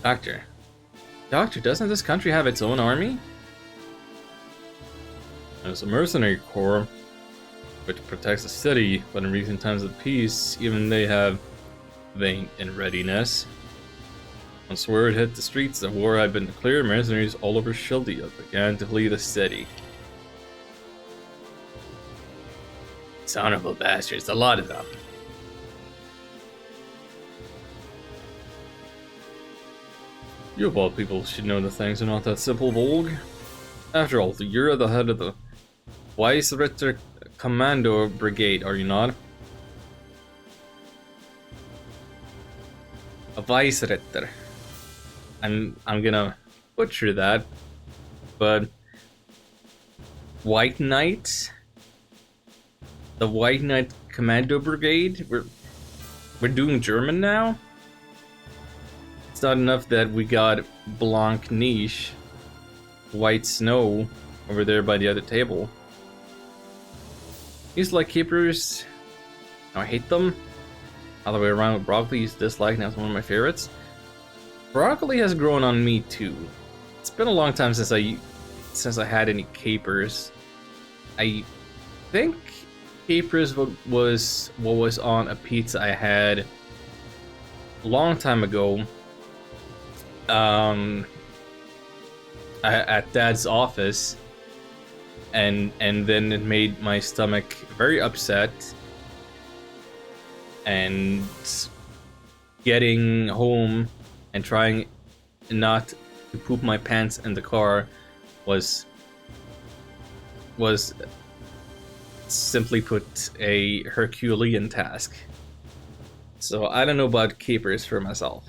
Doctor, doesn't this country have its own army? There's a mercenary corps which protects the city, but in recent times of peace, even they have vain in readiness. Once word hit the streets that war had been declared, mercenaries all over Shildia began to flee the city. Dishonorable bastards, a lot of them. You of all people should know that things are not that simple, Volg. After all, you're the head of the Weisritter Commando Brigade, are you not? A Weisritter. I'm gonna butcher that, but White Knights? The White Knight Commando Brigade? We're doing German now? It's not enough that we got Blanc Niche, White Snow, over there by the other table. These like keepers, I hate them. All the way around with Broccoli, he's disliked, now it's one of my favorites. Broccoli has grown on me too. It's been a long time since I had any capers. I think capers was what was on a pizza I had a long time ago. at Dad's office, and then it made my stomach very upset. And getting home and trying not to poop my pants in the car was simply put a Herculean task. So I don't know about capers for myself.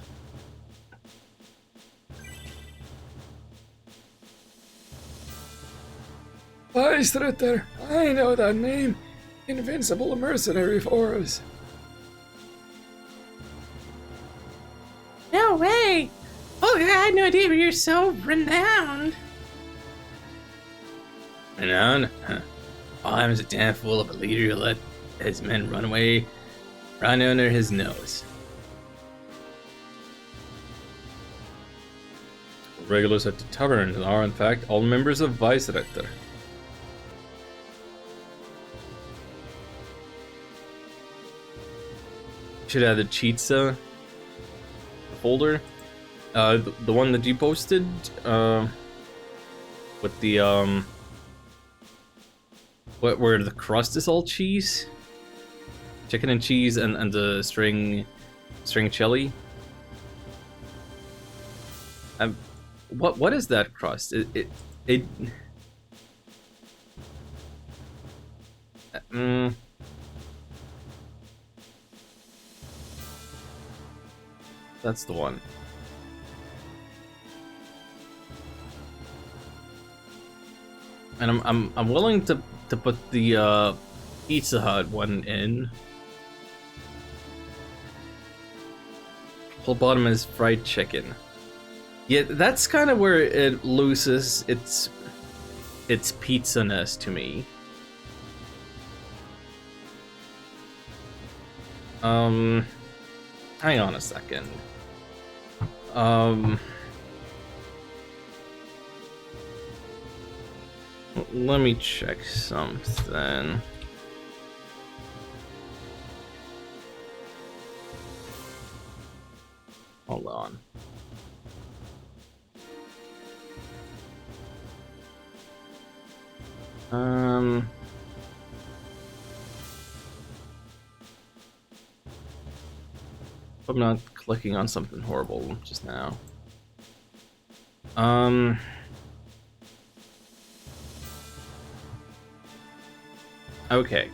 Beistritter, I know that name. Invincible mercenary for us. No way! Oh, I had no idea you're so renowned. Renowned? Huh. I'm a damn fool of a leader who let his men run away right under his nose. Regulars at the tavern are, in fact, all members of Weisritter. Should add the Chitsa folder. The one that you posted, with the, where the crust is all cheese? Chicken and cheese and the string chili. What is that crust? That's the one. And I'm willing to put the Pizza Hut one in. Whole bottom is fried chicken. Yeah, that's kind of where it loses its pizza-ness to me. Hang on a second. Let me check something. Hold on. I'm not clicking on something horrible just now. Okay.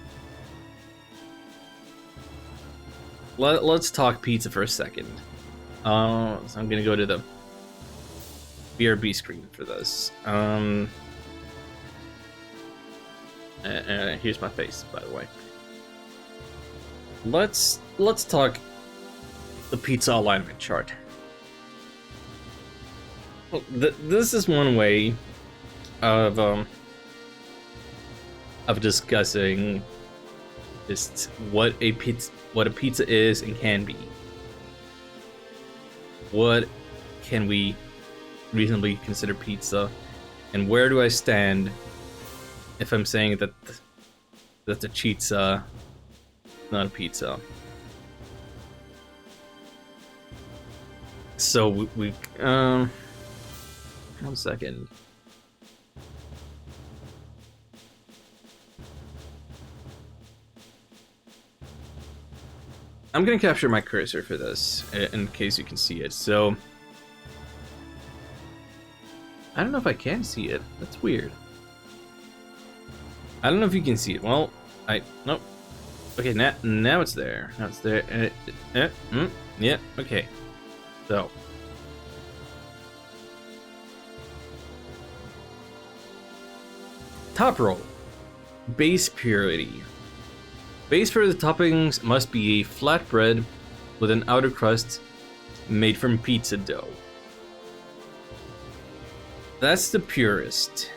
Let's talk pizza for a second. So I'm gonna go to the BRB screen for this. Here's my face, by the way. Let's talk the pizza alignment chart. Well, this is one way of discussing just what a pizza is and can be. What can we reasonably consider pizza, and where do I stand if I'm saying that the chizza is not a pizza? So we 1 second. I'm gonna capture my cursor for this in case you can see it. So I don't know if I can see it. That's weird. I don't know if you can see it. Well, nope. Okay, now it's there. Now it's there. Yeah. Okay. So top row, base purity. Base for the toppings must be a flatbread with an outer crust made from pizza dough. That's the purest.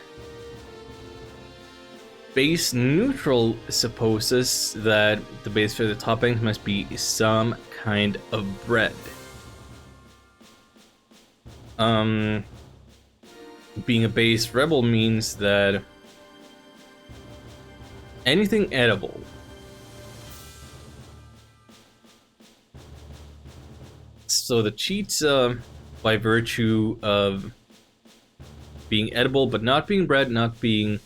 Base neutral supposes that the base for the toppings must be some kind of bread. Being a base rebel means that anything edible so the cheats, by virtue of being edible, but not being bread, not being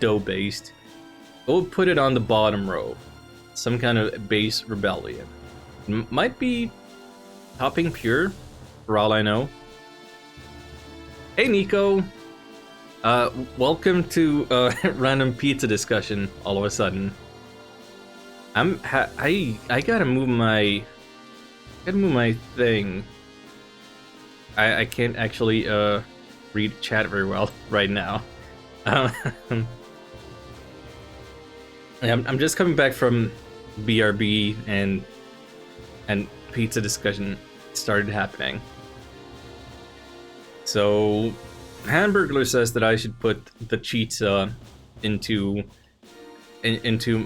dough based. I would put it on the bottom row, some kind of base rebellion. Might be topping pure, for all I know. Hey Nico, welcome to random pizza discussion. All of a sudden, I gotta move my thing. I can't actually read chat very well right now. I'm just coming back from BRB and pizza discussion started happening. So Hamburglar says that I should put the pizza into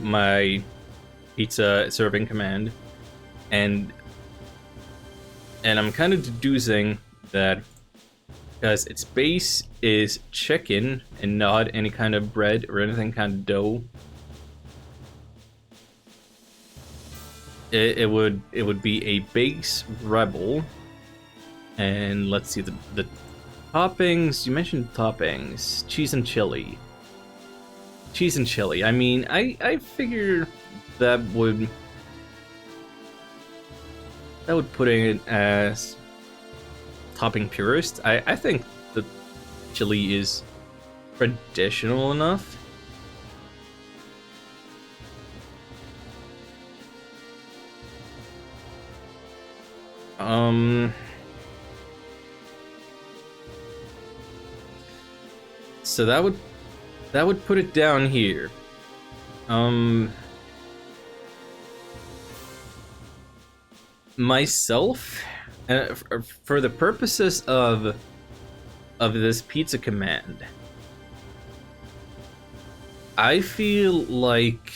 my pizza serving command, and I'm kind of deducing that because its base is chicken and not any kind of bread or anything kind of dough, it would be a base rebel. And let's see the toppings. You mentioned toppings, cheese and chili. Cheese and chili. I mean, I figure that would put it as topping purist. I think the chili is traditional enough. So that would put it down here. Myself, for the purposes of this pizza command, I feel like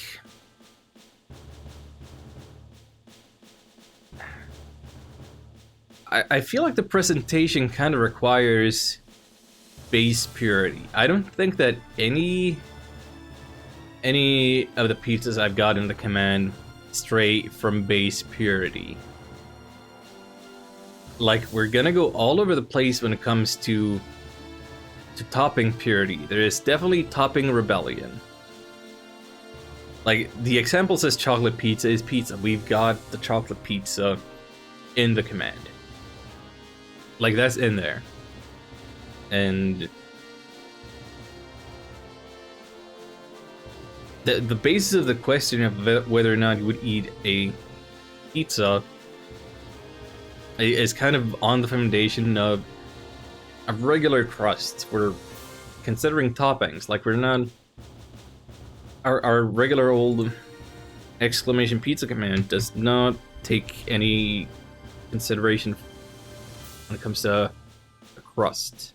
the presentation kind of requires base purity. I don't think that any of the pizzas I've got in the command stray from base purity. Like, we're gonna go all over the place when it comes to topping purity. There is definitely topping rebellion. Like, the example says chocolate pizza is pizza. We've got the chocolate pizza in the command. Like, that's in there. And the basis of the question of whether or not you would eat a pizza is kind of on the foundation of regular crusts. We're considering toppings. Like, we're not... Our regular old exclamation pizza command does not take any consideration when it comes to a crust.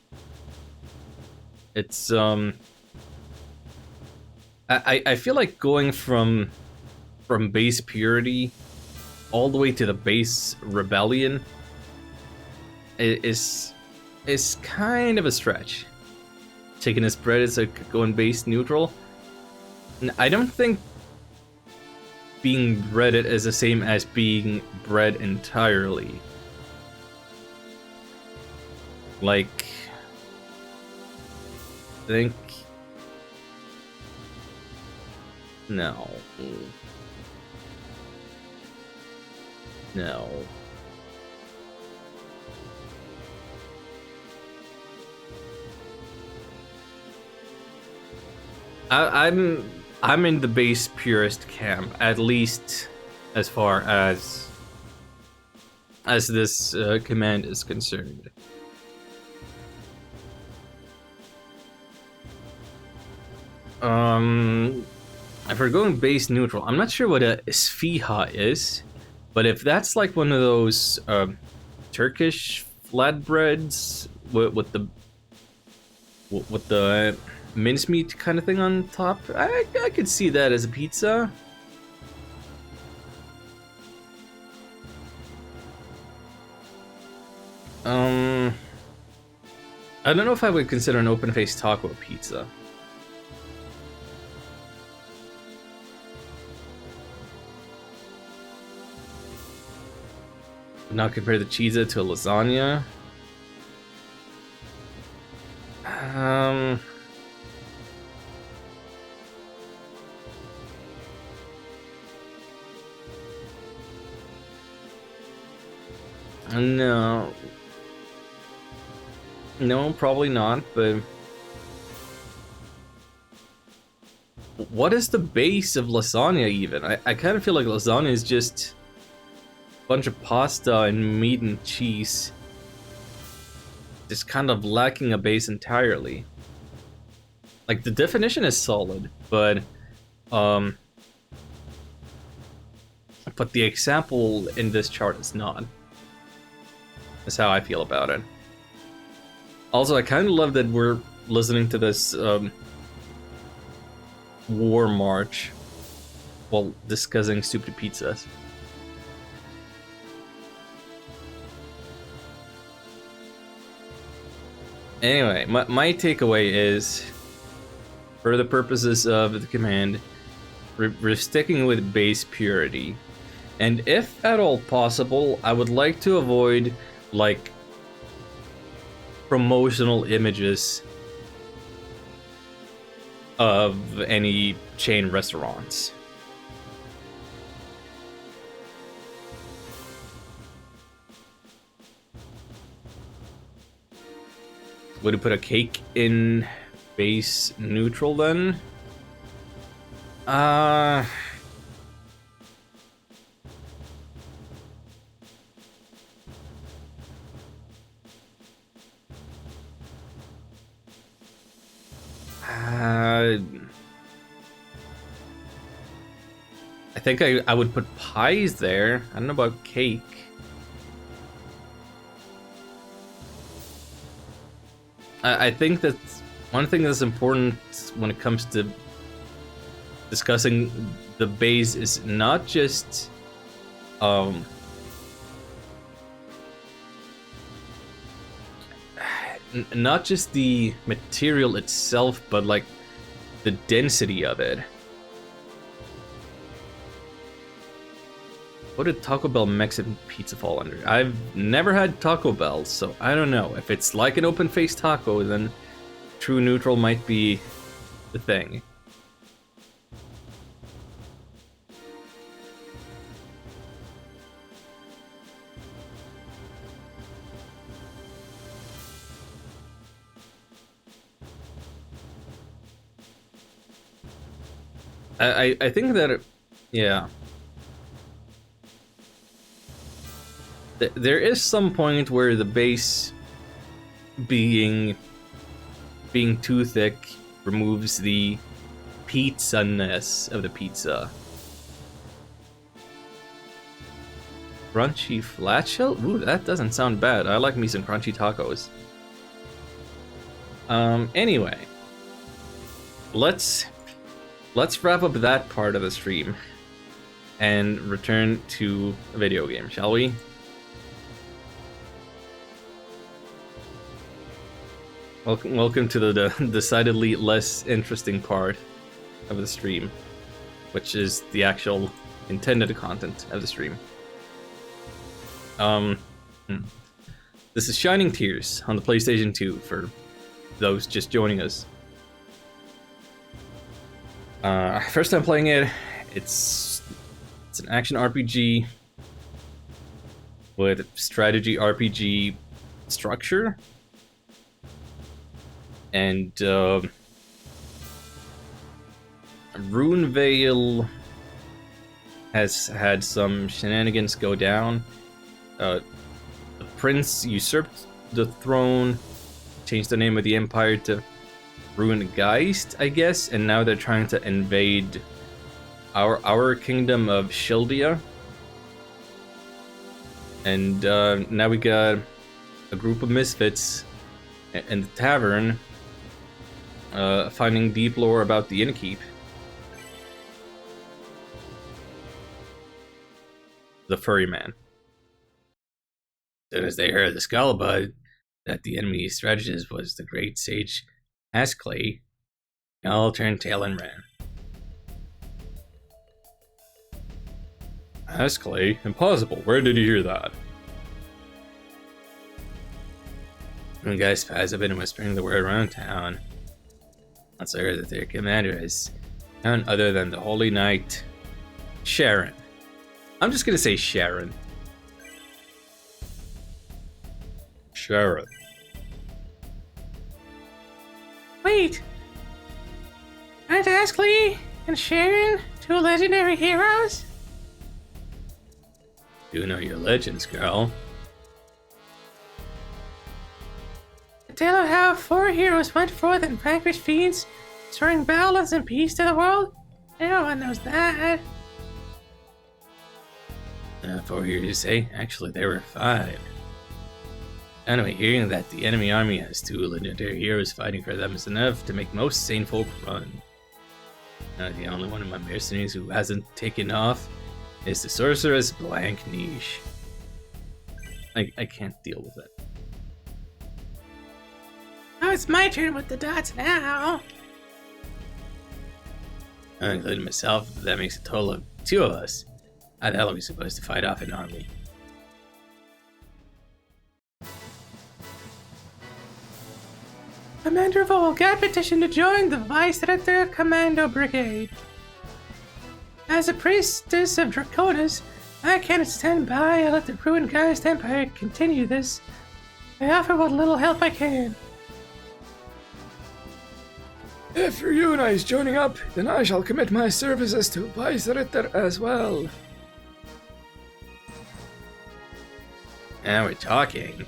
It's I feel like going from base purity all the way to the base rebellion is kind of a stretch. Taking this bread is like going base neutral. I don't think being breaded is the same as being bread entirely. Like, I think... No. No. I'm in the base purist camp, at least as far as this command is concerned. If we're going base neutral, I'm not sure what a sfiha is, but if that's like one of those Turkish flatbreads with the mincemeat kind of thing on top, I could see that as a pizza. I don't know if I would consider an open-faced taco a pizza. Not compare the Chiza to a lasagna. No. No, probably not, but... What is the base of lasagna even? I kind of feel like lasagna is just a bunch of pasta and meat and cheese. Just kind of lacking a base entirely. Like, the definition is solid, but the example in this chart is not. That's how I feel about it. Also, I kind of love that we're listening to this war march while discussing stupid pizzas. Anyway, my takeaway is, for the purposes of the command, we're sticking with base purity. And if at all possible, I would like to avoid, like, promotional images of any chain restaurants. Would you put a cake in base neutral then? I think I would put pies there. I don't know about cake. I think that one thing that's important when it comes to discussing the base is not just not just the material itself, but like the density of it. What did Taco Bell Mexican pizza fall under? I've never had Taco Bell, so I don't know. If it's like an open-faced taco, then true neutral might be the thing. I think that yeah. There is some point where the base being too thick removes the pizza-ness of the pizza. Crunchy flat shell? Ooh, that doesn't sound bad. I like me some crunchy tacos. Anyway. Let's wrap up that part of the stream and return to a video game, shall we? Welcome to the decidedly less interesting part of the stream, which is the actual intended content of the stream. This is Shining Tears on the PlayStation 2 for those just joining us. First time playing it, it's an action RPG with strategy RPG structure. And Runevale has had some shenanigans go down. The prince usurped the throne, changed the name of the empire to Runegeist, I guess, and now they're trying to invade our kingdom of Shildia. And now we got a group of misfits in the tavern finding deep lore about the Innkeep. The furry man. As soon as they heard the scuttlebutt that the enemy strategist was the great sage Asclay, they all turned tail and ran. Asclay? Impossible. Where did you hear that? One guy spies have been whispering the word around town. Once I heard that their commander is none other than the Holy Knight, Sharon. I'm just gonna say Sharon. Sharon. Wait! Aren't Askley and Sharon two legendary heroes? You know your legends, girl. A tale of how 4 heroes went forth and vanquished fiends, restoring balance and peace to the world? Everyone knows that. 4 here you say? Actually, there were 5. Anyway, hearing that the enemy army has 2 legendary heroes fighting for them is enough to make most sane folk run. The only one of my mercenaries who hasn't taken off is the sorceress Blank Niche. I can't deal with it. Oh, it's my turn with the dots now. Including myself, that makes a total of 2 of us. How the hell are we supposed to fight off an army? Commander Volgat petitioned to join the Vice-Rector Commando Brigade. As a priestess of Draconis, I cannot stand by and let the ruined Geist Empire continue this. I offer what little help I can. If Ryuna is joining up, then I shall commit my services to Vice-Ritter as well. Now we're talking.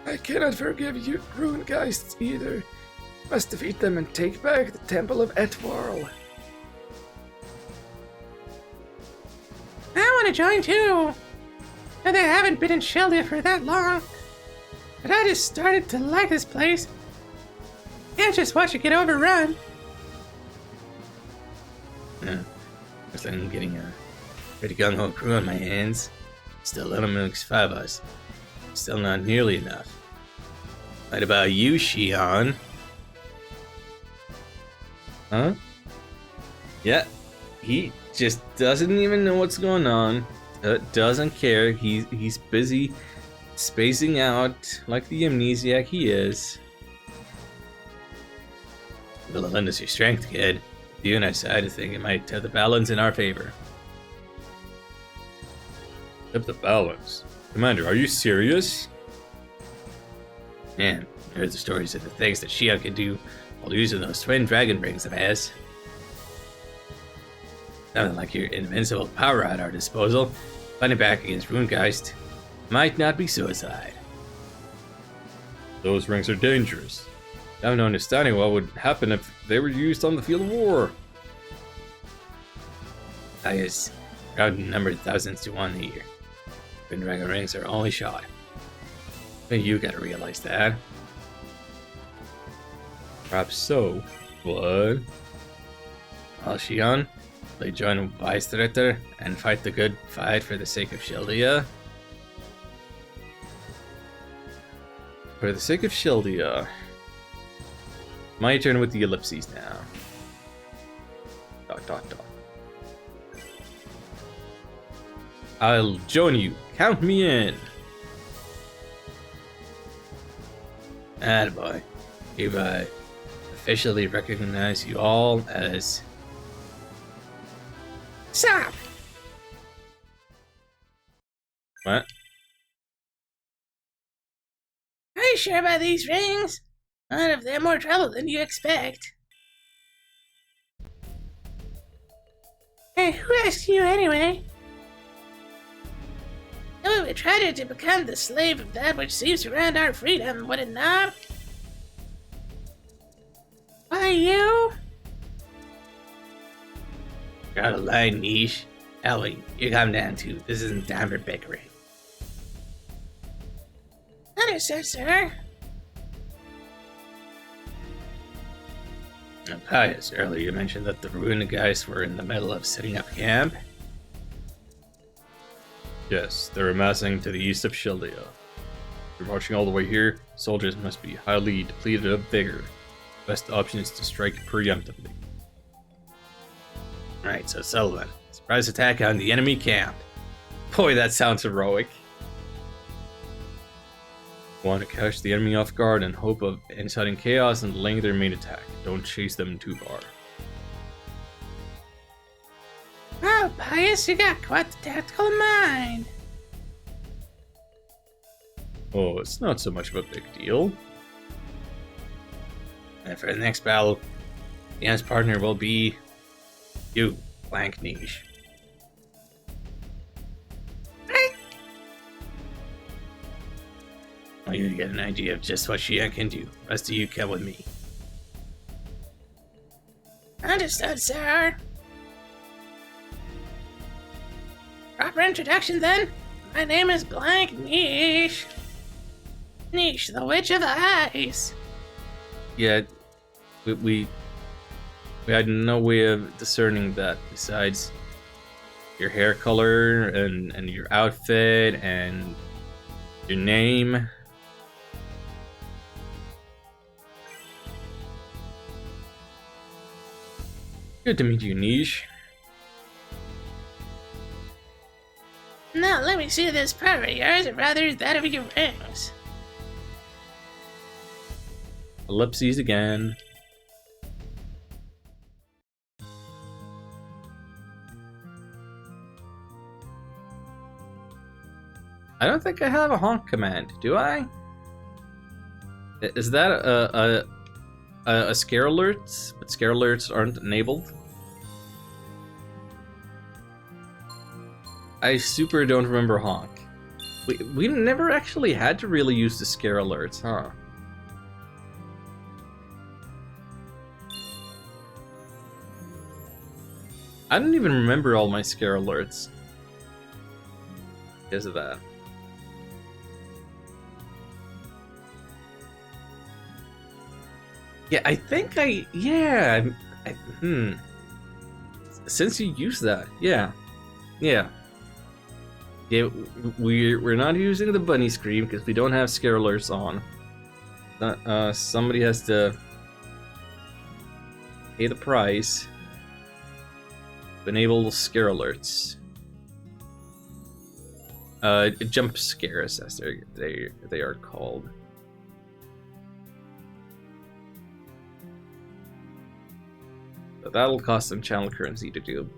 I cannot forgive you Ruined Geists either. Must defeat them and take back the Temple of Etwarl. I want to join too. Now they haven't been in Sheldia for that long, but I just started to like this place. Can't just watch it get overrun. Looks like I'm getting a pretty gung-ho crew on my hands. Still only makes 5 of us. Still not nearly enough. What about you, Shion? Huh? Yeah, he just doesn't even know what's going on. Doesn't care. He's busy spacing out like the amnesiac he is. Will lend us your strength, kid. You and I side, I think it might tip the balance in our favor. Tip the balance? Commander, are you serious? Man, I heard the stories of the things that Shion can do while using those twin dragon rings of his. Sounding like your invincible power at our disposal, fighting back against Runegeist might not be suicide. Those rings are dangerous. I have no understanding what would happen if they were used on the field of war. I guess, outnumbered thousands to 1 here. Twin dragon rings are only shot. But you gotta realize that. Perhaps so. What? Well, Shion, they join Vice-Ritter and fight the good fight for the sake of Sheldia. For the sake of Sheldia. My turn with the ellipses now. ... I'll join you. Count me in. Attaboy. Hereby officially recognize you all as... Stop! What? Are you sure about these rings? None of them more trouble than you expect. Hey, who asked you anyway? It would be tragic to become the slave of that which seems around our freedom, would it not? Why you? Got a line, niche. Ellie, you calm down too. This isn't time for bickering. Understood, sir. Pius, earlier you mentioned that the Runegeist were in the middle of setting up camp. Yes, they're amassing to the east of Sheldia. If you're marching all the way here, soldiers must be highly depleted of vigor. Best option is to strike preemptively. Right, so Sullivan, surprise attack on the enemy camp. Boy, that sounds heroic. Want to catch the enemy off guard in hope of inciting chaos and delaying their main attack. Don't chase them too far. Wow, Pius, you got quite the tactical mind. Oh, it's not so much of a big deal. And for the next battle, Ian's partner will be you, Blank Niche. I want you to get an idea of just what Xian can do. Rest of you come with me. Understood, sir. Proper introduction, then. My name is Blank Niche. Niche, the Witch of the Ice. Yeah, we had no way of discerning that besides your hair color and your outfit and your name. Good to meet you, Niche. Now let me see this power of yours, or rather that of your rings. Ellipses again. I don't think I have a honk command, do I? Is that a scare alert? But scare alerts aren't enabled? I super don't remember honk. We never actually had to really use the scare alerts, huh? I don't even remember all my scare alerts because of that. Yeah, I think Since you use that, yeah. Yeah, we're not using the bunny scream because we don't have scare alerts on. Somebody has to pay the price to enable scare alerts. Jump scares, as they are called. So that'll cost some channel currency to do.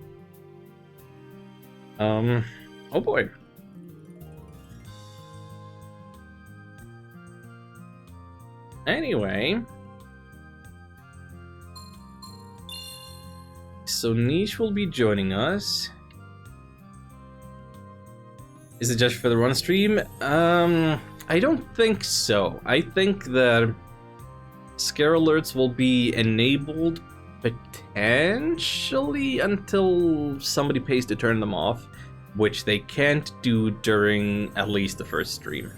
Oh boy. Anyway. So Niche will be joining us. Is it just for the run stream? I don't think so. I think that scare alerts will be enabled potentially until somebody pays to turn them off, which they can't do during at least the first stream.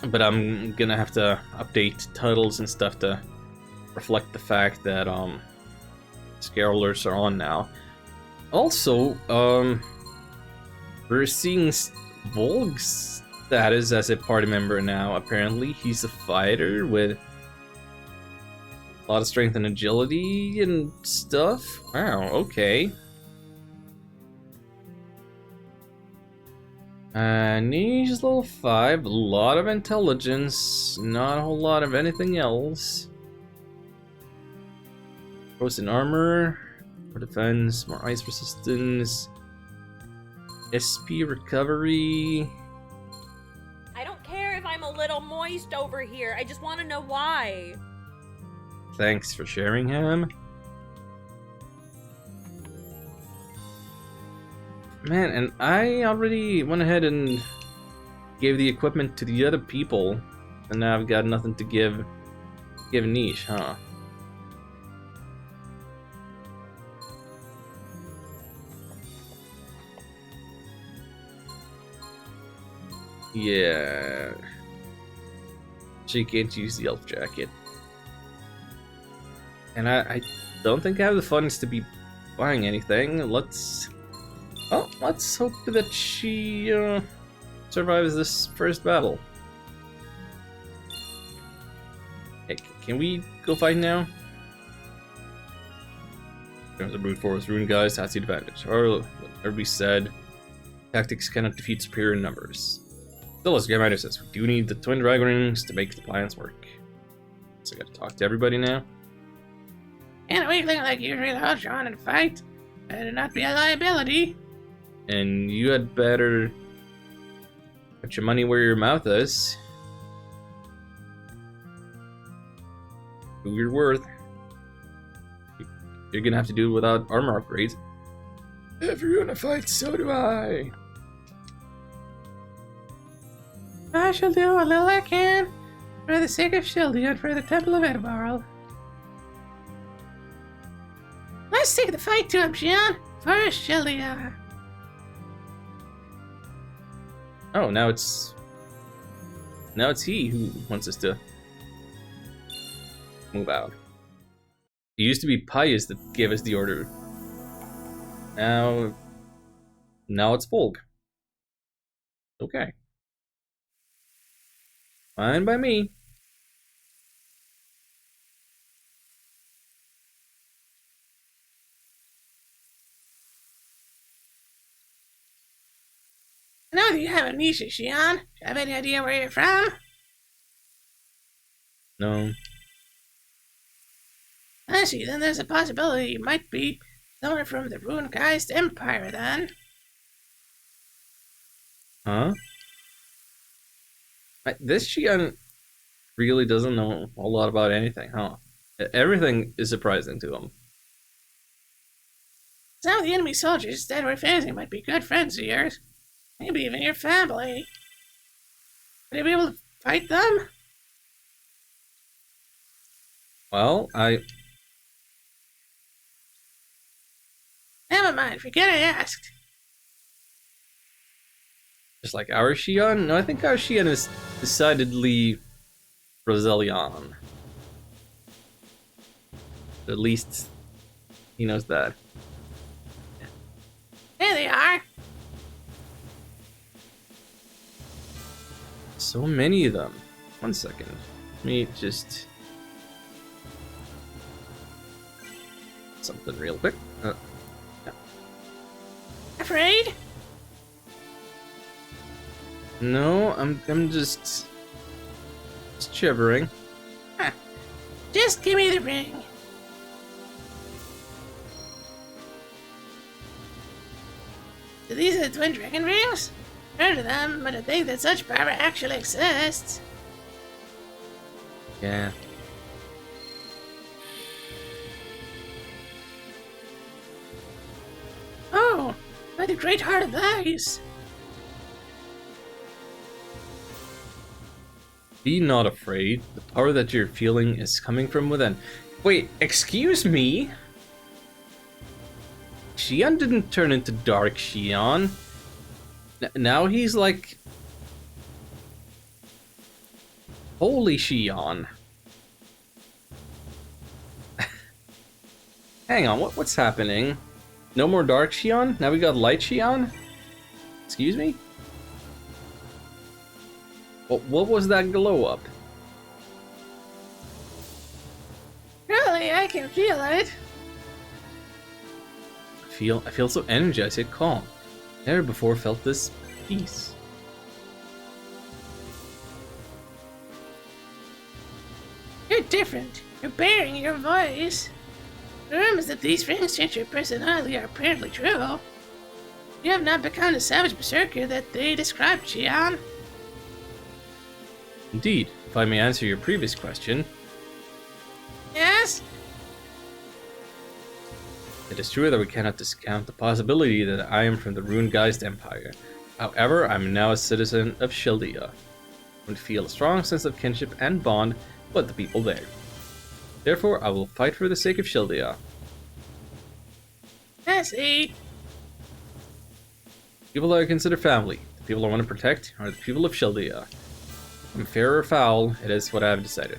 But I'm gonna have to update titles and stuff to reflect the fact that scare alerts are on now. Also, we're seeing Volg's status as a party member now. Apparently, he's a fighter with a lot of strength and agility and stuff. Wow, okay. Niche's level 5, a lot of intelligence, not a whole lot of anything else. Frozen armor, more defense, more ice resistance, SP recovery. I don't care if I'm a little moist over here, I just want to know why. Thanks for sharing him. Man, and I already went ahead and gave the equipment to the other people, and now I've got nothing to give Niche, huh? Yeah. She can't use the elf jacket. And I don't think I have the funds to be buying anything. Let's hope that she survives this first battle. Hey, can we go fight now? There's a brute force, rune guys, that's the advantage. Or, whatever we said, tactics cannot defeat superior numbers. Still, as Game Rider says, we do need the twin dragon rings to make the plans work. So I gotta talk to everybody now. And a weakling like you really hold your own in a fight. Better not be a liability. And you had better put your money where your mouth is. Who you're worth. You're gonna have to do it without armor upgrades. If you're gonna fight, so do I. I shall do a little I can for the sake of Shildia and for the Temple of Edvarl. Let's take the fight to him, Xion. First, Shildia. Oh, now it's he who wants us to move out. It used to be Pius that gave us the order. Now it's Volk. Okay. Fine by me. I know that you have amnesia, Xion. Do you have any idea where you're from? No. I see, then there's a possibility you might be someone from the Runegeist Empire, then. Huh? This Xion really doesn't know a lot about anything, huh? Everything is surprising to him. Some of the enemy soldiers that we're facing might be good friends of yours. Maybe even your family. Would you be able to fight them? Well, Never mind, forget I asked. just like our Xion? No, I think our Xion is decidedly Brazilian. At least he knows that. There they are. So many of them. 1 second. Let me just... something real quick. Afraid? No, I'm just shivering. Huh. Just give me the ring. So these are the Twin Dragon Rings? Heard of them, but I think that such power actually exists. Yeah. Oh, by the Great Heart of Ice. Be not afraid. The power that you're feeling is coming from within. Wait, excuse me? Xion didn't turn into Dark Xion. Now he's like... Holy Xion. Hang on, what's happening? No more Dark Xion? Now we got Light Xion? Excuse me? What was that glow up? Really, I can feel it. I feel so energized yet calm. Never before felt this peace. You're different. You're bearing your voice. The rumors that these rings change your personality are apparently true. You have not become the savage berserker that they described, Xion. Indeed, if I may answer your previous question, Yes? it is true that we cannot discount the possibility that I am from the Runegeist Empire. However, I am now a citizen of Shildia, and feel a strong sense of kinship and bond with the people there. Therefore, I will fight for the sake of Shildia. I see. People that I consider family, the people I want to protect, are the people of Shildia. From fair or foul, it is what I have decided.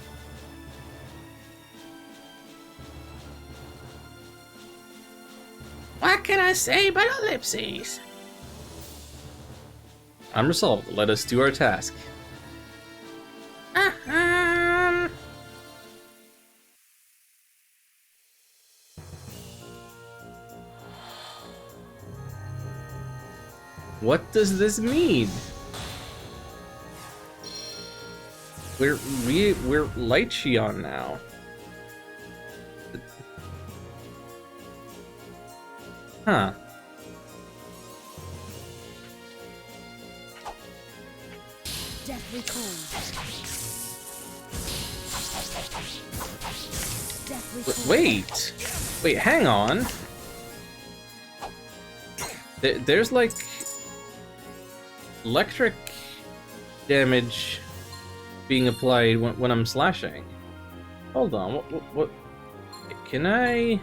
What can I say but ellipses? I'm resolved. Let us do our task. What does this mean? We're Light Shion now. Huh. Deathly cold. Deathly cold. Wait, hang on. There's like electric damage being applied when I'm slashing. Hold on, what? Can I?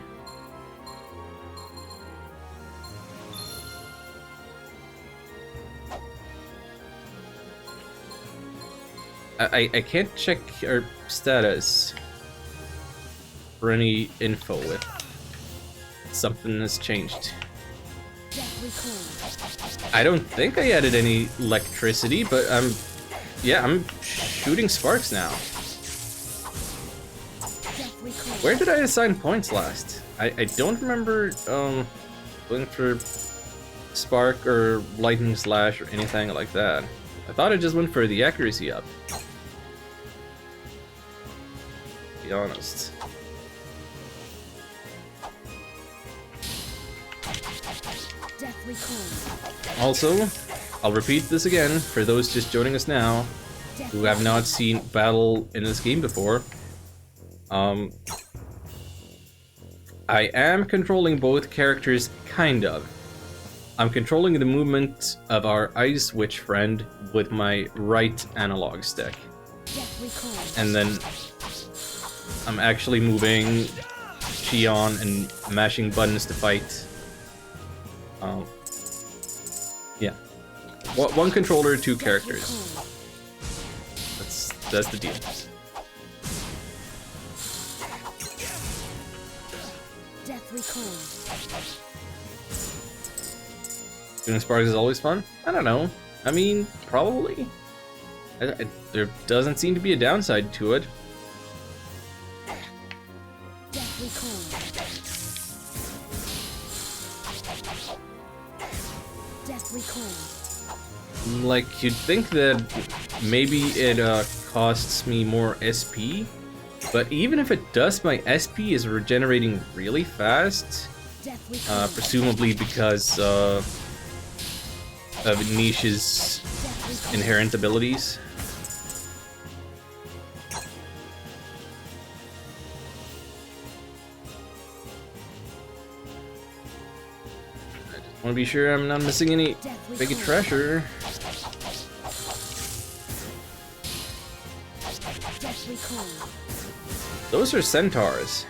I can't check our status for any info if something has changed. Deathly cold. I don't think I added any electricity, but I'm shooting sparks now. Deathly cold. Where did I assign points last? I don't remember going for spark or lightning slash or anything like that. I thought I just went for the accuracy up. To be honest. Deathly cold. Also, I'll repeat this again for those just joining us now who have not seen battle in this game before. I am controlling both characters, kind of. I'm controlling the movement of our Ice Witch friend with my right analog stick. Deathly cold. And then I'm actually moving Shion and mashing buttons to fight. Yeah. One controller, two characters. That's the deal. Deathly cold. Shooting sparks is always fun? I don't know. I mean, probably. There doesn't seem to be a downside to it. Deathly cold. Deathly cold. Like, you'd think that maybe it costs me more SP, but even if it does, my SP is regenerating really fast, Deathly cold. presumably because of Nisha's Deathly cold. inherent abilities. I just want to be sure I'm not missing any Deathly big cold. treasure. Deathly cold. Those are centaurs.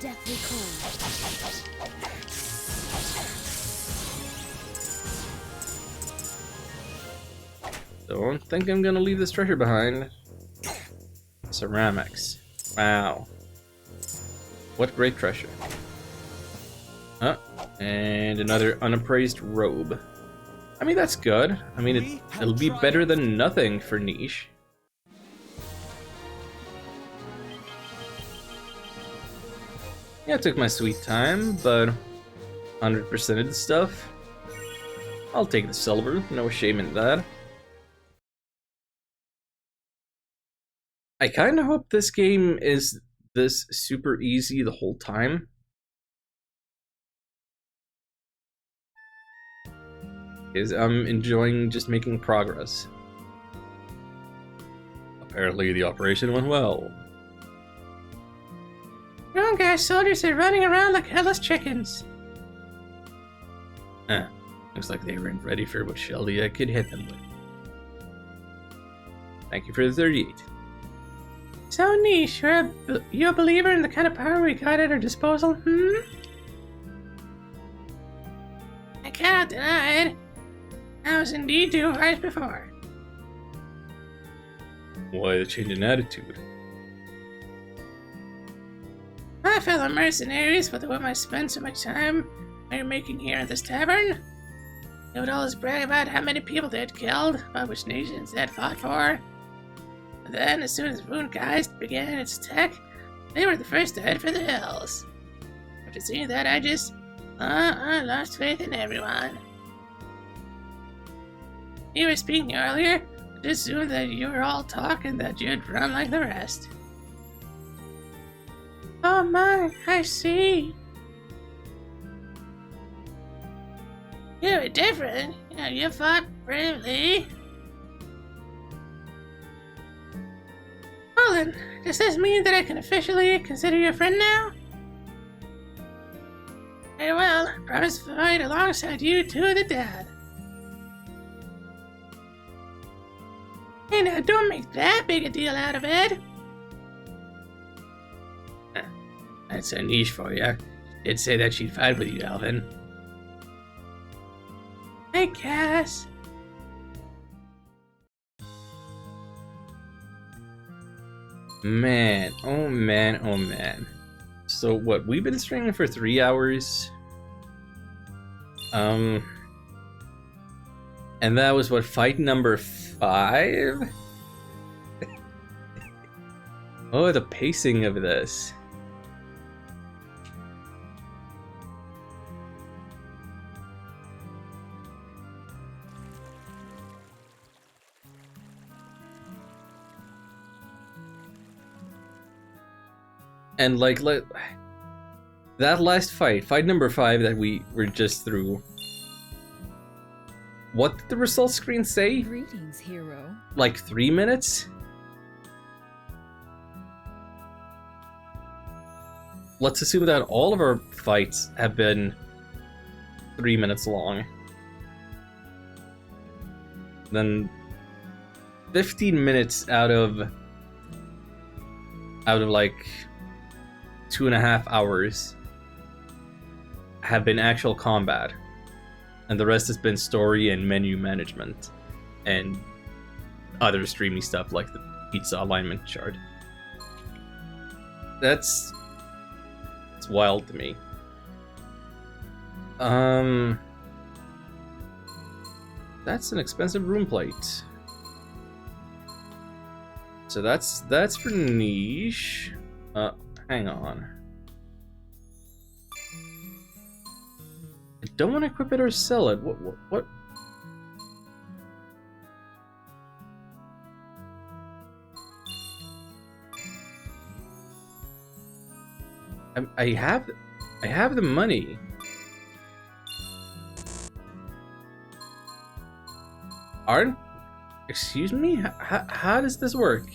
Deathly cold. Don't think I'm gonna leave this treasure behind. Ceramics. Wow. What great treasure. And another unappraised robe. I mean, that's good. I mean, it'll be better than nothing for Niche. Yeah, I took my sweet time, but 100%ed the stuff. I'll take the silver, no shame in that. I kinda hope this game is this super easy the whole time. Because I'm enjoying just making progress. Apparently the operation went well. Wrong guys, soldiers are running around like headless chickens. Looks like they weren't ready for what Shelia could hit them with. Thank you for the 38. So Niche, you a believer in the kind of power we got at our disposal, I cannot deny it. I was indeed too right before. Why the change in attitude? My fellow mercenaries, with whom I spent so much time making here at this tavern, they would always brag about how many people they had killed, about which nations they had fought for. But then, as soon as Runegeist began its attack, they were the first to head for the hills. after seeing that, I lost faith in everyone. You were speaking earlier. I just assumed that you were all talking that you'd run like the rest. Oh my, I see. You were different. You fought bravely. Well then, does this mean that I can officially consider you a friend now? Very well, I promise to fight alongside you to the death. Hey now, don't make that big a deal out of it. That's a niche for you. Did say that she'd fight with you, Alvin. I guess. Man, oh man, oh man. So what, we've been streaming for 3 hours? And that was what, fight number 5? Oh, the pacing of this. And like that last fight number 5 that we were just through. What did the results screen say? Greetings, hero. Like 3 minutes? Let's assume that all of our fights have been 3 minutes long. Then 15 minutes out of like 2.5 hours have been actual combat, and the rest has been story and menu management and other streamy stuff like the pizza alignment chart. It's wild to me. That's an expensive room plate. So that's for niche. Hang on. I don't want to equip it or sell it. What? I have the money. Excuse me? How does this work?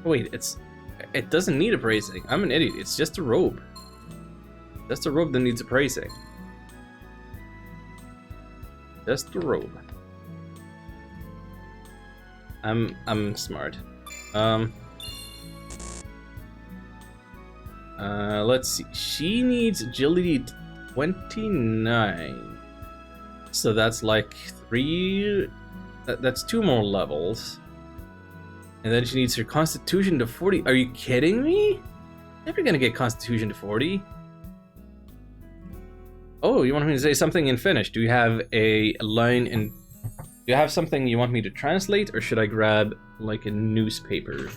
Wait, it doesn't need appraising. I'm an idiot. It's just a robe. Just a robe that needs appraising. Just a robe. I'm smart. Let's see. She needs agility 29. So that's like 3. That's 2 more levels. And then she needs her constitution to 40. Are you kidding me? Never gonna get constitution to 40. Oh, you want me to say something in Finnish? Do you have a line in... Do you have something you want me to translate, or should I grab like a newspaper?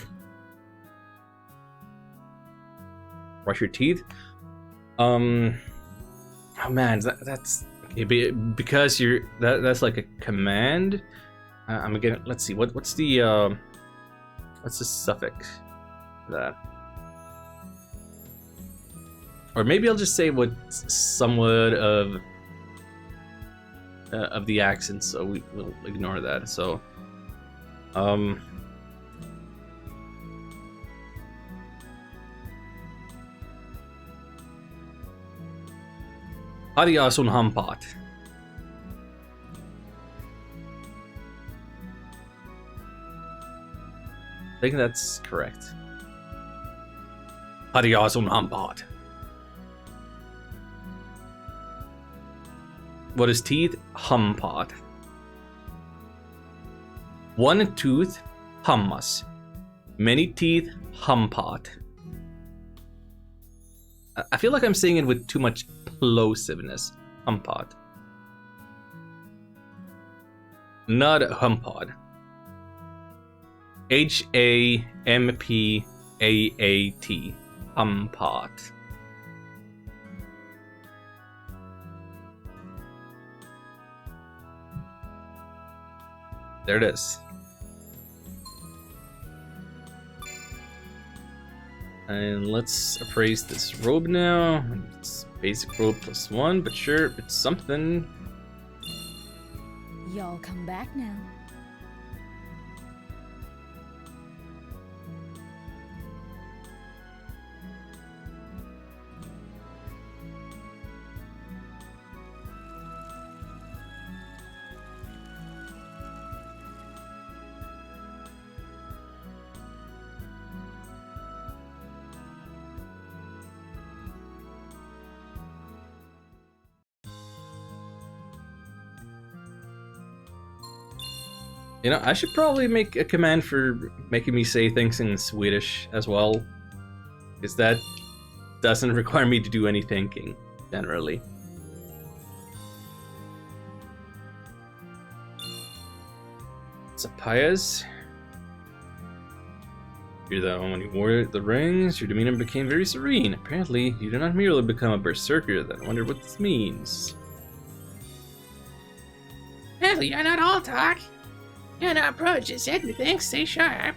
Brush your teeth? Oh man, that's... Okay, because you're... That's like a command? I'm gonna... Let's see, what's the suffix for that? Or maybe I'll just say what's somewhat of the accent, so we'll ignore that. So, Adios sun hampaat. I think that's correct. Adios sun hampaat. What is teeth? Hampaat. 1 tooth, hammas. Many teeth, hampaat. I feel like I'm saying it with too much plosiveness. Hampaat. Not hampaat. Hampaat. Humpot. There it is. And let's appraise this robe now. It's basic robe +1, but sure, it's something. Y'all come back now. You know, I should probably make a command for making me say things in Swedish as well, because that doesn't require me to do any thinking, generally. Sapayas. You're the when you wore the rings, your demeanor became very serene. Apparently, you did not merely become a berserker then. I wonder what this means. Well, you're not all talk. Your approach just everything, stay sharp.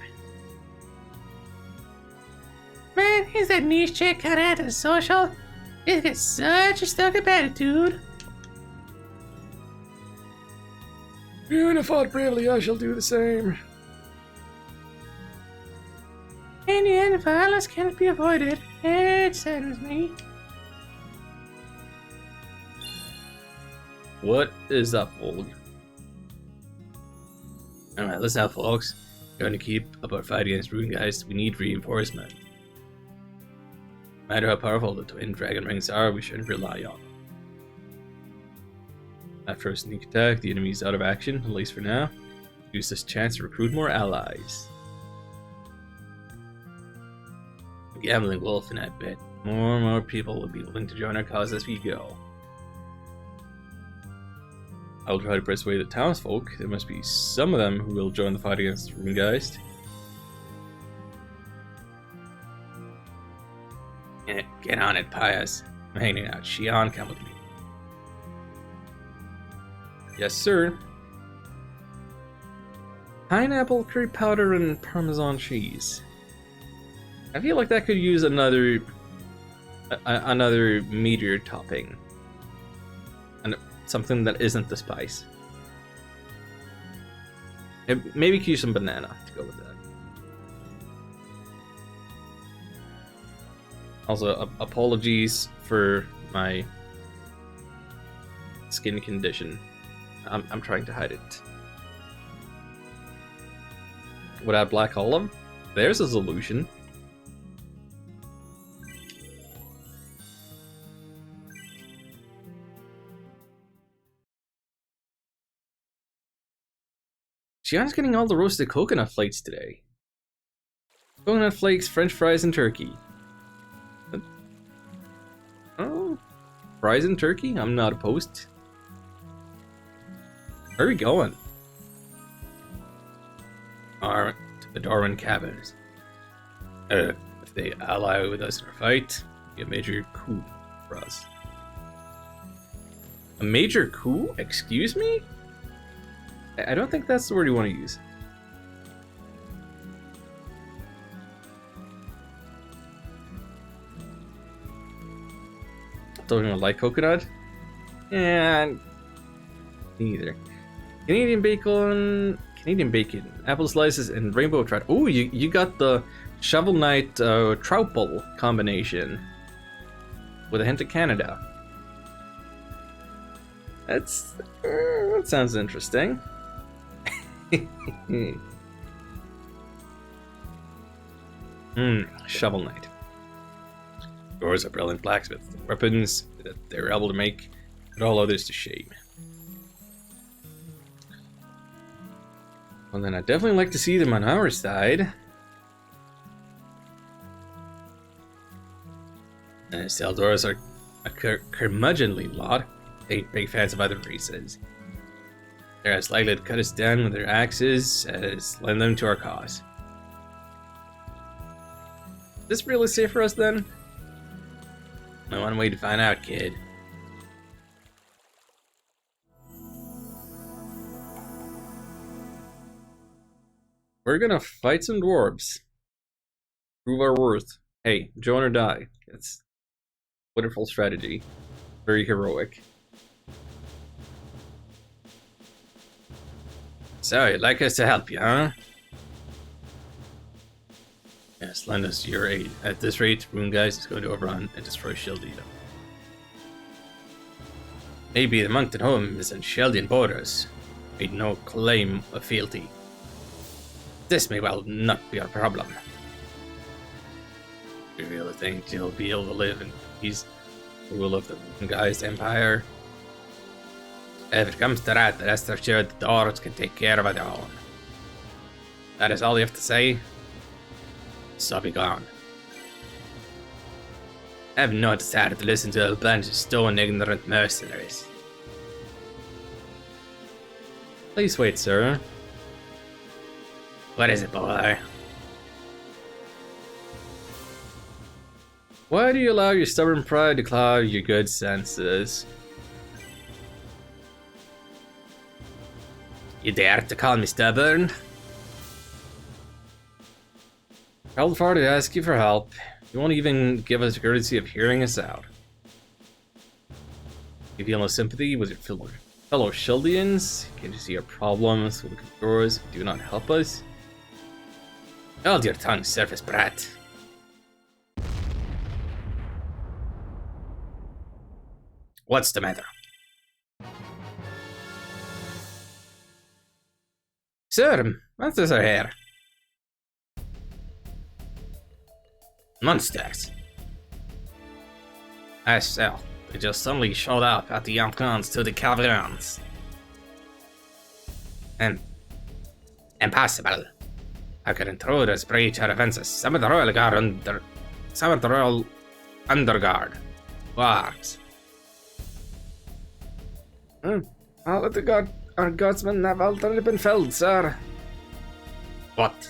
Man, is that niche chick kinda antisocial? It's got such a stuck-up attitude. You have fought bravely, I shall do the same. In the end, violence cannot be avoided. It saddens me. What is up, Volg? Alright, listen out, folks. We're going to keep up our fight against Runegeist. We need reinforcement. No matter how powerful the twin dragon rings are, we shouldn't rely on them. After a sneak attack, the enemy is out of action, at least for now. Use this chance to recruit more allies. A gambling wolf in that bit. More and more people will be willing to join our cause as we go. I'll try to persuade the townsfolk. There must be some of them who will join the fight against Runegeist. Get on it, Pius. I'm hanging out. Shion, come with me. Yes, sir. Pineapple, curry powder, and Parmesan cheese. I feel like that could use another meteor topping. And something that isn't the spice. And maybe could use some banana to go with that. Also, apologies for my skin condition. I'm trying to hide it. Would I black olive? There's a solution. Shion's getting all the roasted coconut flakes today. Coconut flakes, french fries, and turkey. Oh, fries and turkey? I'm not opposed. Where are we going? To the Darwin Caverns. If they ally with us in our fight, it'll be a major coup for us. A major coup? Excuse me? I don't think that's the word you want to use. Don't even like coconut? Yeah, neither. Canadian bacon, apple slices, and rainbow trout. Oh, you got the Shovel Knight trout bowl combination with a hint of Canada. That sounds interesting. Shovel Knight. Yours are brilliant blacksmiths. The weapons that they're able to make put all others to shame. Well, then I'd definitely like to see them on our side. And Seldoras are a curmudgeonly lot. They ain't big fans of other races. They're as likely to cut us down with their axes as lend them to our cause. this really safe for us then? No one way to find out, kid. We're gonna fight some dwarves. Prove our worth. Hey, join or die. It's wonderful strategy. Very heroic. So, you'd like us to help you, huh? Yes, lend us your aid. At this rate, Runegeist is going to overrun and destroy Sheldon. Maybe the Moncton home is in Sheldon borders. Made no claim of fealty. This may well not be our problem. Do you really think you'll be able to live in peace, rule of the Runegeist Empire? If it comes to that, rest assured the dwarves can take care of their own. That is all you have to say? So be gone. I have no desire to listen to a bunch of stone ignorant mercenaries. Please wait, sir. What is it, boy? Why do you allow your stubborn pride to cloud your good senses? You dare to call me stubborn? Called far to ask you for help. You won't even give us the courtesy of hearing us out. You feel no sympathy with your fellow Sheldians? Can't you see our problems with the controllers? Do you not help us? Hold your tongue, surface brat. What's the matter? Sir, monsters are here. Monsters? As so, they just suddenly showed up at the entrance to the caverns. Impossible. How could intruders breach our defenses? Some of the Royal Underguard. Guards. All of our guardsmen have already been felled, sir. What?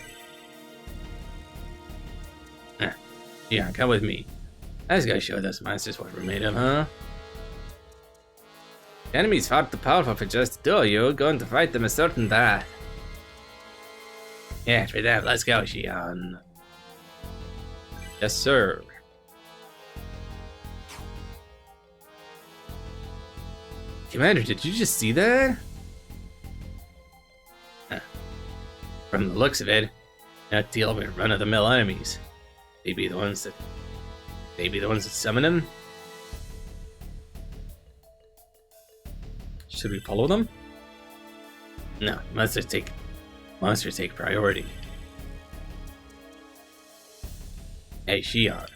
Yeah, come with me. This guy showed us monsters what we're made of, huh? The enemy's far too powerful for just two of you. Going to fight them a certain death. Yeah, for that, let's go, Xion. Yes, sir. Commander, did you just see that? From the looks of it, not deal with run-of-the-mill enemies. They be the ones that summon him. Should we follow them? No, monsters take priority. Hey, Xion.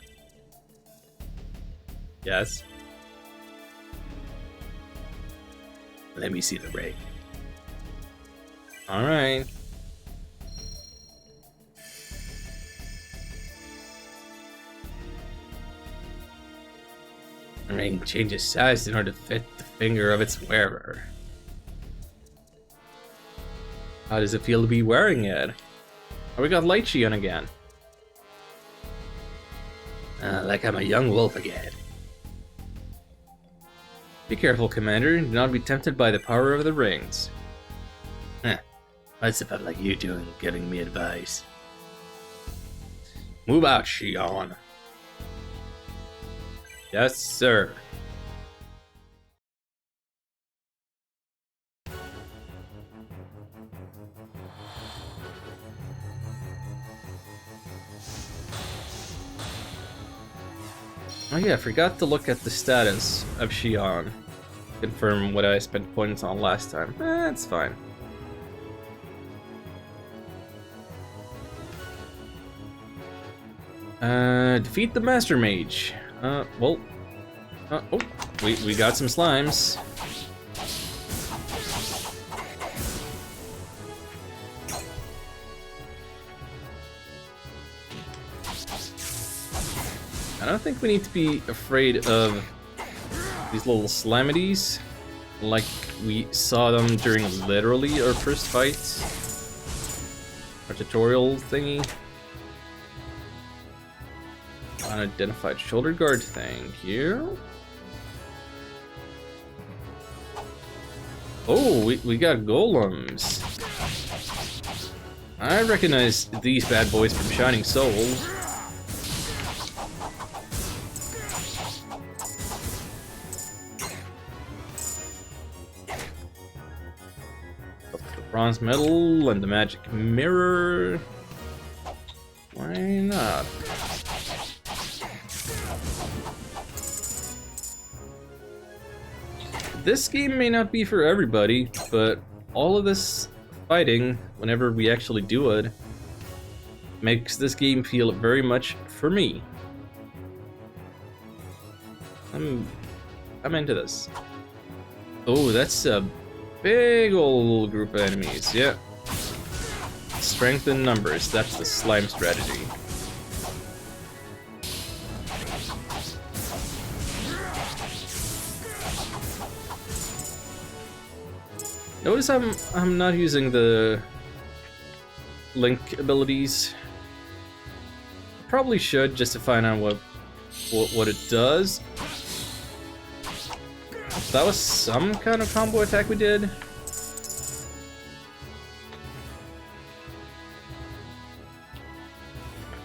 Yes. Let me see the rig. All right. The ring changes size in order to fit the finger of its wearer. How does it feel to be wearing it? Oh, we got Light Xion again. Like I'm a young wolf again. Be careful, Commander. Do not be tempted by the power of the rings. What's about like you doing, giving me advice? Move out, Xion. Yes, sir. Oh yeah, I forgot to look at the status of Xion. Confirm what I spent points on last time. It's fine. Defeat the Master Mage. Oh, we got some slimes. I don't think we need to be afraid of these little slamities, like we saw them during literally our first fight. Our tutorial thingy. Unidentified shoulder guard, thank you. Oh, we got golems. I recognize these bad boys from Shining Souls. Up to the bronze medal and the magic mirror. Why not? This game may not be for everybody, but all of this fighting, whenever we actually do it, makes this game feel very much for me. I'm into this. Oh, that's a big old group of enemies, yeah. Strength in numbers, that's the slime strategy. Notice I'm not using the Link abilities. Probably should, just to find out what it does. That was some kind of combo attack we did.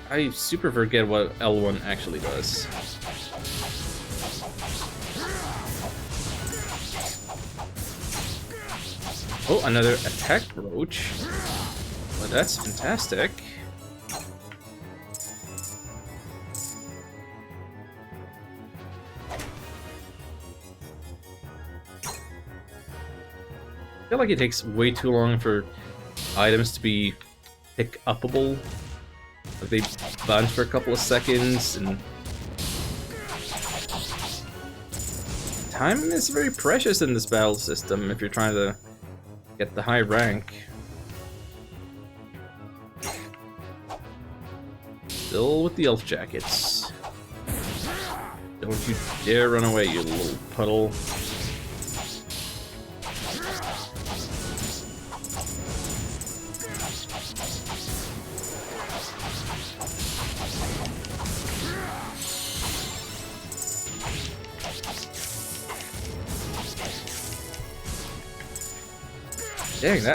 I super forget what L1 actually does. Oh, another attack roach. Well, that's fantastic. I feel like it takes way too long for items to be pick-upable. Like they bounce for a couple of seconds, and time is very precious in this battle system if you're trying to get the high rank. Still with the elf jackets. Don't you dare run away, you little puddle. Dang,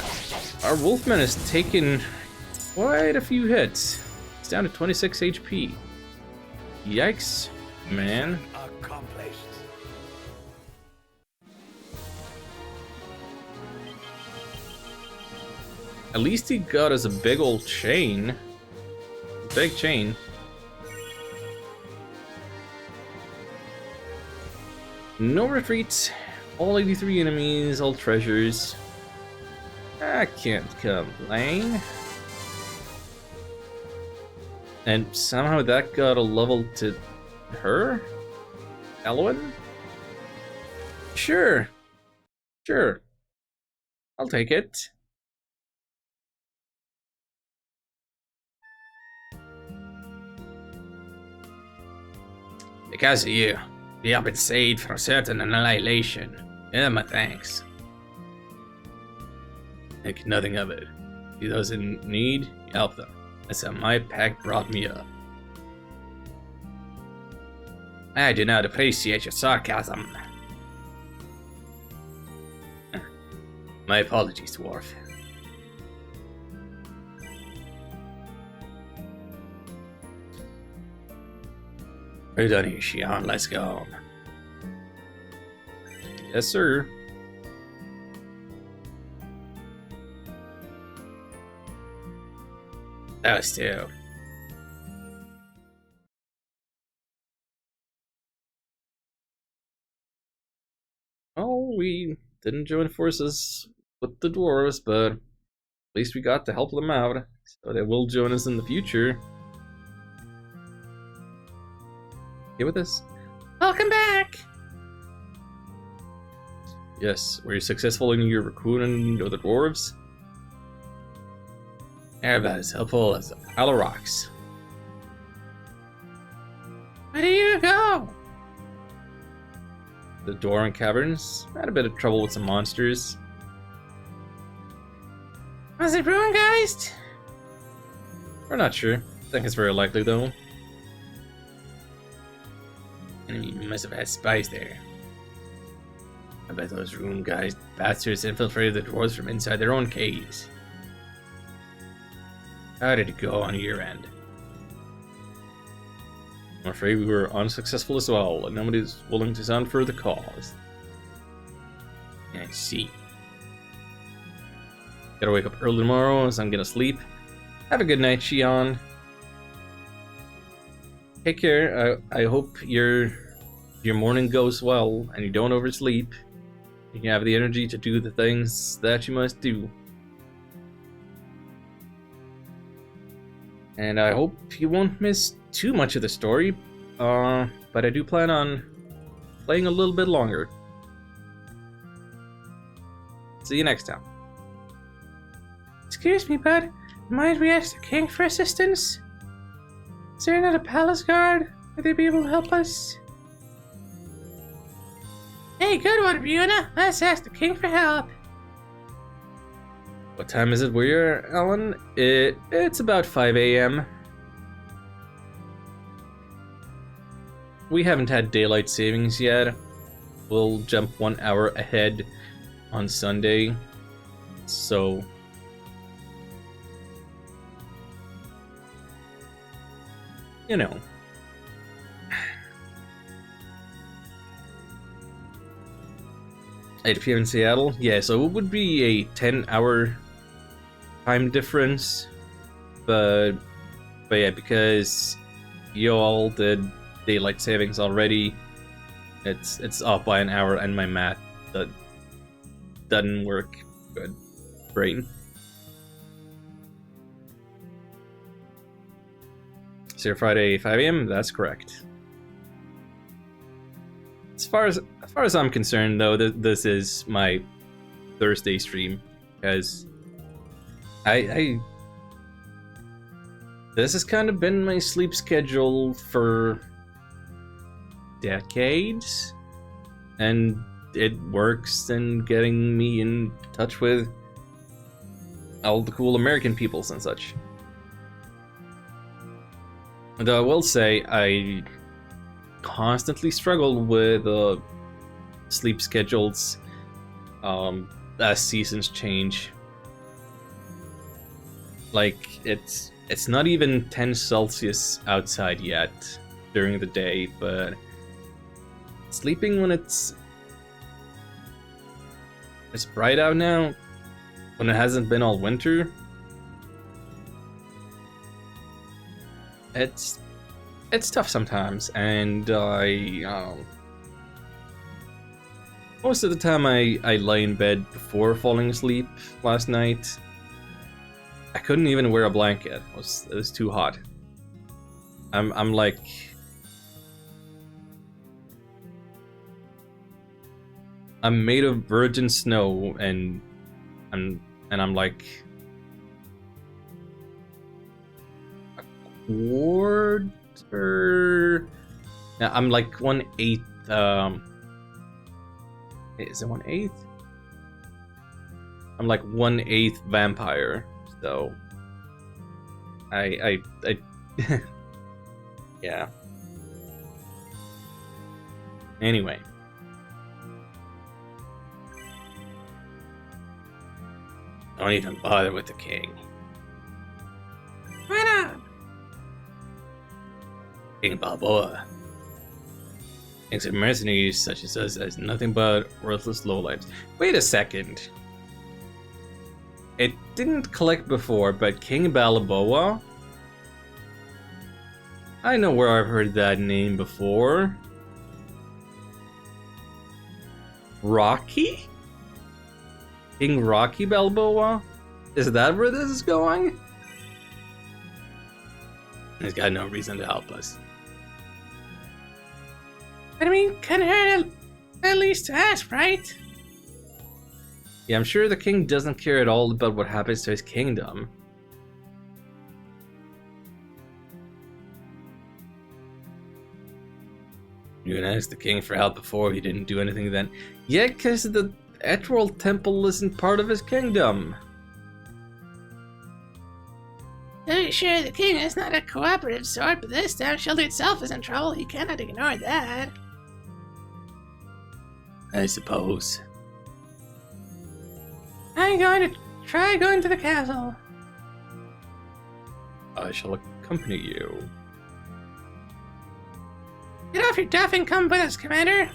our Wolfman has taken quite a few hits. It's down to 26 HP. Yikes, man. Accomplished. At least he got us a big old chain. Big chain. No retreats. All 83 enemies, all treasures. I can't complain. And somehow that got a level to her? Elwyn? Sure. Sure. I'll take it. Because of you, we have been saved from certain annihilation. Yeah, my thanks. Think nothing of it. See those in need, help them. That's how my pack brought me up. I do not appreciate your sarcasm. My apologies, Dwarf. We're done here, Shion. Let's go. Yes, sir. Us too. Oh, we didn't join forces with the dwarves, but at least we got to help them out, so they will join us in the future. Okay with this? Welcome back! Yes, were you successful in your recruiting of the dwarves? They're about as helpful as a pile of rocks. Where do you go? The Doran Caverns had a bit of trouble with some monsters. Was it Ruingeist? We're not sure. I think it's very likely though. must have had spies there. I bet those rune guys, bastards, infiltrated the dwarves from inside their own caves. How did it go on your end? I'm afraid we were unsuccessful as well, and nobody's willing to stand for the cause. I see. Gotta wake up early tomorrow, so I'm gonna sleep. Have a good night, Shion. Take care. I hope your morning goes well and you don't oversleep. You can have the energy to do the things that you must do. And I hope you won't miss too much of the story, but I do plan on playing a little bit longer. See you next time. Excuse me, bud. Might we ask the king for assistance? Is there not a palace guard? Would they be able to help us? Hey, good one, Fiona. Let's ask the king for help. What time is it where you're, Alan? It's about 5 a.m. We haven't had daylight savings yet. We'll jump 1 hour ahead on Sunday. So... you know. If you're in Seattle, yeah, so it would be a 10-hour time difference, but yeah, because you all did daylight savings already, it's off by an hour, and my math that doesn't work good. Brain. So Friday 5 a.m. That's correct. As far as I'm concerned, though, this is my Thursday stream, because I this has kind of been my sleep schedule for decades, and it works in getting me in touch with all the cool American peoples and such. Though I will say, I constantly struggle with sleep schedules as seasons change. Like, it's not even 10 Celsius outside yet during the day, but sleeping when it's bright out now, when it hasn't been all winter, it's tough sometimes, and most of the time I lay in bed before falling asleep last night. I couldn't even wear a blanket. It was too hot. I'm like, I'm made of virgin snow, and I'm like quarter. Yeah, I'm like 1/8. Is it 1/8? I'm like 1/8 vampire. So I yeah. Anyway. Don't even bother with the king. Why not? King Balboa thinks of mercenaries such as us as nothing but worthless lowlifes. Wait a second. It didn't click before, but King Balboa? I know where I've heard that name before. Rocky? King Rocky Balboa? Is that where this is going? He's got no reason to help us. But I mean, couldn't hurt at least to ask, right? Yeah, I'm sure the king doesn't care at all about what happens to his kingdom. You can ask the king for help before, he didn't do anything then. Yeah, because the Etrol Temple isn't part of his kingdom. To be sure, the king is not a cooperative sort, but this time Shelter itself is in trouble. He cannot ignore that. I suppose. I'm going to try going to the castle. I shall accompany you. Get off your duff and come with us, Commander.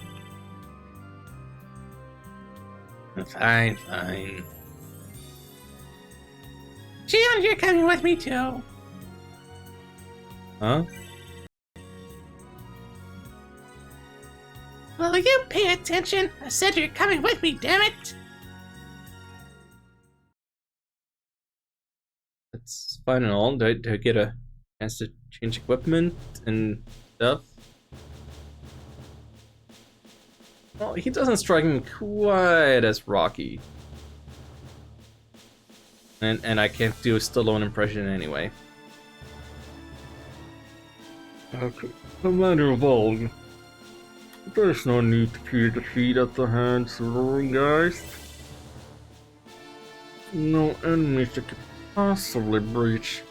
Fine, fine. Shion, you're coming with me too. Huh? Will you pay attention? I said you're coming with me, damn it! That's fine and all. Do I get a chance to change equipment and stuff? Well, he doesn't strike me quite as Rocky. And I can't do a Stallone impression anyway. Okay. Commander Volg, there's no need to feed defeat at the hands of the Ringgeist. No enemies that could possibly breach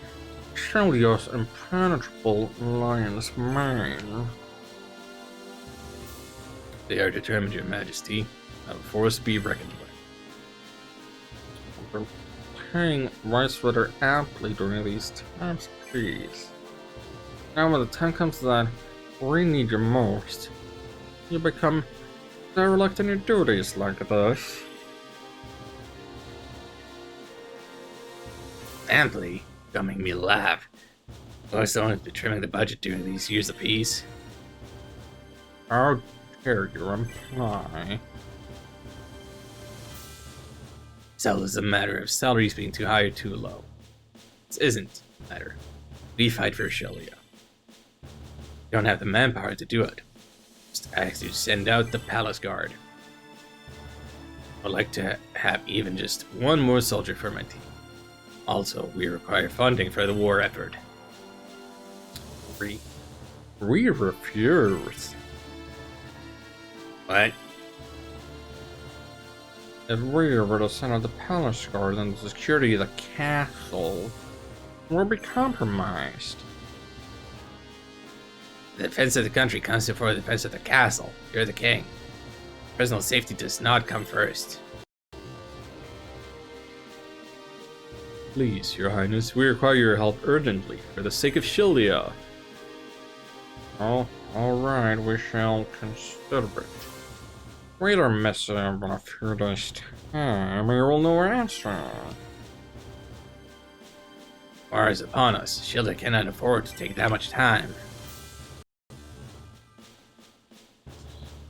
Shelia's impenetrable lion's mane. They are determined, Your Majesty. A force to be reckoned with. Paying rice rather amply during these times of peace. Now when the time comes that we need you most, you become derelict in your duties like this. Amply? Don't make me laugh. Plus, someone has been trimming the budget during these years of peace. How dare you imply? So it's a matter of salaries being too high or too low. This isn't a matter. We fight for Shelia. You don't have the manpower to do it. Just ask you to send out the palace guard. I'd like to have even just one more soldier for my team. Also, we require funding for the war effort. We refuse. What? If we were to send out the palace guard, then the security of the castle will be compromised. The defense of the country comes before the defense of the castle. You're the king. Personal safety does not come first. Please, Your Highness, we require your help urgently, for the sake of Shelia. Oh, alright, we shall consider it. Wait a message in a few days' time, we will know our answer. War is upon us. Shelia cannot afford to take that much time.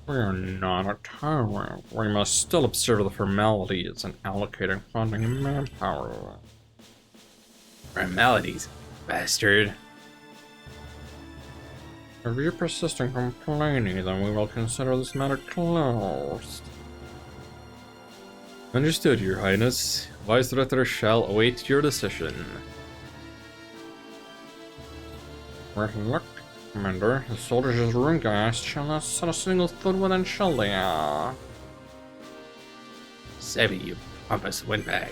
We are not a tyrant. We must still observe the formalities and allocating funding and manpower. Formalities, bastard. If you persist in complaining, then we will consider this matter closed. Understood, Your Highness. Vice Ritter shall await your decision. With luck, Commander, the soldiers of Ringgeist shall not set a single foot within Shelia. Sebi, you pompous windbag.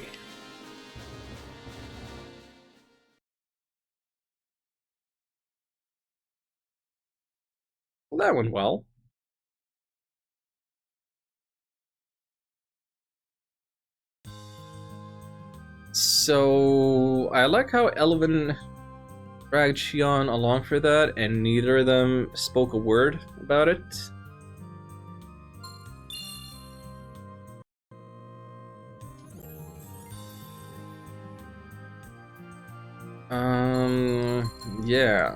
Well, that went well. So, I like how Elvin dragged Shion along for that, and neither of them spoke a word about it. Yeah.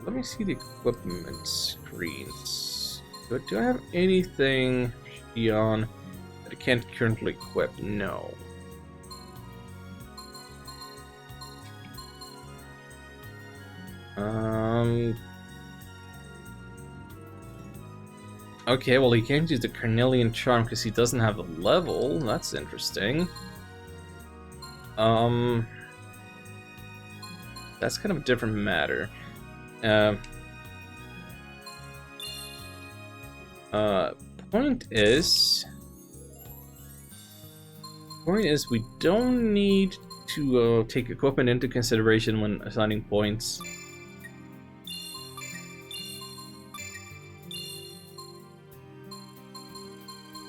Let me see the equipment screens. Do I have anything, Shion, that I can't currently equip? No. Okay, well he can't use the Carnelian Charm because he doesn't have the level. That's interesting. That's kind of a different matter. Point is we don't need to take equipment into consideration when assigning points.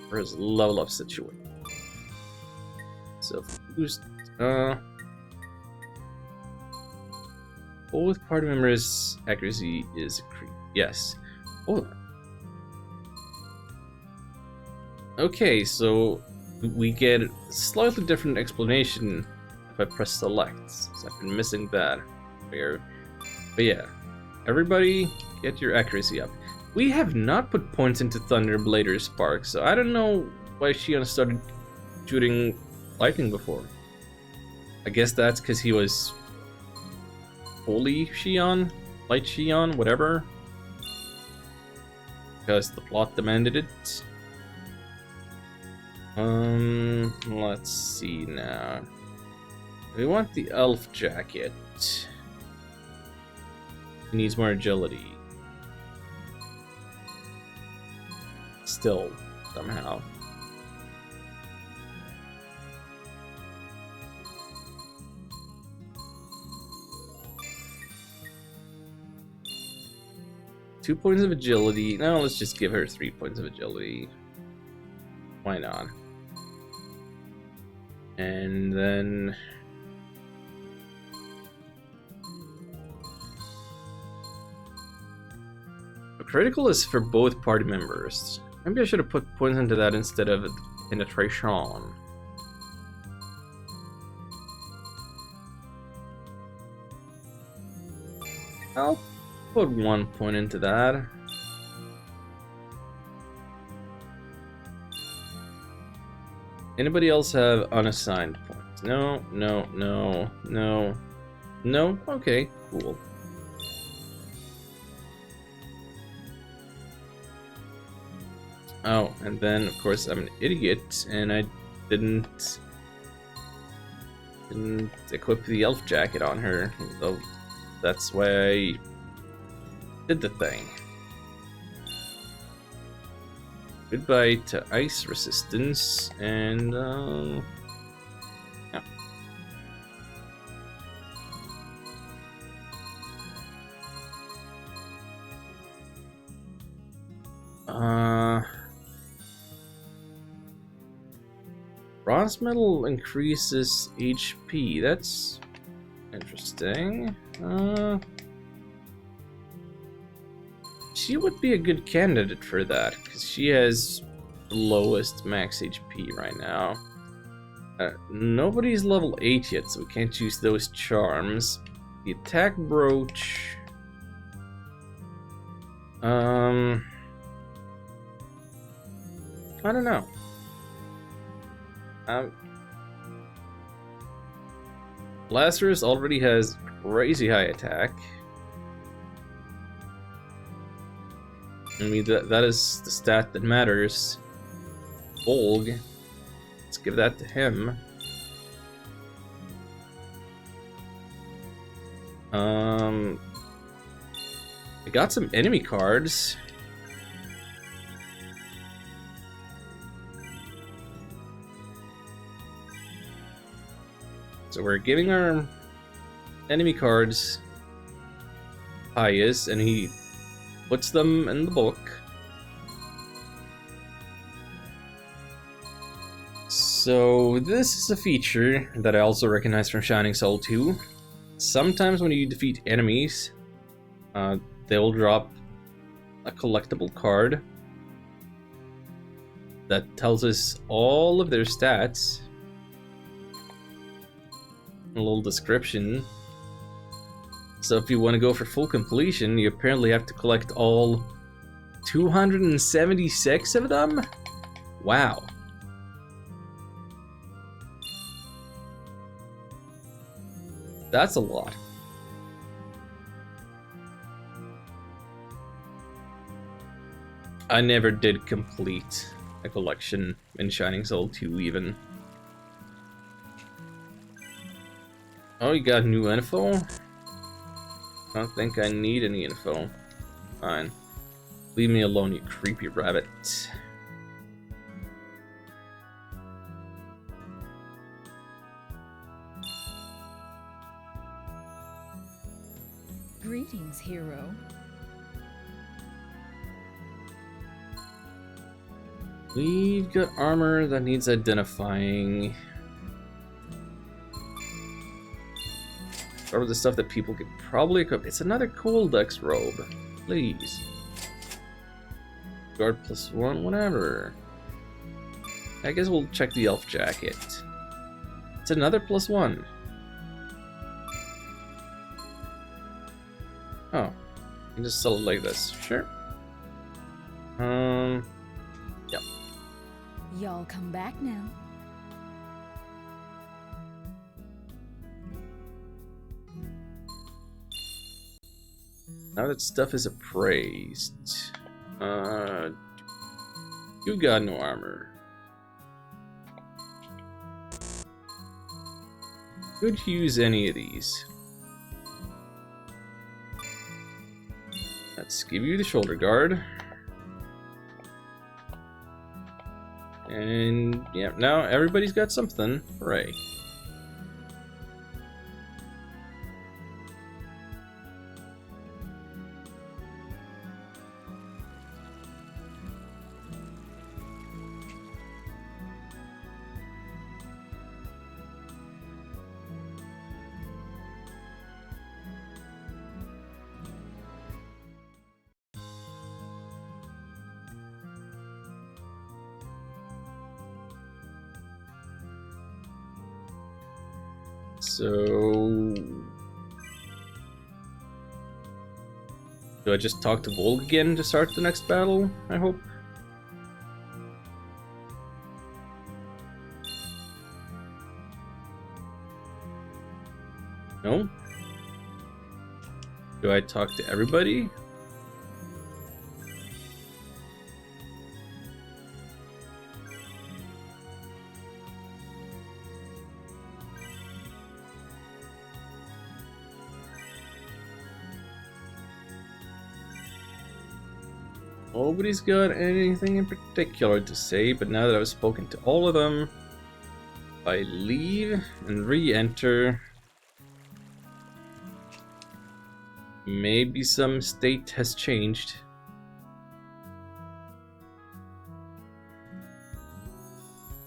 For his level up situation. So boost both party members' accuracy is increased. Yes. Hold on. Okay, so we get a slightly different explanation if I press select. So I've been missing that. Weird. But yeah, everybody get your accuracy up. We have not put points into Thunderblade or Spark, so I don't know why Shion started shooting lightning before. I guess that's because he was Holy Shion, Light Shion, whatever. Because the plot demanded it. Let's see now. We want the elf jacket. He needs more agility. Still, somehow. Two points of agility. No, let's just give her 3 points of agility. Why not? And then a critical is for both party members. Maybe I should have put points into that instead of penetration. I'll put 1 point into that. Anybody else have unassigned points? No, no, no, no, no? Okay, cool. Oh, and then of course I'm an idiot and I didn't equip the elf jacket on her. So that's why I did the thing. Goodbye to ice resistance and yeah. Bronze metal increases HP. That's interesting. She would be a good candidate for that because she has the lowest max HP right now. Nobody's level 8 yet, so we can't use those charms. The attack brooch. I don't know. Lazarus already has crazy high attack. I mean, that is the stat that matters. Bolg. Let's give that to him. I got some enemy cards. So we're giving our enemy cards Pius, and he puts them in the book. So this is a feature that I also recognize from Shining Soul 2. Sometimes when you defeat enemies, they'll drop a collectible card that tells us all of their stats. A little description. So if you want to go for full completion, you apparently have to collect all 276 of them? Wow. That's a lot. I never did complete a collection in Shining Soul 2 even. Oh, you got new info? I don't think I need any info. Fine. Leave me alone, you creepy rabbit. Greetings, hero. We've got armor that needs identifying. Or the stuff that people could probably equip. It's another Cooldex robe. Please. Guard +1, whatever. I guess we'll check the elf jacket. It's another +1. Oh. You can just sell it like this. Sure. Yep. Y'all come back now. Now that stuff is appraised. You got no armor. Could use any of these. Let's give you the shoulder guard. And yeah, now everybody's got something. Hooray. So... do I just talk to Volg again to start the next battle, I hope? No? Do I talk to everybody? Nobody's got anything in particular to say, but now that I've spoken to all of them, I leave and re-enter. Maybe some state has changed.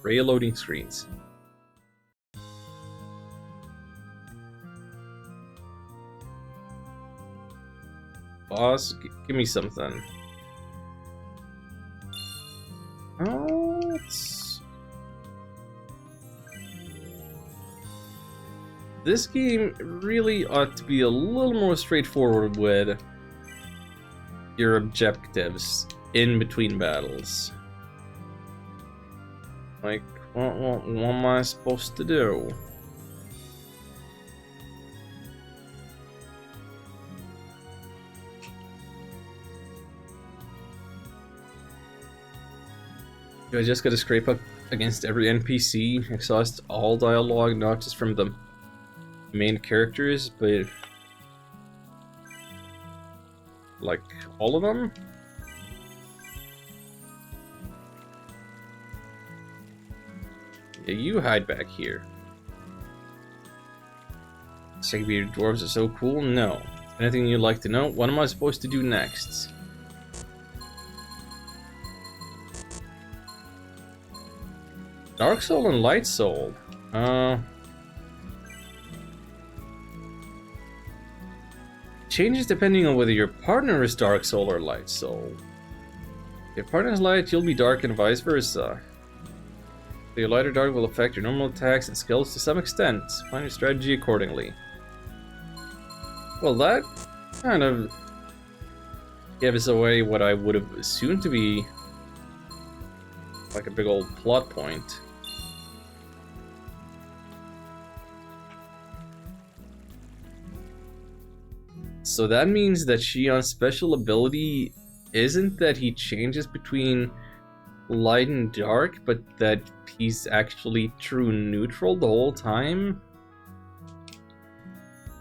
Array loading screens. Boss, give me something. Oh, this game really ought to be a little more straightforward with your objectives in between battles. Like, what am I supposed to do? Do I just gotta scrape up against every NPC, exhaust all dialogue, not just from the main characters, but like all of them? Yeah, you hide back here. Segregated dwarves are so cool? No. Anything you'd like to know? What am I supposed to do next? Dark Soul and Light Soul. Changes depending on whether your partner is Dark Soul or Light Soul. If your partner is light, you'll be dark and vice versa. Your light or dark will affect your normal attacks and skills to some extent. Plan your strategy accordingly. Well, that kind of gives away what I would have assumed to be like a big old plot point. So that means that Shion's special ability isn't that he changes between light and dark, but that he's actually true neutral the whole time?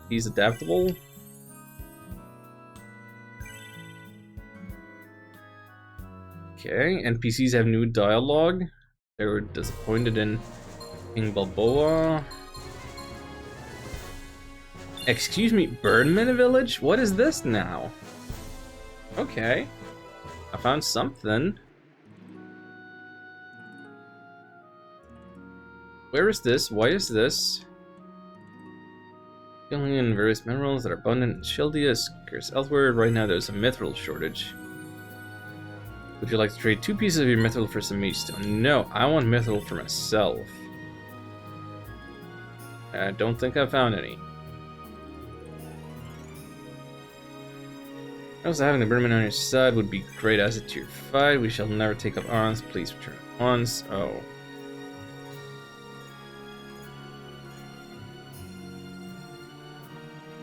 He's adaptable? Okay, NPCs have new dialogue. They were disappointed in King Balboa. Excuse me, Birdman Village? What is this now? Okay. I found something. Where is this? Why is this? Dealing in various minerals that are abundant in Shildia, scarce elsewhere. Right now there's a mithril shortage. Would you like to trade 2 pieces of your mithril for some meat stone? No, I want mithril for myself. I don't think I found any. Also, having the Birdman on your side would be great as a tier 5. We shall never take up arms. Please return at once. Oh.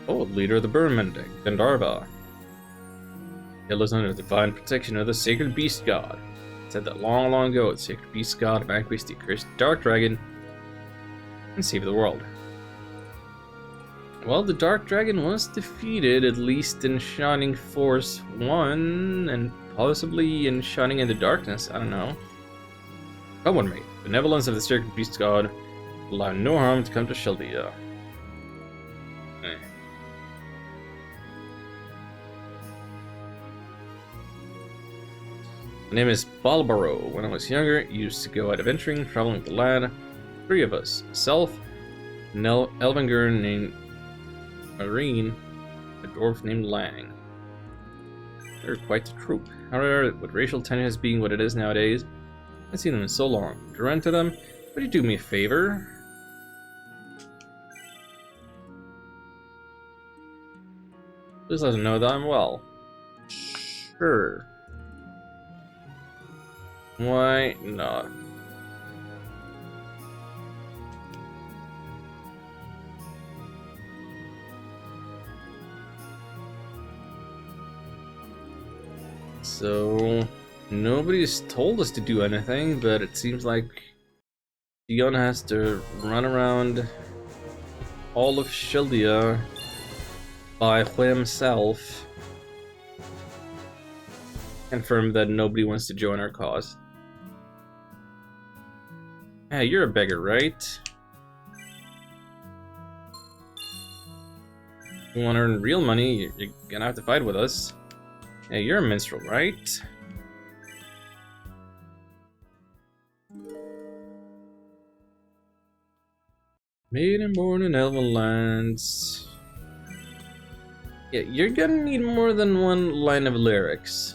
Oh, leader of the Birdmen, Gandharva. He lives under the divine protection of the sacred beast god. It said that long, long ago, the sacred beast god vanquished the accursed dark dragon and saved the world. Well, the Dark Dragon was defeated, at least in Shining Force 1, and possibly in Shining in the Darkness, I don't know. Come on, mate. Benevolence of the Sacred Beast God will allow no harm to come to Shildia. My name is Balbaro. When I was younger, I used to go out adventuring, traveling the land. 3 of us. Myself, an elven girl named Marine, a dwarf named Lang. They're quite the troop. However, with racial tensions being what it is nowadays, I haven't seen them in so long. To run to them, would you do me a favor? Please let them know that I'm well. Sure. Why not? So, nobody's told us to do anything, but it seems like Dion has to run around all of Shildia by himself. Confirm that nobody wants to join our cause. Hey, you're a beggar, right? If you want to earn real money, you're gonna have to fight with us. Hey, you're a minstrel, right? Maiden born in Elven lands. Yeah, you're gonna need more than 1 line of lyrics.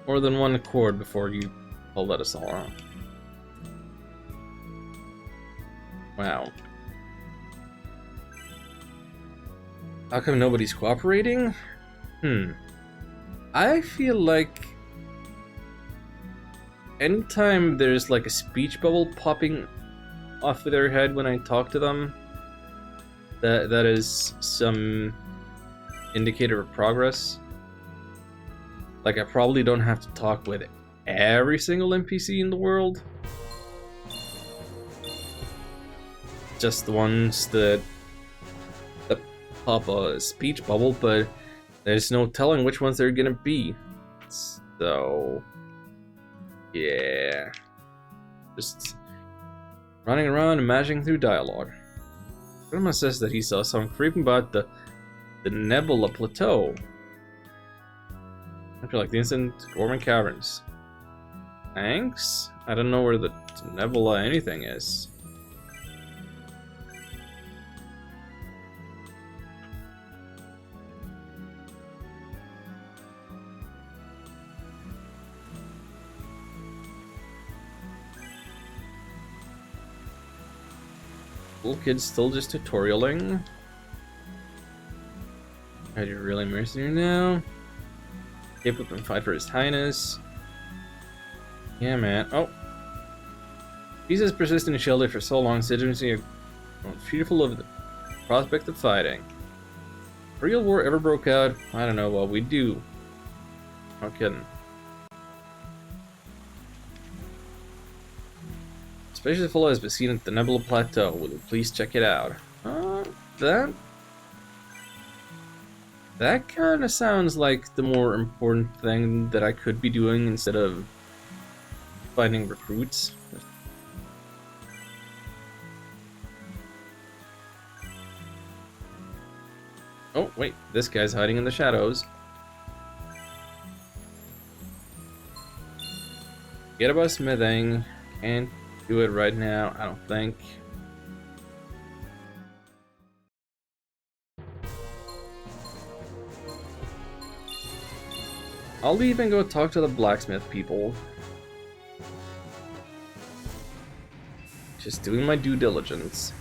More than 1 chord before you pull that us all out. Wow. How come nobody's cooperating? I feel like anytime there's like a speech bubble popping off of their head when I talk to them, that is some indicator of progress. Like, I probably don't have to talk with every single NPC in the world. Just the ones that pop a speech bubble, but there's no telling which ones they're gonna be. So, yeah. Just running around imagining through dialogue. Grandma says that he saw someone creeping about the Nebula Plateau. I feel like the instant Gorman Caverns. Thanks? I don't know where the Nebula anything is. Little kid's still just tutorialing. Are you really mercenary now? Escape up and fight for his highness. Yeah, man. Oh. Jesus persisted in Shildia for so long, legitimacy grown fearful of the prospect of fighting. If real war ever broke out, I don't know what we'd do. No kidding. Spacious fellow has been seen at the Nebula Plateau. Will you please check it out? That kind of sounds like the more important thing that I could be doing instead of finding recruits. Oh, wait, this guy's hiding in the shadows. Get about smithing. Can't do it right now, I don't think. I'll leave and go talk to the blacksmith people. Just doing my due diligence.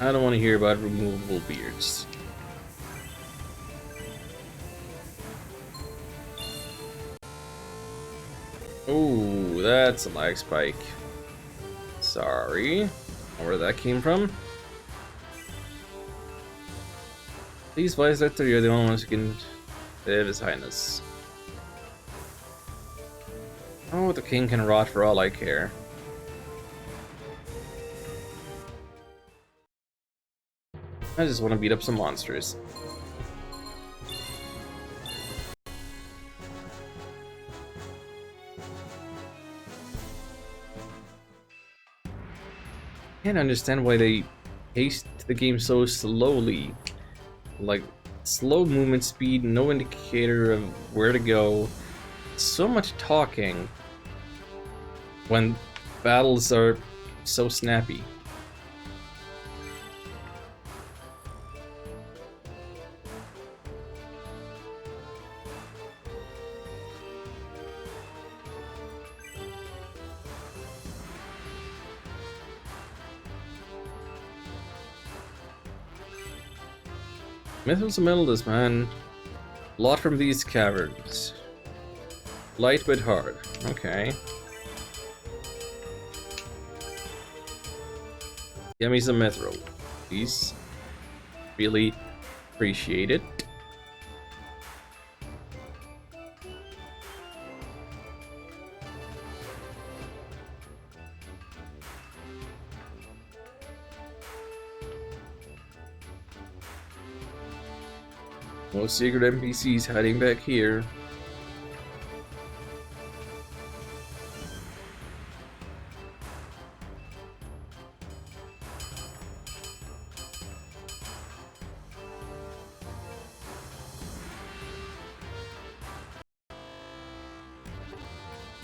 I don't want to hear about removable beards. Oh, that's a lag spike. Sorry. I don't know where that came from. Please, Vice Rector, you're the only ones who can save His Highness. Oh, the king can rot for all I care. I just want to beat up some monsters. Can't understand why they paced the game so slowly. Like, slow movement speed, no indicator of where to go. So much talking when battles are so snappy. Mythos Melodus, man. A lot from these caverns. Light but hard. Okay. Give me some mithril, please. Really appreciate it. No secret NPCs hiding back here.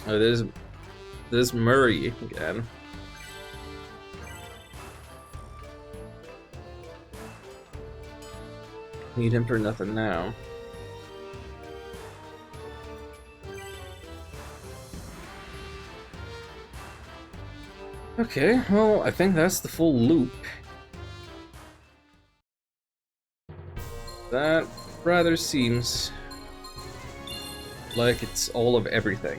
Oh, there's Murray again. Need him for nothing now. Okay, well, I think that's the full loop. That rather seems like it's all of everything.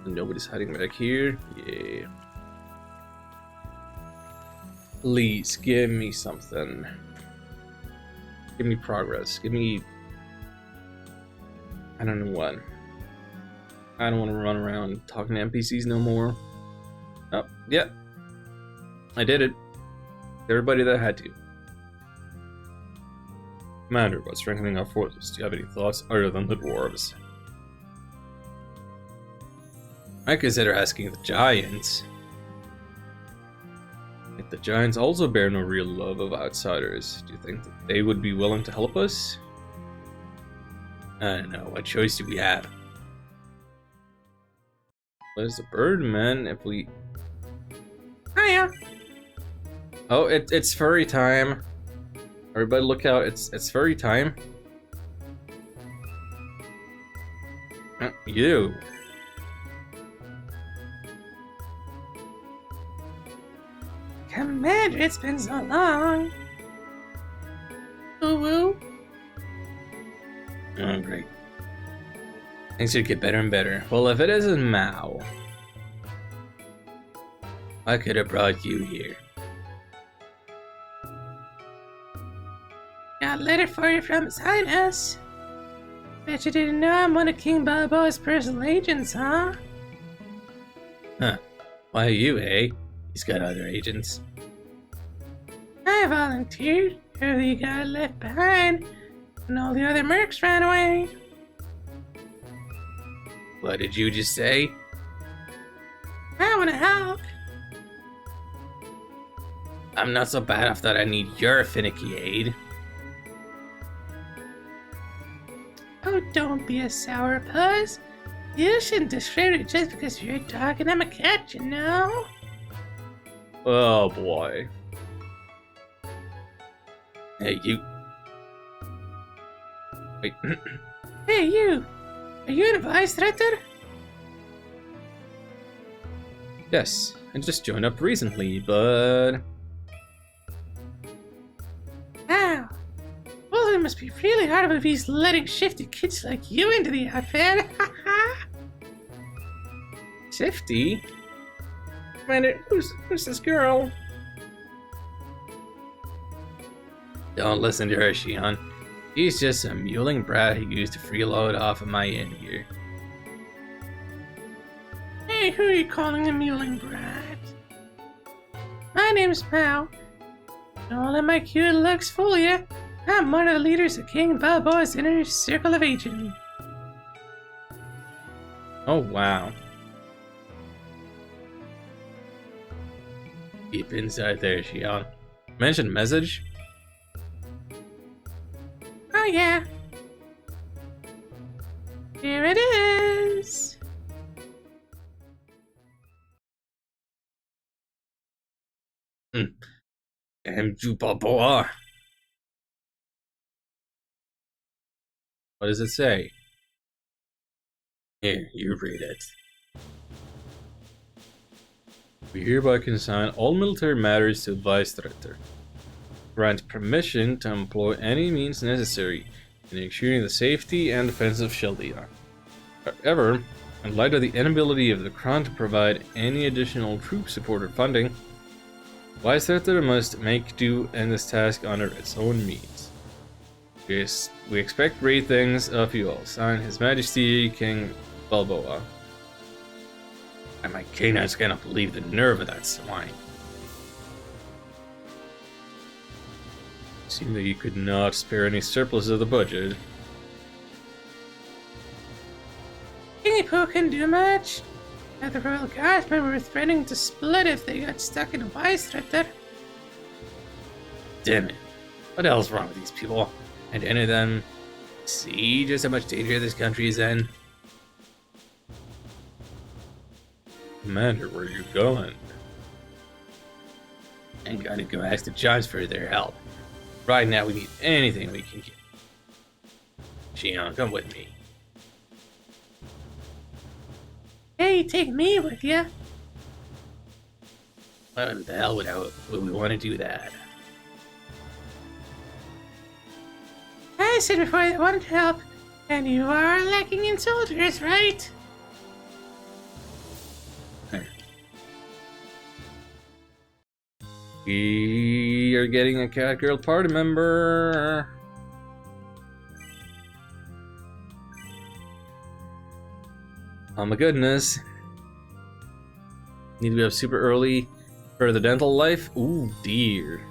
Nobody's hiding back here. Yeah. Please give me something. Give me progress. Give me. I don't know what. I don't want to run around talking to NPCs no more. Oh, yeah. I did it. Everybody that had to. Commander, about strengthening our forces, do you have any thoughts other than the dwarves? I consider asking the giants. If the giants also bear no real love of outsiders, do you think that they would be willing to help us? I don't know, what choice do we have? Where's the bird, man? If we... Hiya! Oh, it's furry time. Everybody look out, it's furry time. You. Commander, it's been so long. Woo woo. Oh, great. Things should get better and better. Well, if it isn't Mao. I could have brought you here. Got a letter for you from His Highness. Bet you didn't know I'm one of King Balboa's personal agents, huh? Huh. Why you, eh? He's got other agents. I volunteered. Early got left behind, and all the other mercs ran away. What did you just say? I want to help. I'm not so bad off that I need your finicky aid. Oh, don't be a sourpuss. You shouldn't discredit just because you're a dog and I'm a cat, you know? Oh boy. Hey, you. Wait. Hey, you! Are you a vice threater? Yes, I just joined up recently, but Wow. Well, it must be really hard if he's letting shifty kids like you into the outfit. Shifty? Man, who's this girl? Don't listen to her, Shion. She's just a mewling brat who used to freeload off of my end here. Hey, who are you calling a mewling brat? My name's Mao. Don't let my cute looks fool you. I'm one of the leaders of King Balboa's inner circle of agents. Oh wow. Keep inside there, Shion. Mention message? Oh yeah. Here it is. Damn you, Balboa. What does it say? Here, you read it. We hereby consign all military matters to Vice Director. Grant permission to employ any means necessary in ensuring the safety and defense of Sheldia. However, in light of the inability of the Crown to provide any additional troop support or funding, Vice Director must make do in this task under its own means. We expect great things of you all. Signed, His Majesty King Balboa. And my canines cannot believe the nerve of that swine. Seemed that you could not spare any surplus of the budget. Kingy Poo couldn't do much. The Royal Guardsmen were threatening to split if they got stuck in a vice threater. Damn it. What the hell's wrong with these people? And any of them see just how much danger this country is in? Commander, where are you going? I'm gonna go ask the Johns for their help. Right now, we need anything we can get. Shion, come with me. Hey, take me with ya. Why the hell would we want to do that? I said before I wanted help, and you are lacking in soldiers, right? We are getting a Cat Girl party member. Oh my goodness. Need to be up super early for the dental life? Ooh, dear.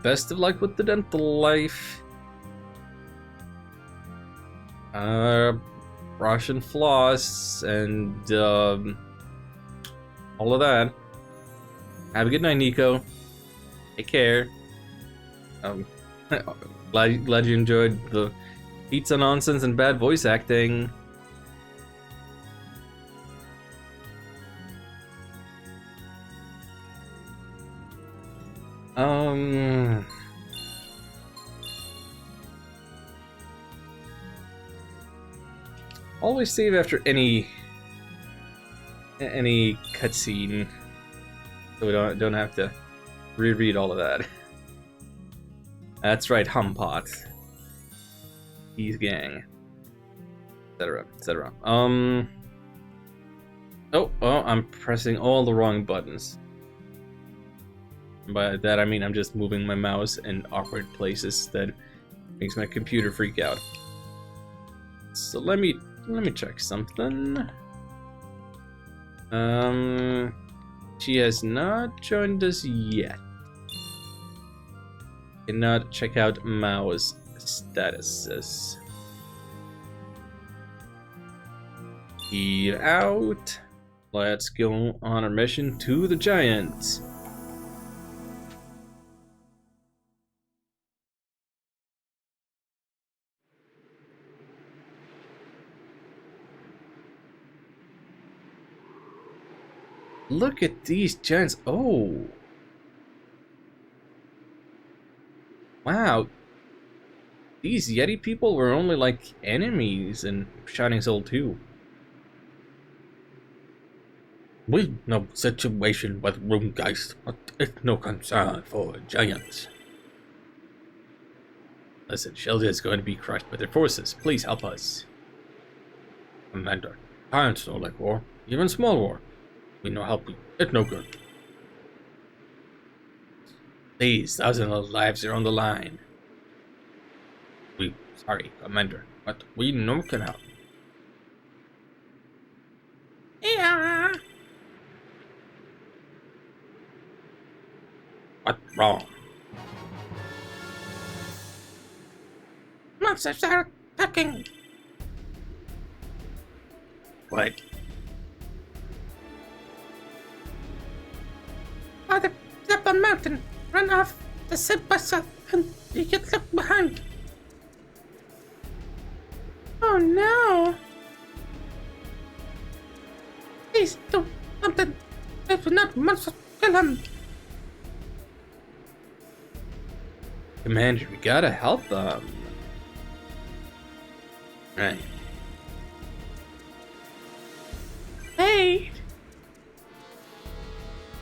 Best of luck with the dental life. Brush and floss and all of that. Have a good night, Nico. Take care. Glad you enjoyed the pizza nonsense and bad voice acting. Always save after any cutscene, so we don't have to reread all of that. That's right, Humpot. He's gang, etc., etc. Oh, I'm pressing all the wrong buttons. By that I mean I'm just moving my mouse in awkward places that makes my computer freak out. So let me check something. She has not joined us yet. Cannot check out mouse statuses. Get out. Let's go on our mission to the Giants. Look at these giants. Oh. Wow. These Yeti people were only like enemies in Shining Soul 2. We know situation with Runegeist, but it's no concern for giants. Listen, Sheldon is going to be crushed by their forces. Please help us. Commander, giants don't like war, even small war. We know helping. It's no good. Please, thousands of lives are on the line. Sorry, Commander, but we know can help. Yeah. What's wrong? Monsters are attacking. What? Oh, they're up on mountain. Run off the side by side and you get left behind. Oh no! Please do something. If not, monsters kill him. Commander, we gotta help them. Right. Hey!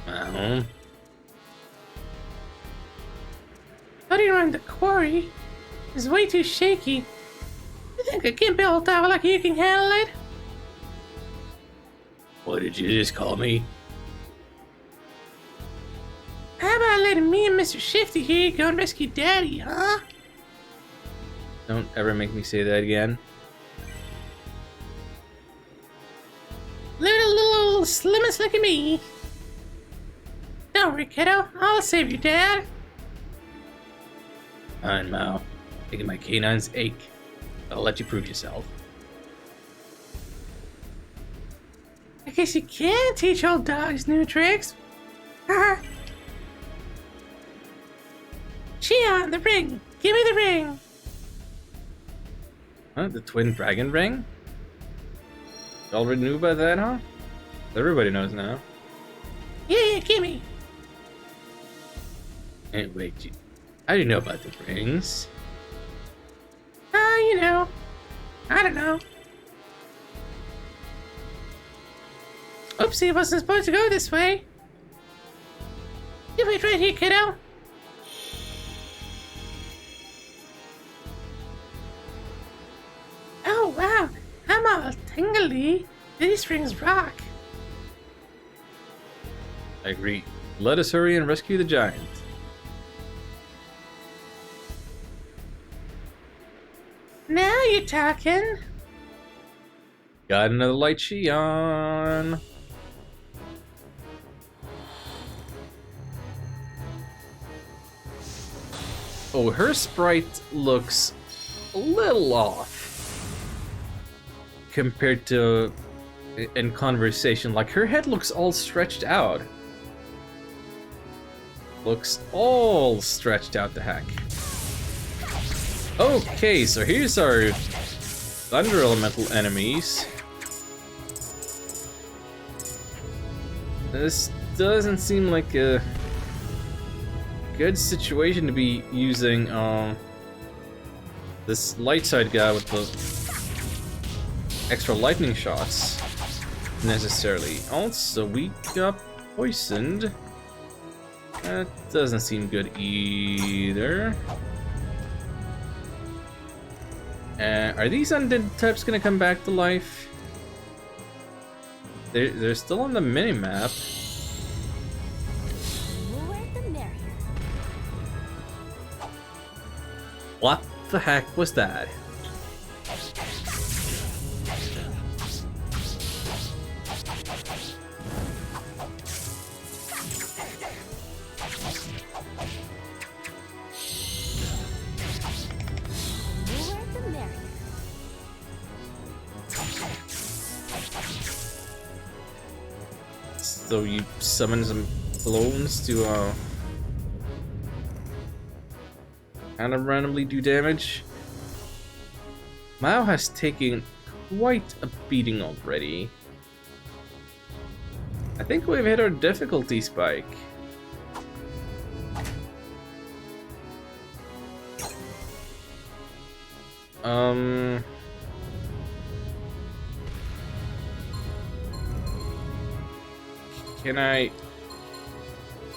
Well, Floating around the quarry is way too shaky. You think I can build a tower like you can handle it? what did you just call me? How about letting me and Mr. Shifty here go and rescue Daddy, huh? Don't ever make me say that again. Leave it a little slim and slick at me. Don't worry, kiddo. I'll save you, Dad. Fine, Mao. Making my canines ache. I'll let you prove yourself. I guess you can teach old dogs new tricks. Haha. Shion, the ring. Give me the ring. Huh? The twin dragon ring? You already knew about that, huh? Everybody knows now. Yeah, give me. Hey, wait, how do you know about the rings? You know. I don't know. Oopsie, wasn't supposed to go this way. You wait right here, kiddo. Oh, wow. I'm all tingly. These rings rock. I agree. Let us hurry and rescue the giant. Now you're talking. Got another light Shion. Oh, her sprite looks a little off compared to in conversation. Like, her head looks all stretched out. Looks all stretched out the heck. Okay, so here's our Thunder Elemental enemies. This doesn't seem like a good situation to be using this light side guy with the extra lightning shots necessarily. Also, we got poisoned. That doesn't seem good either. Are these undead types gonna come back to life? They're still on the mini-map. More the merrier. What the heck was that? More the merrier. So you summon some clones to kind of randomly do damage. Mao has taken quite a beating already. I think we've hit our difficulty spike.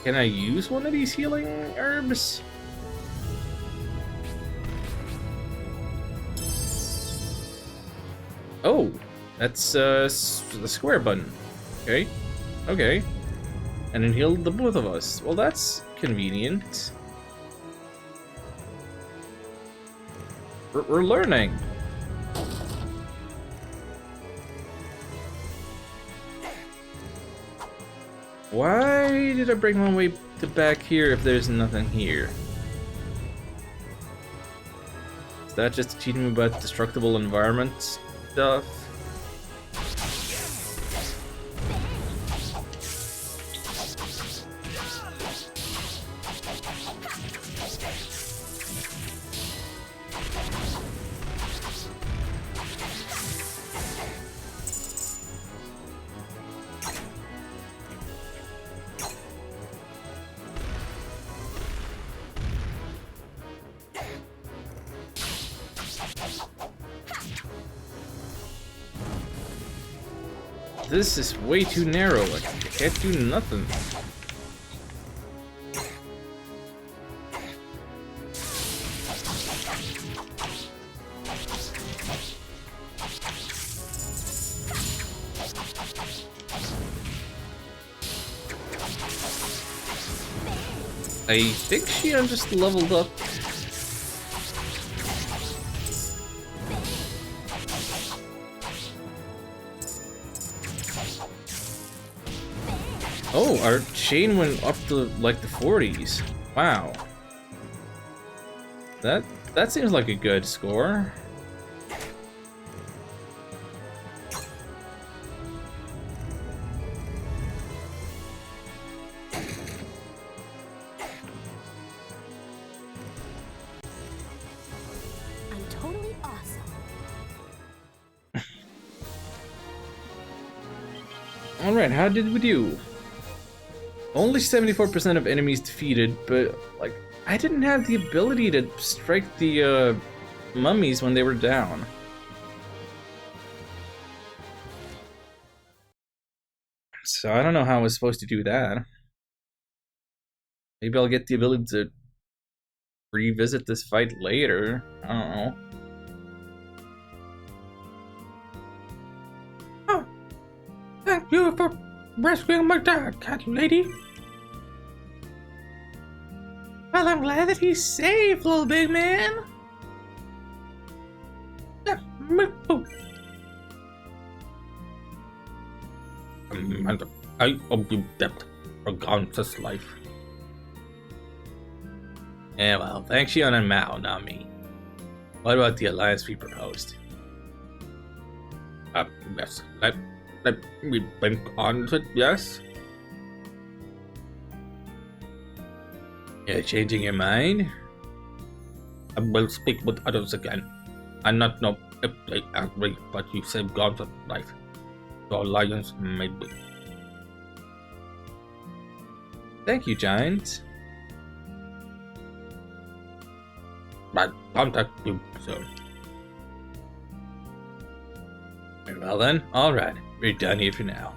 Can I use one of these healing herbs? Oh, that's the square button. Okay, okay, and it healed the both of us. Well, that's convenient. We're learning. Why did I bring my way to back here if there's nothing here? Is that just teaching me about destructible environment stuff? This is way too narrow. I can't do nothing. I think Xion just leveled up. Oh, our chain went up to like the 40s. Wow. That seems like a good score. I'm totally awesome. Alright, how did we do? Only 74% of enemies defeated, but like I didn't have the ability to strike the mummies when they were down. So I don't know how I was supposed to do that. Maybe I'll get the ability to revisit this fight later. I don't know. Oh, thank you for rescuing my dad, cat lady. Well, I'm glad that he's safe, little big man. Yeah, oh. And I owe you debt for Gonza's life. Yeah, well, thanks Xion and Mao, not me. What about the alliance we proposed? Yes, let me think on it, yes? You're changing your mind? I will speak with others again. I'm not know if they agree, but you saved Gonza's life. The alliance may be. Thank you, Giant. I'll contact you soon. Very well then, alright, we're done here for now.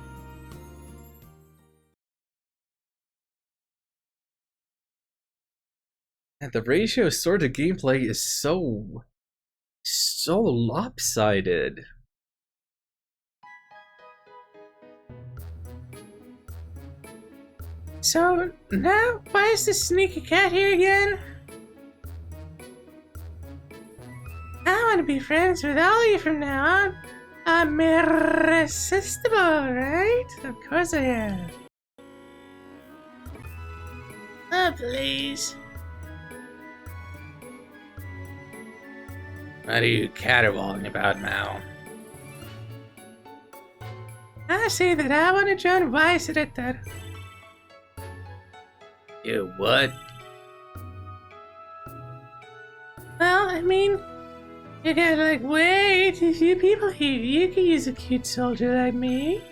And the ratio of sword to gameplay is so lopsided. So, now, why is this sneaky cat here again? I want to be friends with all of you from now on. I'm irresistible, right? Of course I am. Oh, please. What are you caterwauling about, Mao? I say that I want to join Weissritter. You what? Well, I mean, you got like way too few people here. You could use a cute soldier like me.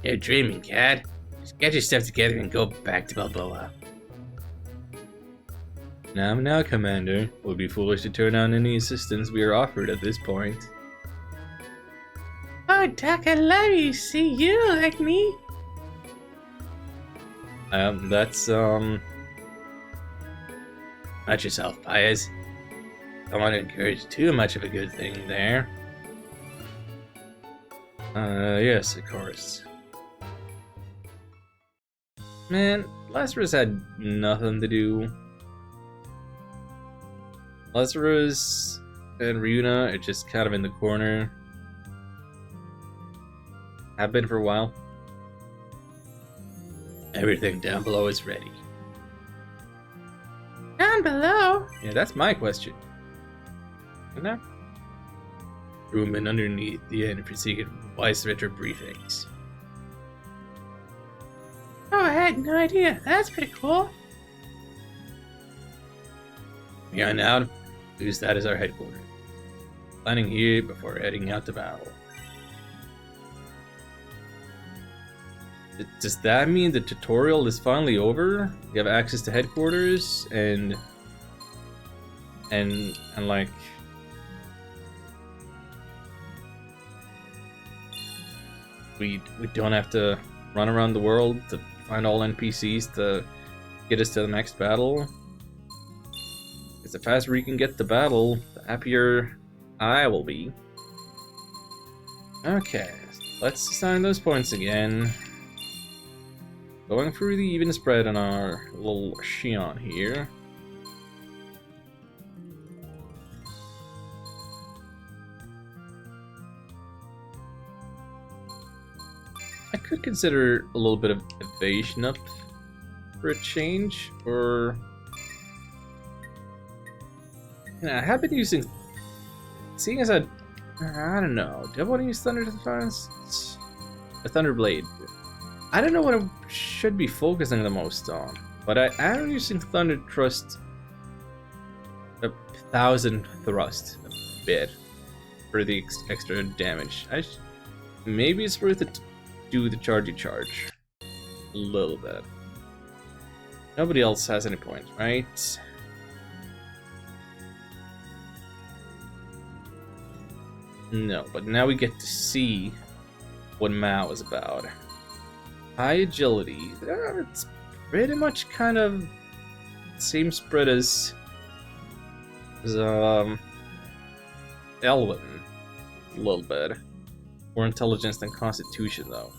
You're dreaming, Cat. Just get your stuff together and go back to Balboa. Now, Commander. It would be foolish to turn down any assistance we are offered at this point. Oh, Doc, I love you. See, you like me. That's, Watch yourself, Pius. Don't want to encourage too much of a good thing there. Yes, of course. Man, Lazarus had nothing to do. Lazarus and Ryuna are just kind of in the corner. Have been for a while. Everything down below is ready. Down below? Yeah, that's my question. Isn't that? Room and underneath the end for secret Weissritter briefings. Oh, I had no idea. That's pretty cool. We are now to use that as our headquarters. Planning here before heading out to battle. Does that mean the tutorial is finally over? You have access to headquarters and like we don't have to run around the world to find all NPCs to get us to the next battle. Because the faster we can get to battle, the happier I will be. Okay, let's assign those points again. Going through the even spread on our little Shion here. I could consider a little bit of evasion up for a change, or... I have been using... Seeing as I don't know, do I want to use Thunder Defense? A Thunder Blade. I don't know what I should be focusing the most on, but I am using Thunder Thrust 1,000 thrust a bit for the extra damage. Maybe it's worth it to do the chargey charge a little bit. Nobody else has any points, right? No, but now we get to see what Mao is about. High agility. It's pretty much kind of same spread as Elwyn. A little bit. More intelligence than constitution, though.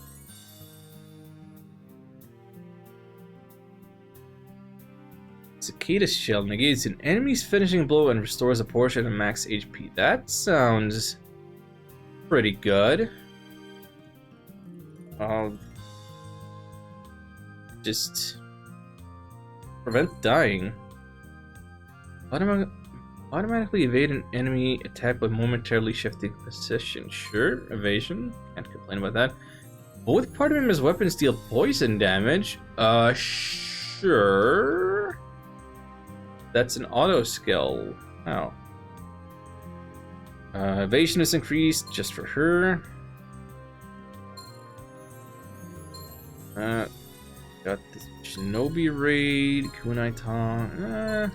Cicada Shell negates an enemy's finishing blow and restores a portion of max HP. That sounds pretty good. Just prevent dying. Automatically evade an enemy attack by momentarily shifting position. Sure, evasion. Can't complain about that. Both part of him as weapons deal poison damage. Sure. That's an auto skill. Oh. Evasion is increased just for her. Got the Shinobi Raid, Kunai Tong.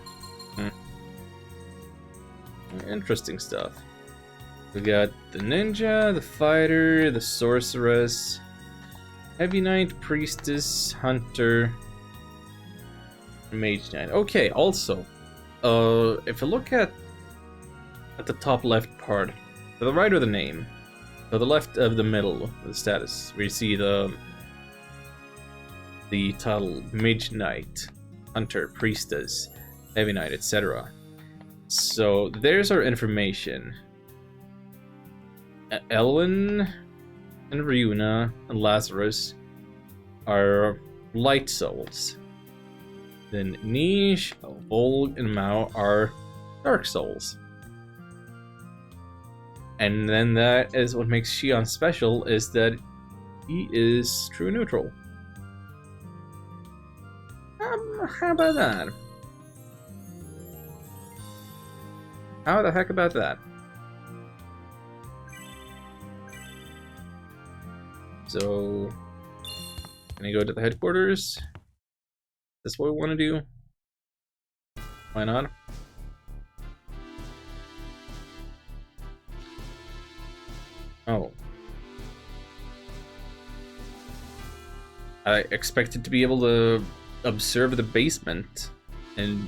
Interesting stuff. We got the Ninja, the Fighter, the Sorceress, Heavy Knight, Priestess, Hunter, Mage Knight. Okay, also, if you look at the top left part, to the right of the name, to the left of the middle of the status, where you see the the title Mage Knight, Hunter, Priestess, Heavy Knight, etc. So there's our information. Elwyn and Ryuna and Lazarus are light souls. Then Niche, Volg, and Mao are dark souls. And then that is what makes Xion special, is that he is true neutral. How about that? How the heck about that? So, can I go to the headquarters? Is this what we want to do? Why not? Oh. I expected to be able to observe the basement and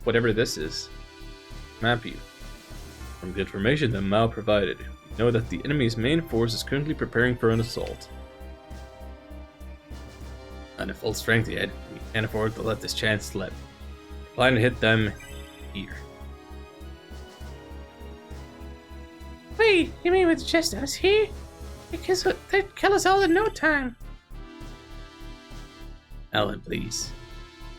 whatever this is, map you. From the information that Mao provided, we know that the enemy's main force is currently preparing for an assault. Not at full strength yet, we can't afford to let this chance slip. We plan to hit them here. Wait, you mean with just us here? Because they'd kill us all in no time. Alan, please.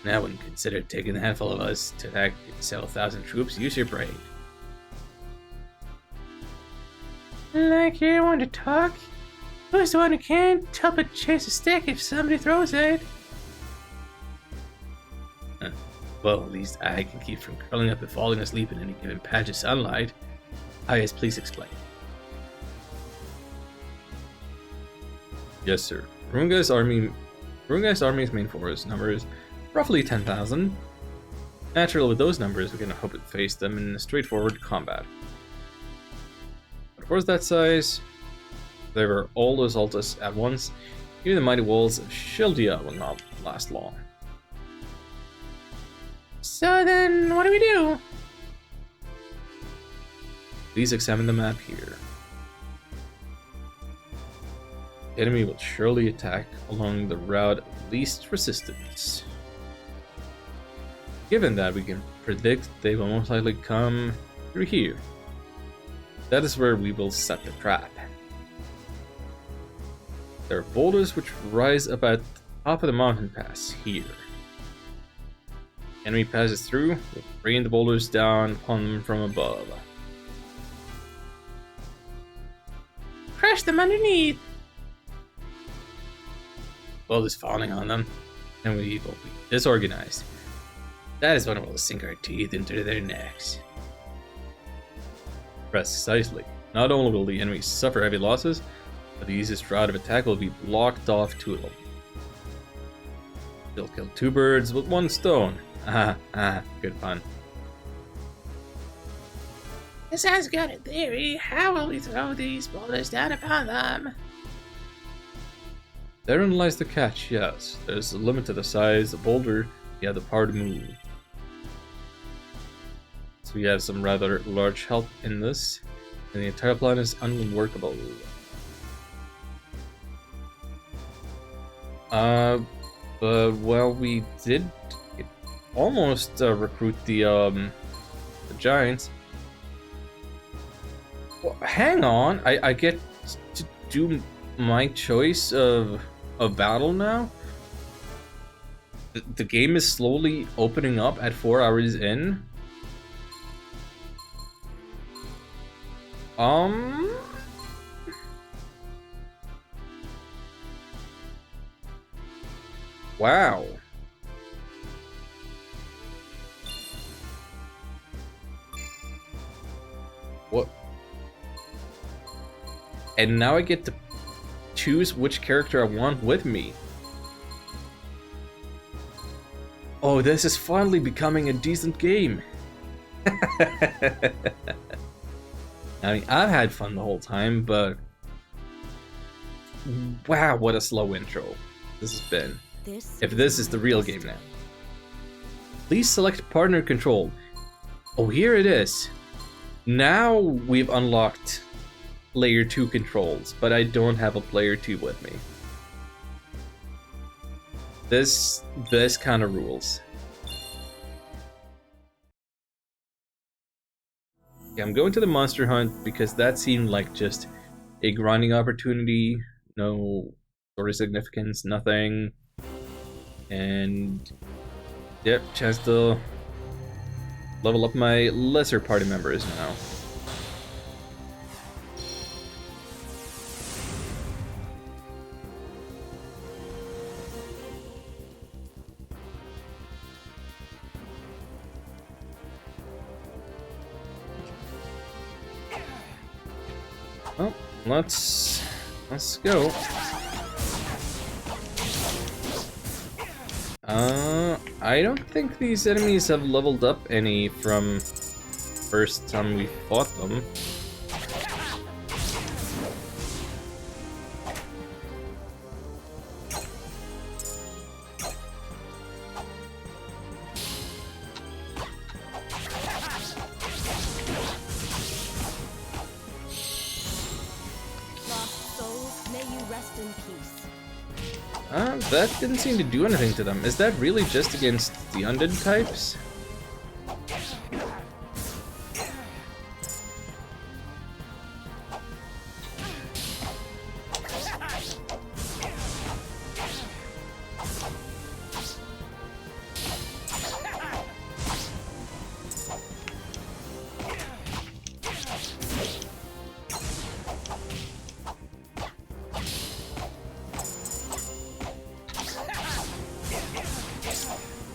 Now when you consider taking a handful of us to attack several thousand troops, use your brain. Like you're one to talk? Who's the one who can't help but chase a stick if somebody throws it? Well, at least I can keep from curling up and falling asleep in any given patch of sunlight. Yes, please explain. Yes, sir. Runga's army's main force number is roughly 10,000. Naturally, with those numbers, we can hope to face them in a straightforward combat. But for that size, if they were all to assault us at once, even the mighty walls of Shildia will not last long. So then, what do we do? Please examine the map here. The enemy will surely attack along the route of least resistance. Given that, we can predict they will most likely come through here. That is where we will set the trap. There are boulders which rise up at the top of the mountain pass here. The enemy passes through, we'll rain the boulders down upon them from above. Crush them underneath. Boulders falling on them, and we will be disorganized. That is when we'll sink our teeth into their necks. Precisely. Not only will the enemy suffer heavy losses, but the easiest route of attack will be blocked off to them. They'll kill two birds with one stone. Good fun. This has got a theory. How will we throw these boulders down upon them? Therein lies the catch, yes. There's a limit to the size of the boulder you have the power to move. So we have some rather large help in this, and the entire plan is unworkable. Well, we did almost recruit the giants. Well, hang on, I get to do my choice of battle now? The game is slowly opening up at 4 hours in. Wow. What? And now I get to choose which character I want with me. Oh, this is finally becoming a decent game. I mean, I've had fun the whole time, but wow, what a slow intro this has been. If this is the real game now. Please select partner control. Oh, here it is. Now we've unlocked Player 2 controls, but I don't have a Player 2 with me. This kind of rules. Yeah, I'm going to the monster hunt because that seemed like just a grinding opportunity. No story significance, nothing. And yep, chance to level up my lesser party members now. Well, let's go. I don't think these enemies have leveled up any from first time we fought them. Lost souls, may you rest in peace. That didn't seem to do anything to them. Is that really just against the undead types?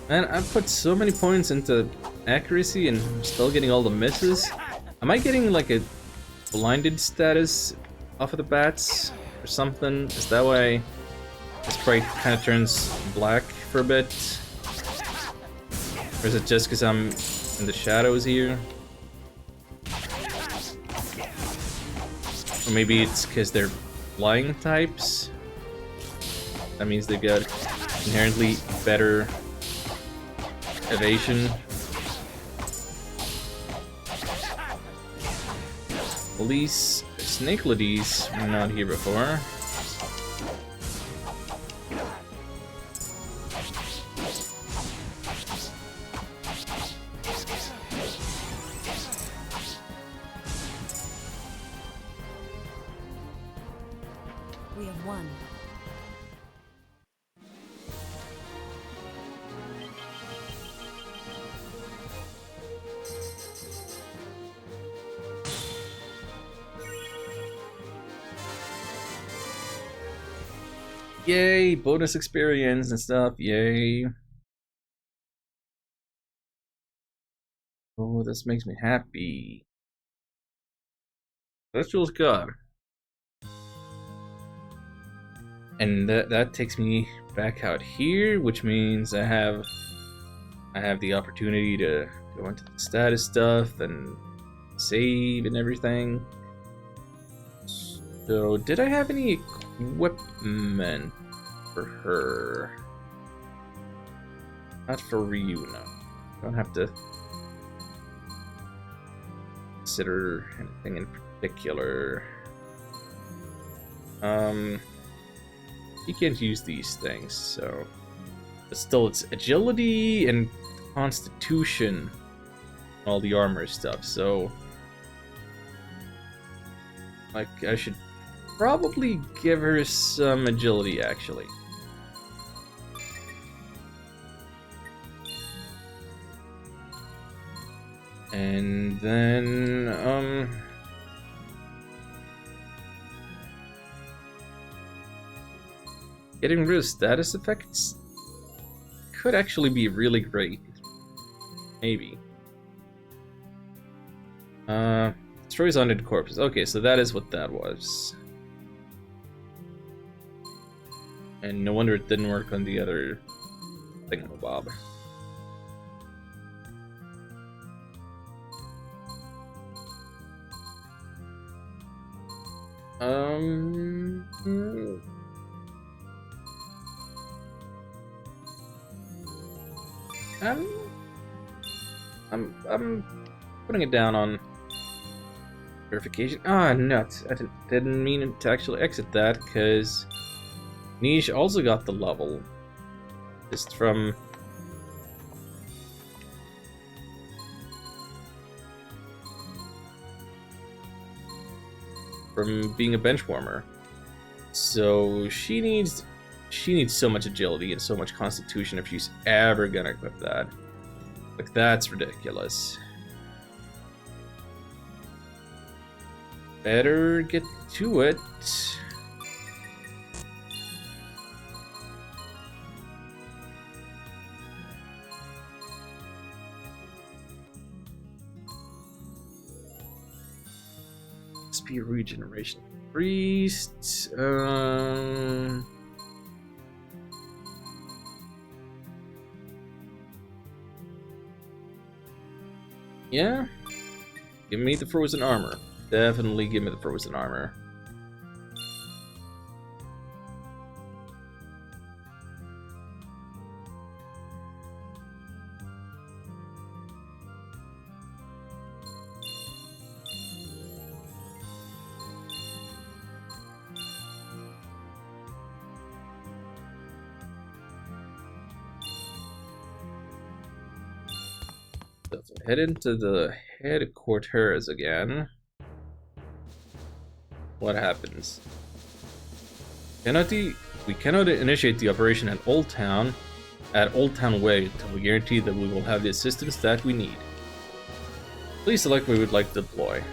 Man, I've put so many points into accuracy and I'm still getting all the misses. Am I getting like a blinded status off of the bats or something? Is that why the sprite kind of turns black for a bit? Or is it just because I'm in the shadows here? Or maybe it's because they're flying types? That means they've got inherently better evasion. Police Snake Ladies were not here before. We have won. Yay, bonus experience and stuff, yay. Oh, this makes me happy. Celestial's God. And that takes me back out here, which means I have the opportunity to go into the status stuff and save and everything. So, did I have any equipment for her? Not for Ryu, no. Don't have to consider anything in particular. He can't use these things, so... But still, it's agility and constitution, all the armor stuff, so... Like, I should probably give her some agility, actually. And then, getting rid of status effects could actually be really great. Maybe. Destroys undead corpses. Okay, so that is what that was. And no wonder it didn't work on the other thingamabob. I'm putting it down on verification. Ah, nuts! I didn't mean to actually exit that because Niche also got the level. Just from being a bench warmer. So she needs so much agility and so much constitution if she's ever gonna equip that. Like, that's ridiculous. Better get to it. Speed regeneration. Priest. Yeah. Give me the frozen armor. Definitely give me the frozen armor. So head into the headquarters again. What happens? We cannot initiate the operation at Old Town Way until we guarantee that we will have the assistance that we need. Please select where we would like to deploy.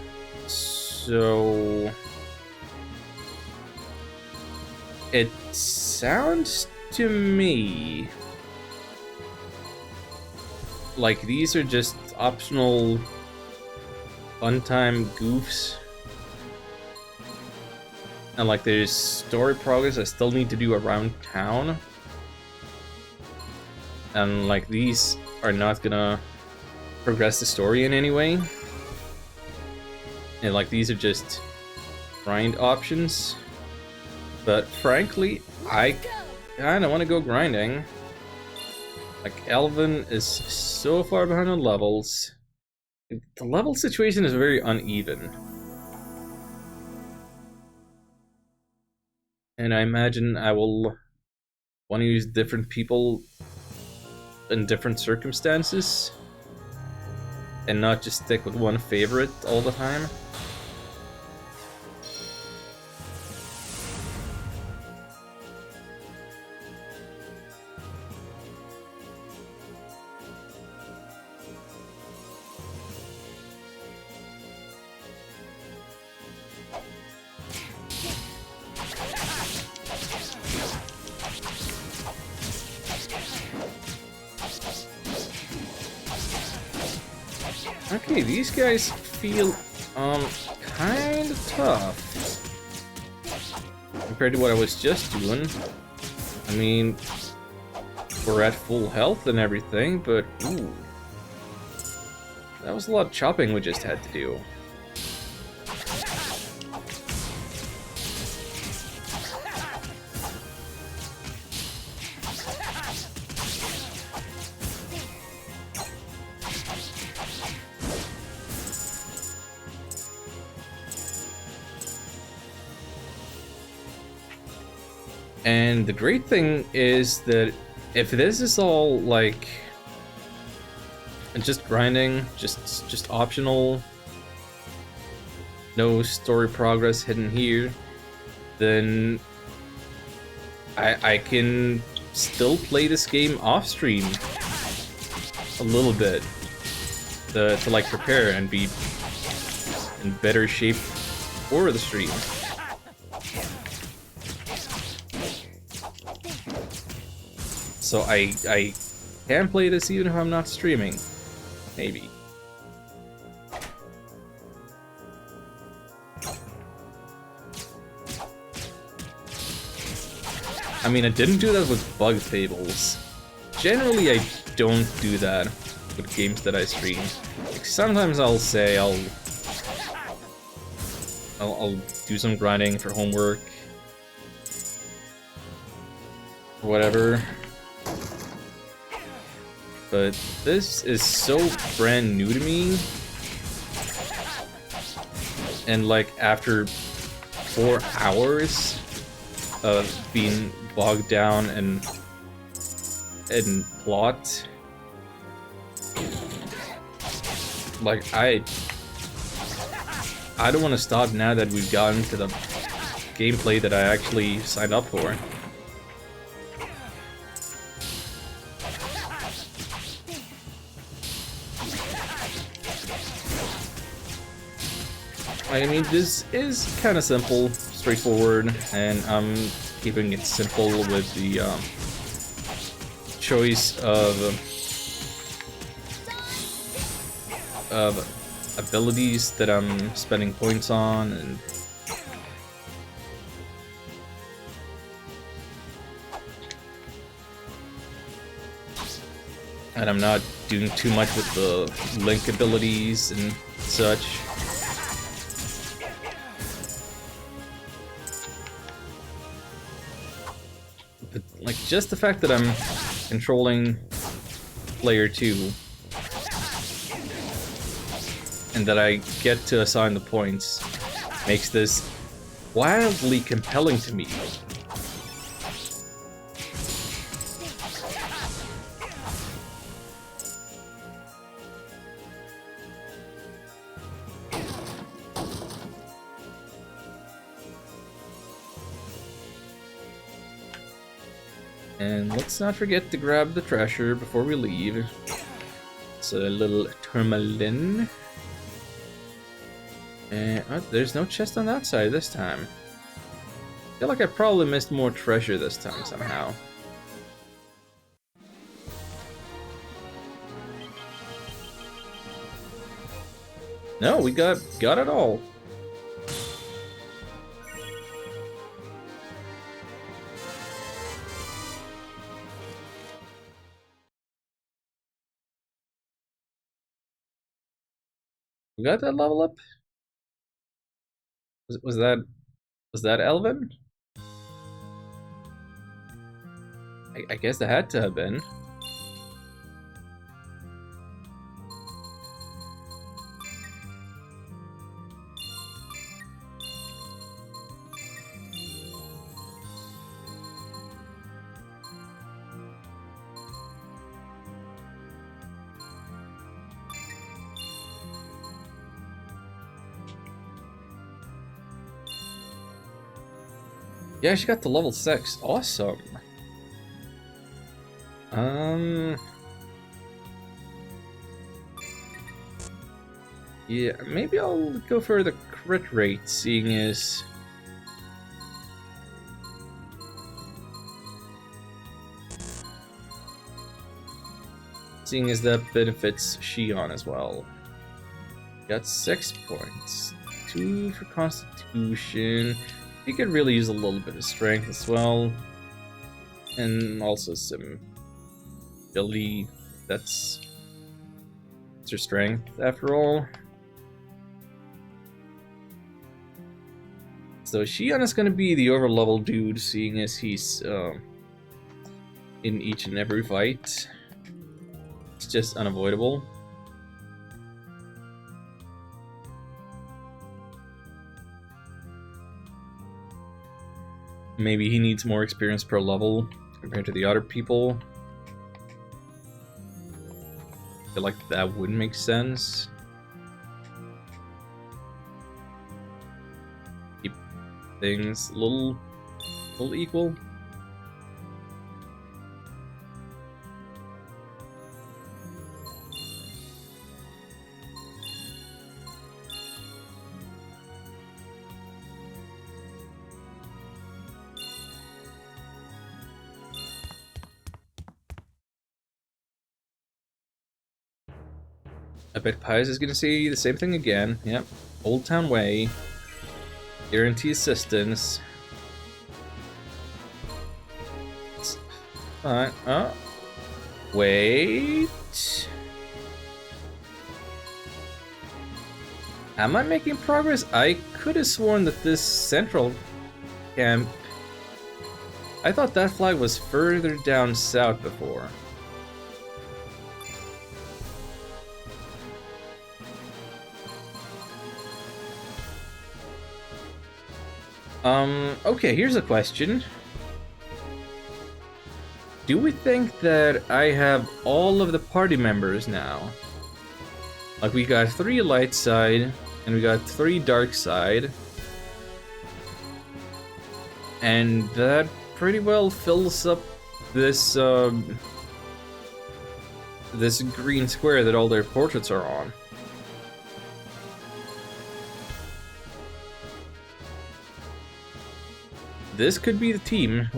So it sounds to me like these are just optional fun-time goofs. And like there's story progress I still need to do around town. And like these are not gonna progress the story in any way. And like these are just grind options. But frankly, I kinda wanna go grinding. Like, Elvin is so far behind on levels. The level situation is very uneven. And I imagine I will want to use different people in different circumstances. And not just stick with one favorite all the time. Okay, these guys feel kind of tough compared to what I was just doing. I mean, we're at full health and everything, but ooh, that was a lot of chopping we just had to do. And the great thing is that if this is all like just grinding, just optional, no story progress hidden here, then I can still play this game off stream a little bit to like prepare and be in better shape for the stream. So I can play this even if I'm not streaming. Maybe. I mean, I didn't do that with Bug Fables. Generally, I don't do that with games that I stream. Like, sometimes I'll say I'll do some grinding for homework. Or whatever. But this is so brand new to me. And like after 4 hours of being bogged down and and plot. Like, I don't want to stop now that we've gotten to the gameplay that I actually signed up for. I mean, this is kind of simple, straightforward, and I'm keeping it simple with the choice of abilities that I'm spending points on, and I'm not doing too much with the Link abilities and such. But, like, just the fact that I'm controlling player 2 and that I get to assign the points makes this wildly compelling to me. And let's not forget to grab the treasure before we leave. It's a little tourmaline. And oh, there's no chest on that side this time. I feel like I probably missed more treasure this time somehow. No, we got it all. We got that level up? Was that Elvin? I guess that had to have been. Yeah, she got to level 6. Awesome. Yeah, maybe I'll go for the crit rate, seeing as that benefits Shion as well. Got 6 points. 2 for Constitution. You could really use a little bit of strength as well. And also some ability. That's her strength after all. So Shion is gonna be the over-level dude, seeing as he's in each and every fight. It's just unavoidable. Maybe he needs more experience per level compared to the other people. I feel like that would make sense. Keep things a little equal. I bet Pies is gonna say the same thing again. Yep. Old Town Way. Guarantee assistance. Alright, oh. Wait. Am I making progress? I could have sworn that this central camp... I thought that flag was further down south before. Okay, here's a question. Do we think that I have all of the party members now? Like, we got 3 light side, and we got 3 dark side. And that pretty well fills up this, this green square that all their portraits are on. This could be the team.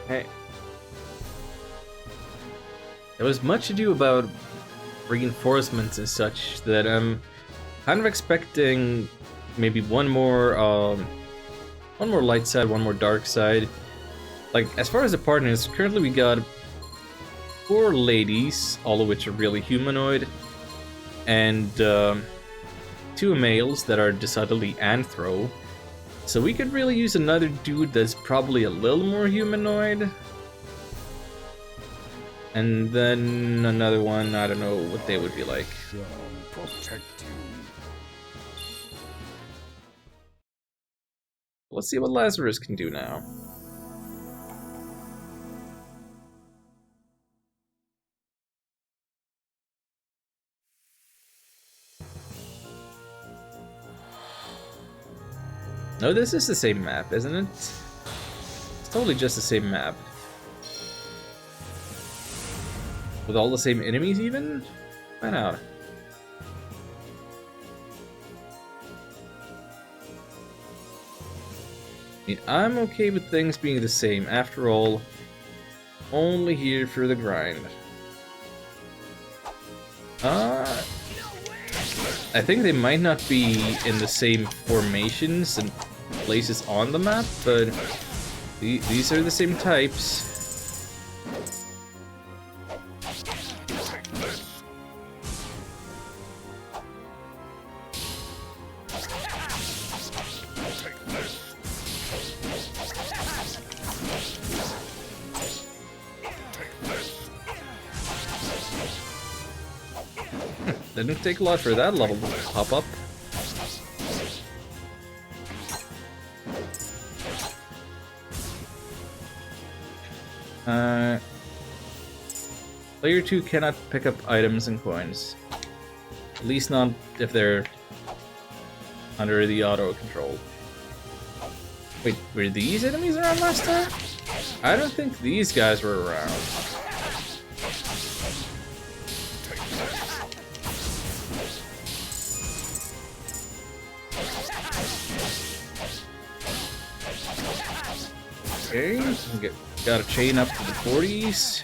Hey. There was much ado about reinforcements and such that I'm kind of expecting maybe one more light side, one more dark side. Like, as far as the partners, currently we got 4 ladies, all of which are really humanoid, and 2 males that are decidedly anthro. So we could really use another dude that's probably a little more humanoid. And then another one, I don't know what they would be like. Let's see what Lazarus can do now. No, this is the same map, isn't it? It's totally just the same map. With all the same enemies even? Find out. I mean, I'm okay with things being the same. After all, only here for the grind. I think they might not be in the same formations and places on the map, but these are the same types. Didn't take a lot for that level to pop up. Player 2 cannot pick up items and coins. At least not if they're under the auto control. Wait, were these enemies around last time? I don't think these guys were around. Okay, got a chain up to the 40s.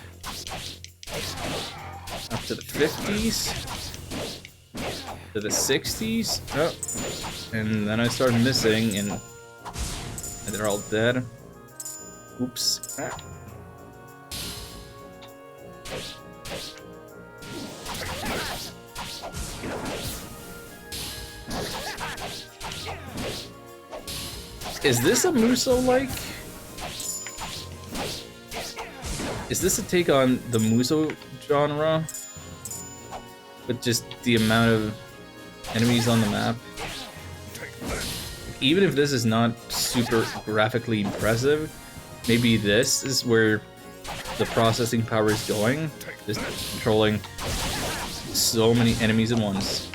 Up to the 50s. To the 60s. Oh. And then I started missing and they're all dead. Oops. Ah. Is this a Muso-like? Is this a take on the Muso genre? With just the amount of enemies on the map? Even if this is not super graphically impressive, maybe this is where the processing power is going. Just controlling so many enemies at once.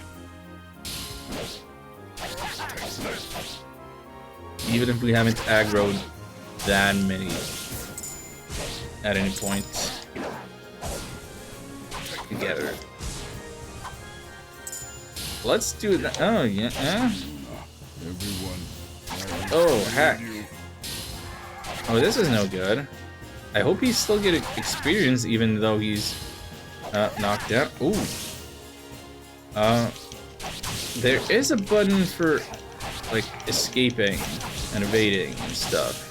Even if we haven't aggroed that many at any point together. Let's do that. Oh, yeah. Oh, heck. Oh, this is no good. I hope he's still getting experience even though he's knocked out. Ooh. There is a button for like escaping and evading and stuff.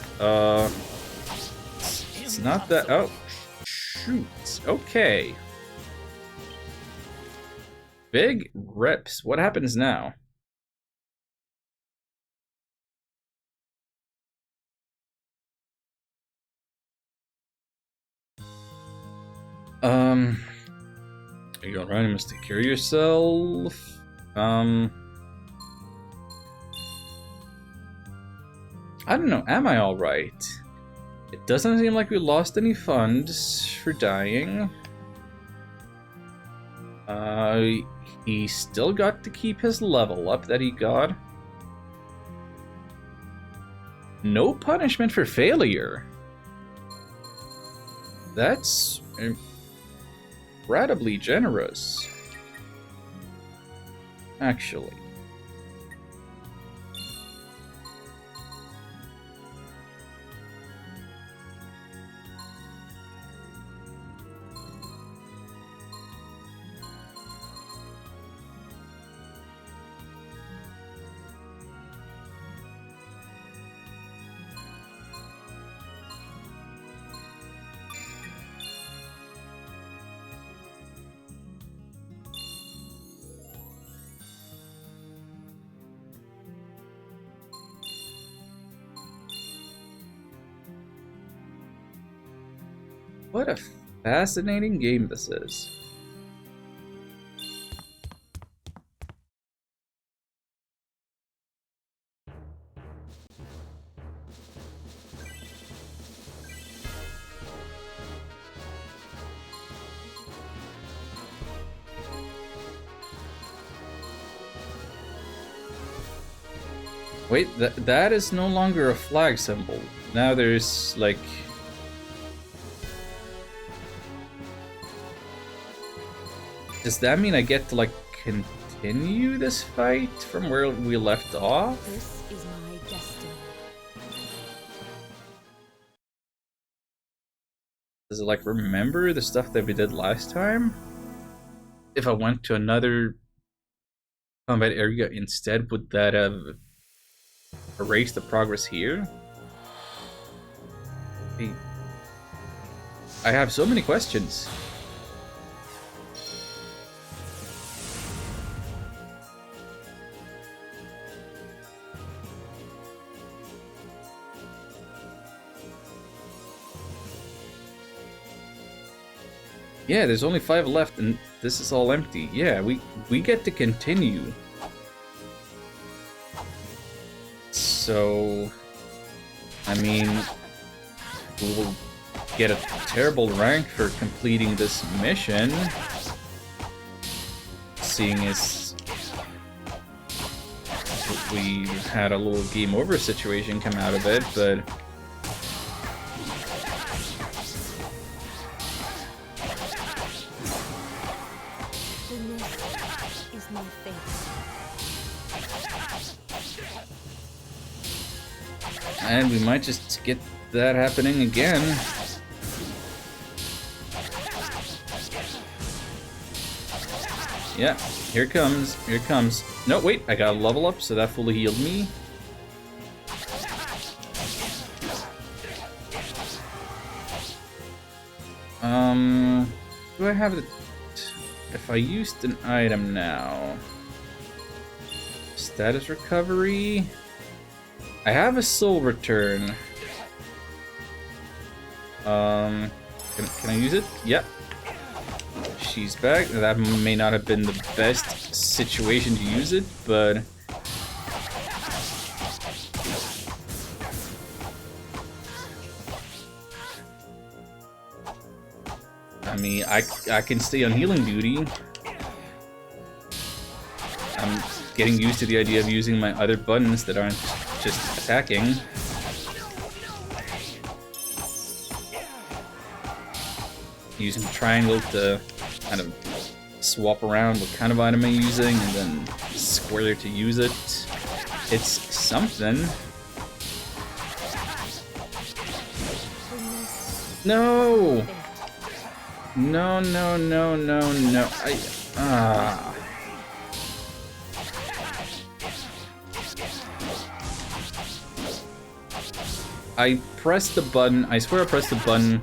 It's not that. Oh, shoot. Okay. Big rips. What happens now? You alright? You must take care of yourself. I don't know. Am I alright? It doesn't seem like we lost any funds for dying. He still got to keep his level up that he got. No punishment for failure. That's incredibly generous. Actually. What a fascinating game this is. Wait, that is no longer a flag symbol. Now there's like... Does that mean I get to like continue this fight from where we left off? This is my destiny. Does it like remember the stuff that we did last time? If I went to another combat area instead, would that have erased the progress here? I have so many questions. Yeah, there's only 5 left and this is all empty. Yeah, we get to continue. So, I mean, we'll get a terrible rank for completing this mission. Seeing as we had a little game over situation come out of it, but... Is my fate. And we might just get that happening again. Yeah, here it comes, here it comes. No, wait, I got a level up, so that fully healed me. Do I have the... If I used an item now... Status recovery... I have a soul return. Can I use it? Yep. She's back. That may not have been the best situation to use it, but... I mean, I can stay on healing duty. I'm getting used to the idea of using my other buttons that aren't just attacking. Using triangle to kind of swap around what kind of item I'm using, and then square to use it. It's something. No! No, no, no, no, no. I pressed the button, I swear I pressed the button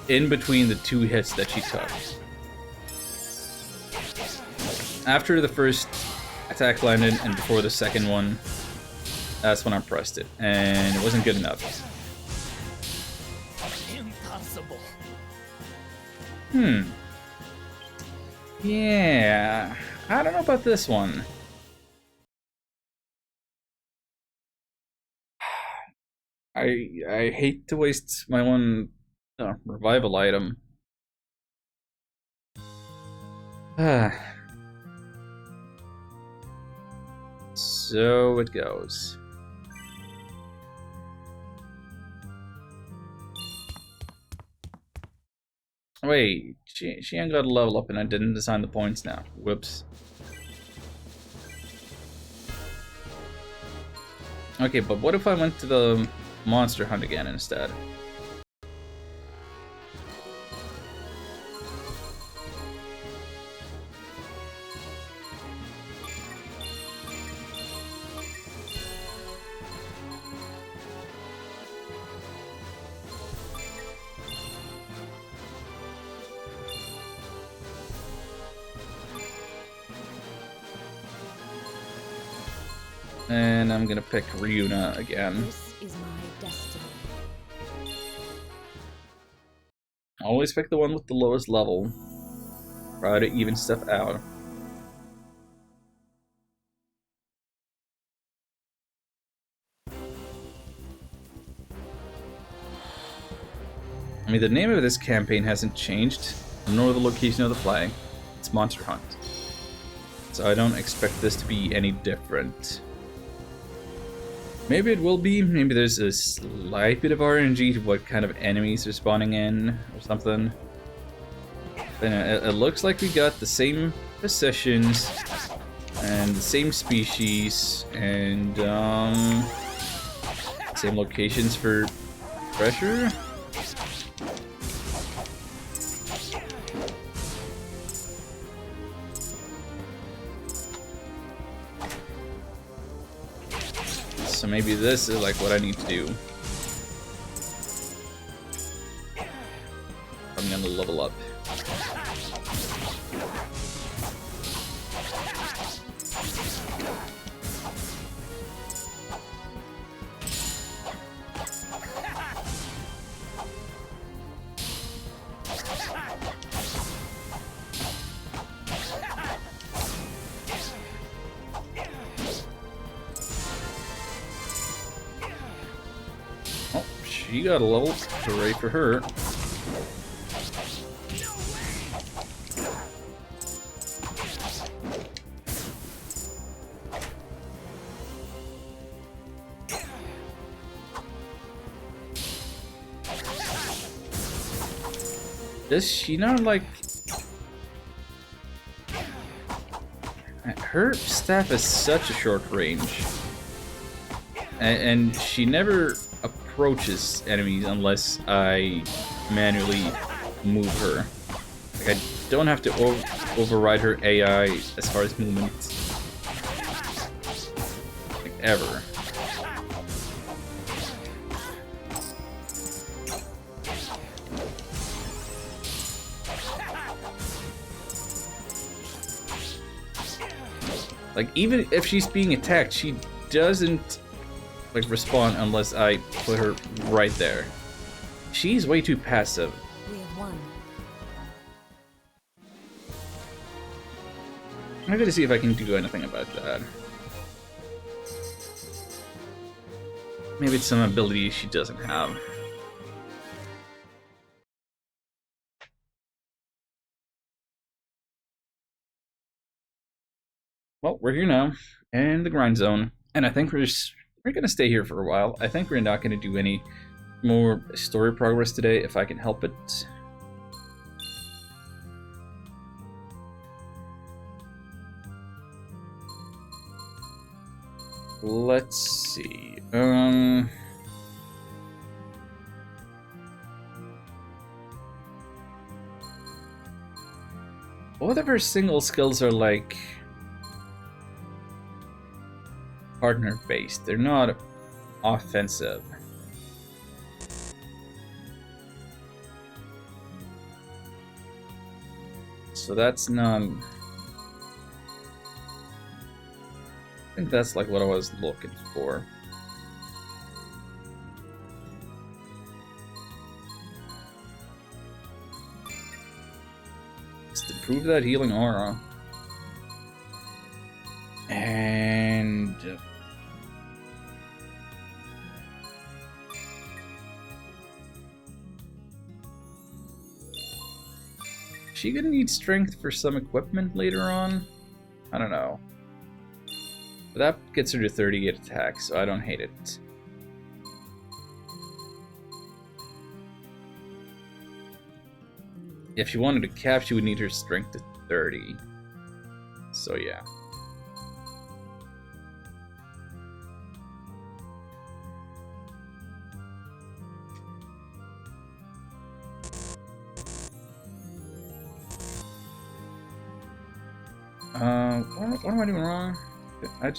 in between the 2 hits that she took. After the first attack landed and before the second one, that's when I pressed it, and it wasn't good enough. Impossible. Yeah, I don't know about this one. I hate to waste my one revival item. So it goes. Wait, she ain't got a level up and I didn't assign the points now. Whoops. Okay, but what if I went to the monster hunt again instead? And I'm gonna pick Ryuna again. This is my destiny. Always pick the one with the lowest level. Try to even stuff out. I mean, the name of this campaign hasn't changed, nor the location of the flag. It's Monster Hunt. So I don't expect this to be any different. Maybe it will be. Maybe there's a slight bit of RNG to what kind of enemies are spawning in or something. But it looks like we got the same positions and the same species and same locations for pressure. So maybe this is like what I need to do. I'm gonna level up. She got a level. Hooray for her. Does she not like... Her staff has such a short range. And she never approaches enemies unless I manually move her. Like, I don't have to override her AI as far as movement. Like, ever. Like, even if she's being attacked, she doesn't like respawn unless I put her right there. She's way too passive. We have won. I'm gonna see if I can do anything about that. Maybe it's some ability she doesn't have. Well, we're here now, in the grind zone, and I think we're gonna stay here for a while. I think we're not gonna do any more story progress today if I can help it. Let's see. Both of her single skills are like partner based. They're not offensive. So that's not... I think that's like what I was looking for. Let's improve that healing aura. And is she gonna need strength for some equipment later on? I don't know. But that gets her to 38 attack, so I don't hate it. If she wanted to cap, she would need her strength to 30. So yeah. What am I doing wrong? I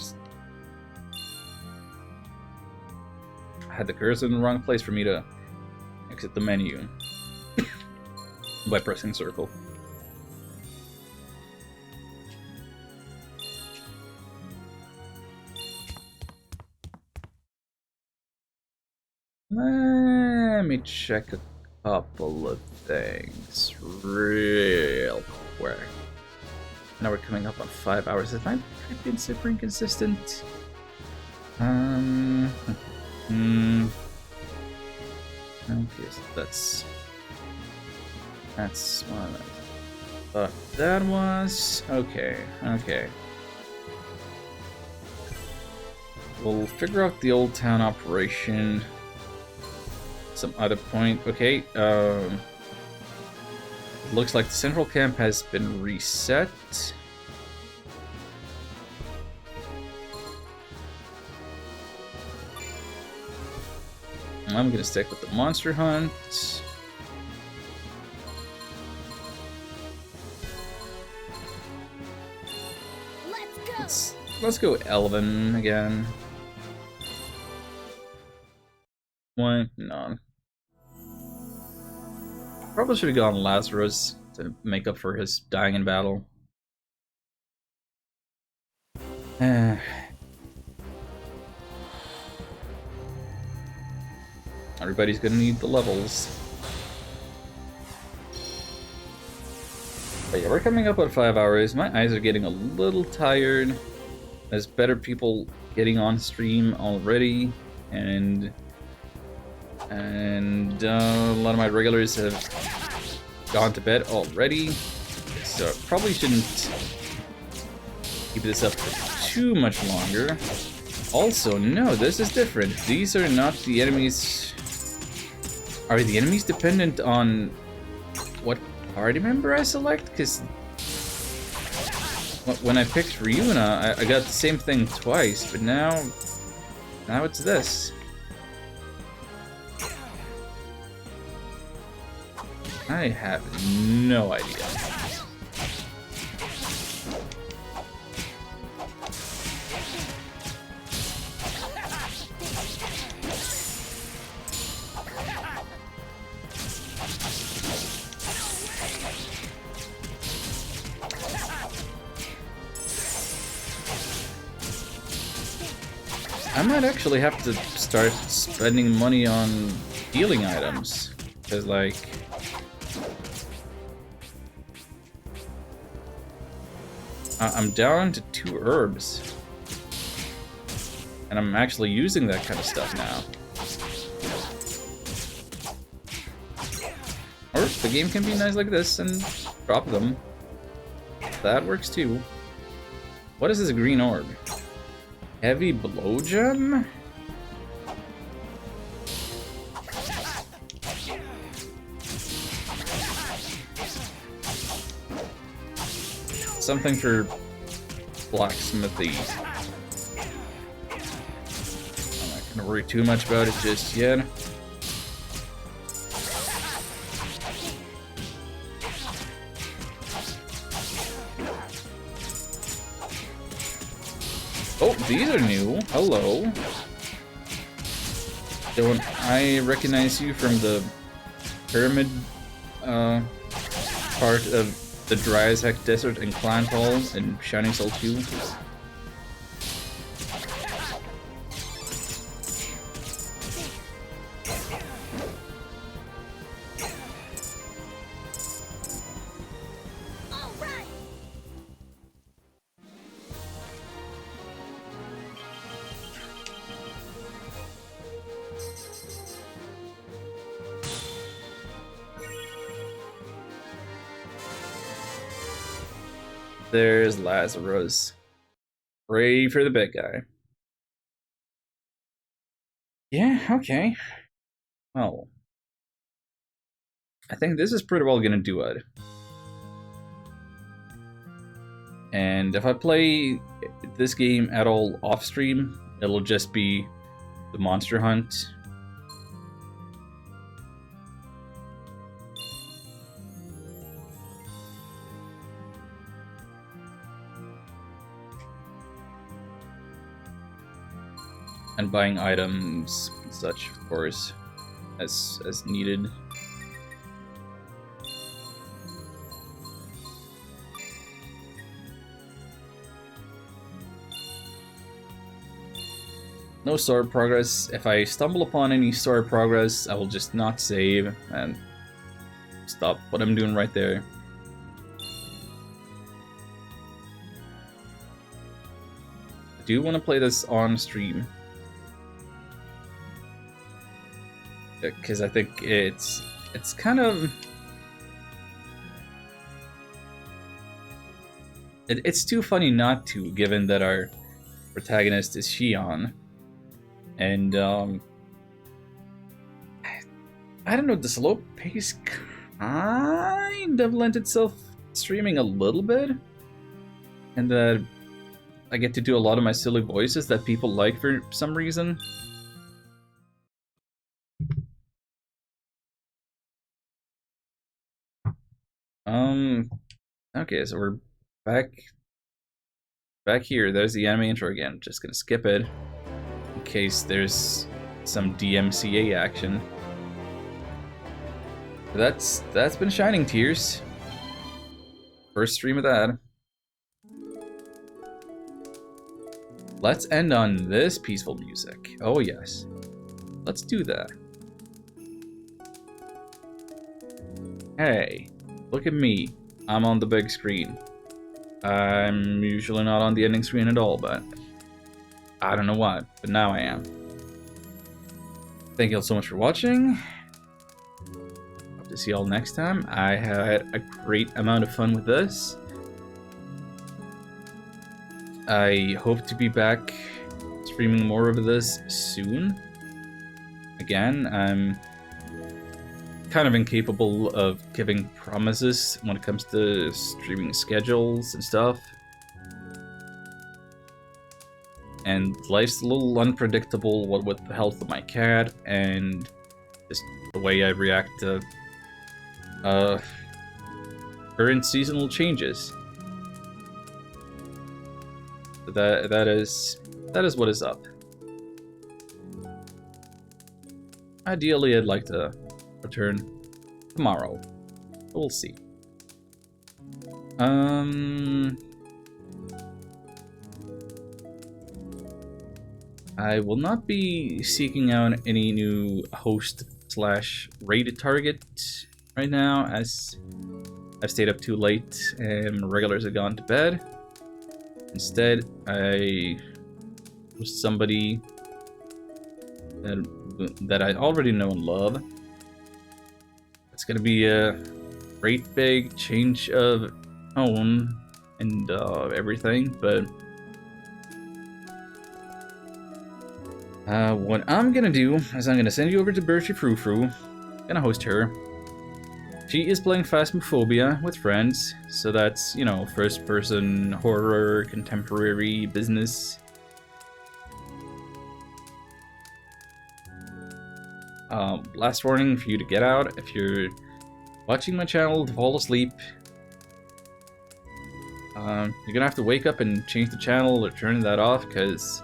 had the cursor in the wrong place for me to exit the menu by pressing circle. Let me check a couple of things real quick. Now we're coming up on 5 hours. Has my been super inconsistent? Okay, so that's one of them. But that was okay. We'll figure out the Old Town operation some other point. Okay, looks like the central camp has been reset. I'm gonna stick with the monster hunt. Let's go Elven again. Why not? Probably should have gone Lazarus to make up for his dying in battle. Everybody's gonna need the levels. But yeah, we're coming up on 5 hours. My eyes are getting a little tired. There's better people getting on stream already, and a lot of my regulars have gone to bed already, so probably shouldn't keep this up for too much longer. Also, no, this is different. These are not the enemies. Are the enemies dependent on what party member I select? Because when I picked Ryuna, I got the same thing twice, but now it's this. I have no idea. I might actually have to start spending money on healing items, because like I'm down to 2 herbs, and I'm actually using that kind of stuff now. Or the game can be nice like this and drop them. That works too. What is this green orb? Heavy blowgem? Something for blacksmithy. I'm not gonna worry too much about it just yet. Oh, these are new. Hello. Don't I recognize you from the pyramid part of the Dry as Heck Desert and Clan Hall and Shining Soul 2? There's Lazarus. Pray for the big guy. Yeah, okay. Well, I think this is pretty well gonna do it. And if I play this game at all off stream, it'll just be the Monster Hunt. And buying items and such, of course, as needed. No story progress. If I stumble upon any story progress, I will just not save and stop what I'm doing right there. I do want to play this on stream, because I think it's kind of it's too funny not to, given that our protagonist is Xion. And I don't know, the slow pace kind of lent itself streaming a little bit, and that I get to do a lot of my silly voices that people like for some reason. Okay, so we're back here. There's the anime intro again. Just gonna skip it in case there's some DMCA action. But that's been Shining Tears. First stream of that. Let's end on this peaceful music. Oh yes. Let's do that. Hey, look at me. I'm on the big screen. I'm usually not on the ending screen at all, but I don't know why, but now I am. Thank you all so much for watching. Hope to see you all next time. I had a great amount of fun with this. I hope to be back streaming more of this soon. Again, I'm kind of incapable of giving promises when it comes to streaming schedules and stuff. And life's a little unpredictable, what with the health of my cat and just the way I react to current seasonal changes. So that is what is up. Ideally, I'd like to return tomorrow. We'll see. I will not be seeking out any new host/raid target right now, as I've stayed up too late and my regulars have gone to bed. Instead, I was somebody that I already know and love. It's gonna be a great big change of tone and everything, but what I'm gonna do is I'm gonna send you over to Birchie Frou Frou. Gonna host her. She is playing Phasmophobia with friends, so that's, you know, first-person horror, contemporary business. Last warning for you to get out if you're watching my channel to fall asleep. You're gonna have to wake up and change the channel or turn that off, because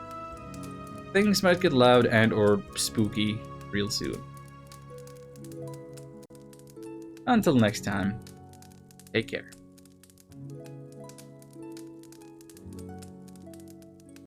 things might get loud and or spooky real soon. Until next time, take care.